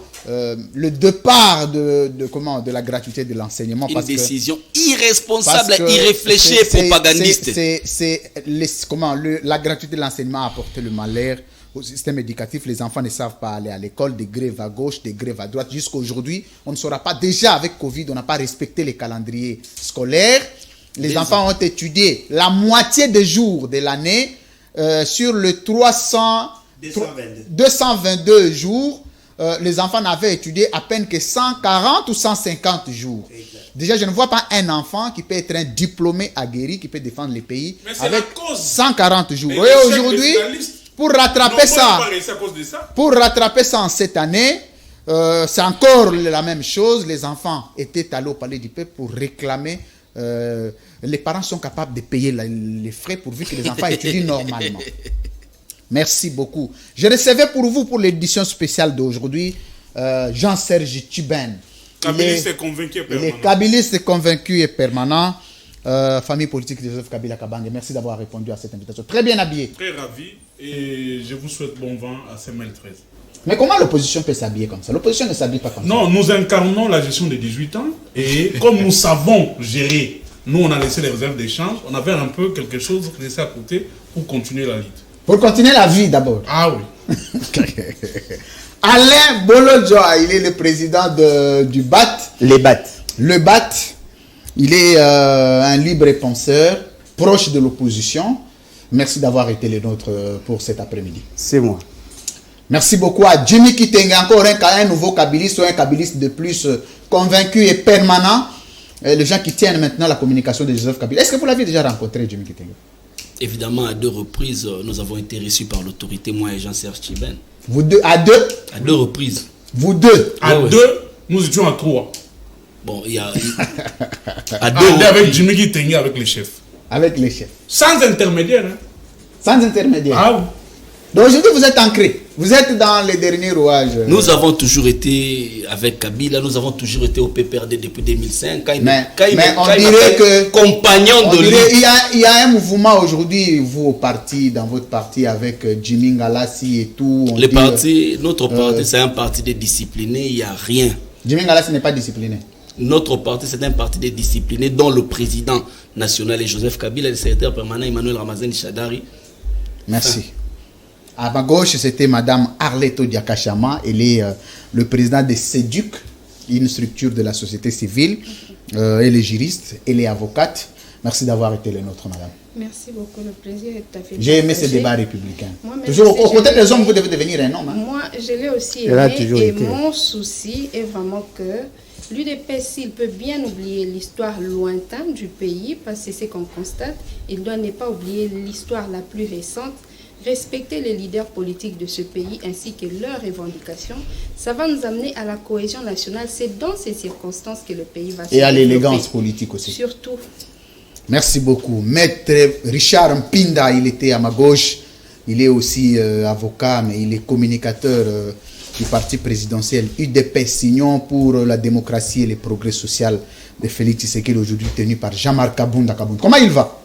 départ de la gratuité de l'enseignement. Une décision irresponsable, irréfléchie et propagandiste. La gratuité de l'enseignement a apporté le malheur au système éducatif. Les enfants ne savent pas aller à l'école, des grèves à gauche, des grèves à droite. Jusqu'à aujourd'hui, on ne saura pas. Déjà avec Covid, on n'a pas respecté les calendriers scolaires. Les enfants ont étudié la moitié des jours de l'année sur le 222 jours. Les enfants n'avaient étudié à peine que 140 ou 150 jours. Déjà, je ne vois pas un enfant qui peut être un diplômé aguerri, qui peut défendre les pays avec 140 jours. Et aujourd'hui, pour rattraper ça en cette année, c'est encore la même chose. Les enfants étaient allés au palais du peuple pour réclamer. Les parents sont capables de payer les frais pourvu que les enfants étudient normalement. Merci beaucoup. Je recevais pour vous, pour l'édition spéciale d'aujourd'hui, Jean-Serge Tchiben. Kabiliste convaincu et permanent. Il est kabiliste convaincu et permanent. Famille politique de Joseph Kabila Kabange. Merci d'avoir répondu à cette invitation. Très bien habillé. Très ravi et je vous souhaite bon vent à CML 13. Mais comment l'opposition peut s'habiller comme ça? L'opposition ne s'habille pas comme ça. Non, nous incarnons la gestion des 18 ans et comme nous savons gérer, nous on a laissé les réserves d'échange, on avait un peu quelque chose laissé à côté pour continuer la lutte. Pour continuer la vie d'abord. Ah oui. Alain Bolodjoa, il est le président du BAT. Les BAT. Le BAT, il est un libre penseur, proche de l'opposition. Merci d'avoir été le nôtre pour cet après-midi. C'est moi. Merci beaucoup à Jimmy Kitenge, encore un nouveau kabiliste ou un kabiliste de plus convaincu et permanent. Les gens qui tiennent maintenant la communication de Joseph Kabila. Est-ce que vous l'avez déjà rencontré, Jimmy Kitenge? Évidemment, à 2 reprises, nous avons été reçus par l'autorité, moi et Jean-Serge Tchiben. Vous deux, à deux? À 2 reprises. Vous deux? À deux, nous étions à 3. Bon, il y a... à 2 avec Jimmy Kitenge, avec les chefs. Avec les chefs. Sans intermédiaire. Hein. Sans intermédiaire. Ah oui. Donc aujourd'hui, vous êtes ancré. Vous êtes dans les derniers rouages. Nous avons toujours été avec Kabila, nous avons toujours été au PPRD depuis 2005. Mais on dirait que compagnon de lui. Il y a un mouvement aujourd'hui, vous au parti, dans votre parti, avec Jimmy Ngalassi et tout. Notre parti, c'est un parti de disciplinés, il n'y a rien. Jimmy Ngalassi n'est pas discipliné. Notre parti, c'est un parti de disciplinés dont le président national est Joseph Kabila, le secrétaire permanent Emmanuel Ramazani Chadari. Merci. À ma gauche, c'était Madame Arleto Diakachama. Elle est le président de CEDUC, une structure de la société civile. Elle est juriste, elle est avocate. Merci d'avoir été le nôtre, Madame. Merci beaucoup, le plaisir est tout à fait. J'ai aimé ce débat républicain. Moi-même, toujours aux côtés des hommes, vous devez devenir un homme. Hein? Moi, je l'ai aussi aimé et mon souci est vraiment que l'UDPS, s'il peut bien oublier l'histoire lointaine du pays, parce que c'est ce qu'on constate, il doit ne pas oublier l'histoire la plus récente, respecter les leaders politiques de ce pays ainsi que leurs revendications. Ça va nous amener à la cohésion nationale. C'est dans ces circonstances que le pays va se développer. Et à l'élégance politique aussi. Surtout. Merci beaucoup. Maître Richard Mpinda, il était à ma gauche. Il est aussi avocat, mais il est communicateur du parti présidentiel UDPS Signon pour la démocratie et le progrès social de Félix Tshisekedi, aujourd'hui tenu par Jean-Marc Kabunda. Comment il va?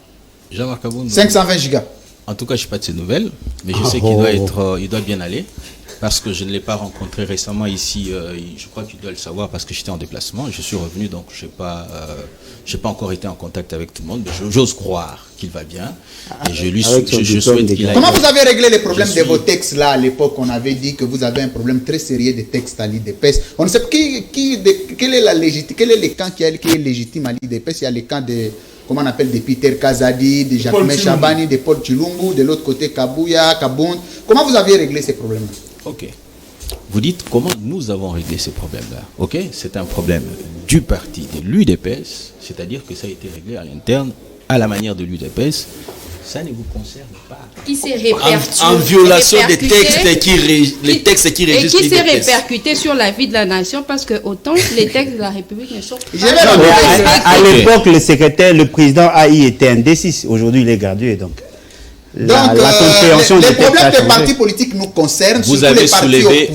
Jean-Marc Kabunda. 520 gigas. En tout cas, je n'ai pas de ses nouvelles, mais je sais qu'il doit bien aller, parce que je ne l'ai pas rencontré récemment ici. Je crois qu'il doit le savoir parce que j'étais en déplacement. Je suis revenu, donc je n'ai pas encore été en contact avec tout le monde, mais j'ose croire qu'il va bien. Et je souhaite qu'il aille. Comment vous avez réglé les problèmes de vos textes là? À l'époque, on avait dit que vous avez un problème très sérieux des textes à l'IDPS. On ne sait pas quel est le camp qui est légitime à l'IDPS. Il y a les camps de... Comment on appelle, de Peter Kazadi, de Jacques Chabani, de Paul Chilungu, de l'autre côté Kabouya, Kabound. Comment vous avez réglé ces problèmes? Ok. Vous dites comment nous avons réglé ces problèmes-là. Ok. C'est un problème du parti de l'UDPS, c'est-à-dire que ça a été réglé à l'interne, à la manière de l'UDPS. Ça ne vous concerne pas. Qui s'est répercuté en violation des textes qui régissent et qui s'est répercuté sur la vie de la nation, parce que autant les textes de la République ne sont pas... À l'époque, le président AI était indécis. Aujourd'hui, il est gradué. Donc la compréhension les problèmes des partis politiques nous concernent. Vous avez soulevé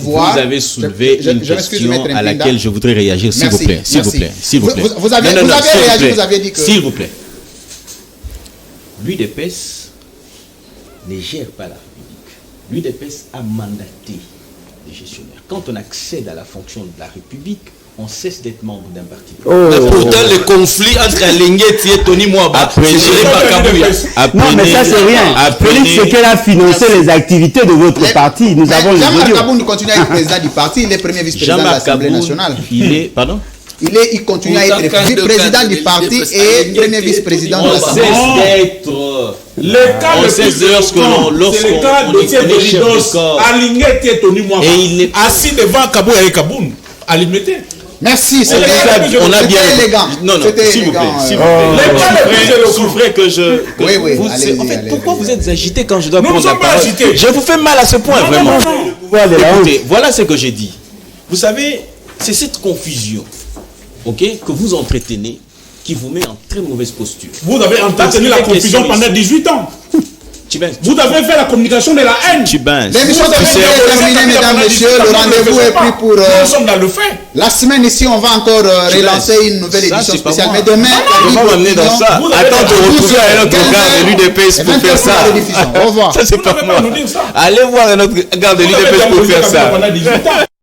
une question à laquelle je voudrais réagir, s'il vous plaît. S'il vous plaît. Vous avez réagi, vous avez dit que... S'il vous plaît. l'UDPS ne gère pas la République. L'UDPS a mandaté les gestionnaires. Quand on accède à la fonction de la République, on cesse d'être membre d'un parti. Mais pourtant, le conflit entre Alingueti et Tony Mwaba, c'est géré par Kabouya. Non, mais ça, c'est rien. Félix Sekela a financé les activités de votre parti. Nous avons les Jean-Marc audios. Kaboun continue à être président du parti. Il est premier vice-président de l'Assemblée nationale. Pardon? Il continue à être président du parti et premier vice-président de On l'Assemblée. cesse d'être. Le cas On le sait plus lorsqu'on- éloquent, c'est le cas lorsqu'on de est Thierry chef de Ridos, corps. Alingueti et Tony Mwaba, Et il n'est- assis devant Kabouya et Kaboun, à l'imiter. Merci, c'était On a bien. élégant. Non, non, C'était s'il vous plaît. élégant, S'il Les cas les plus éloquents. souffrez que je. que Oui, oui, vous- allez-y, en fait, allez-y. pourquoi vous êtes agité quand je dois Nous ne prendre la sommes pas parole? agités. Je vous fais mal à ce point, Non, vraiment. non, non, non. Pouvoir de la honte. Écoutez, voilà ce que j'ai dit. Vous savez, c'est cette confusion, ok, que vous entretenez, qui vous met en très mauvaise posture. Vous avez entretenu la confusion pendant 18 ans. Vous avez fait la communication de la haine. L'émission est terminée, mesdames, messieurs. Le rendez-vous est pris pour Nous sommes dans le fait. la semaine ici. On va encore relancer une nouvelle Ça, édition c'est pas spéciale. moi. Mais demain, On va m'amener dans ça. Vous avez Attends de fait retrouver un autre 15 gars de l'UDPS pour faire ça. Au revoir. Ça, c'est Vous pas n'avez moi. pas à nous dire ça. Allez voir un autre gars de Vous avez l'UDPS pour déjà faire ça. pendant 18 ans.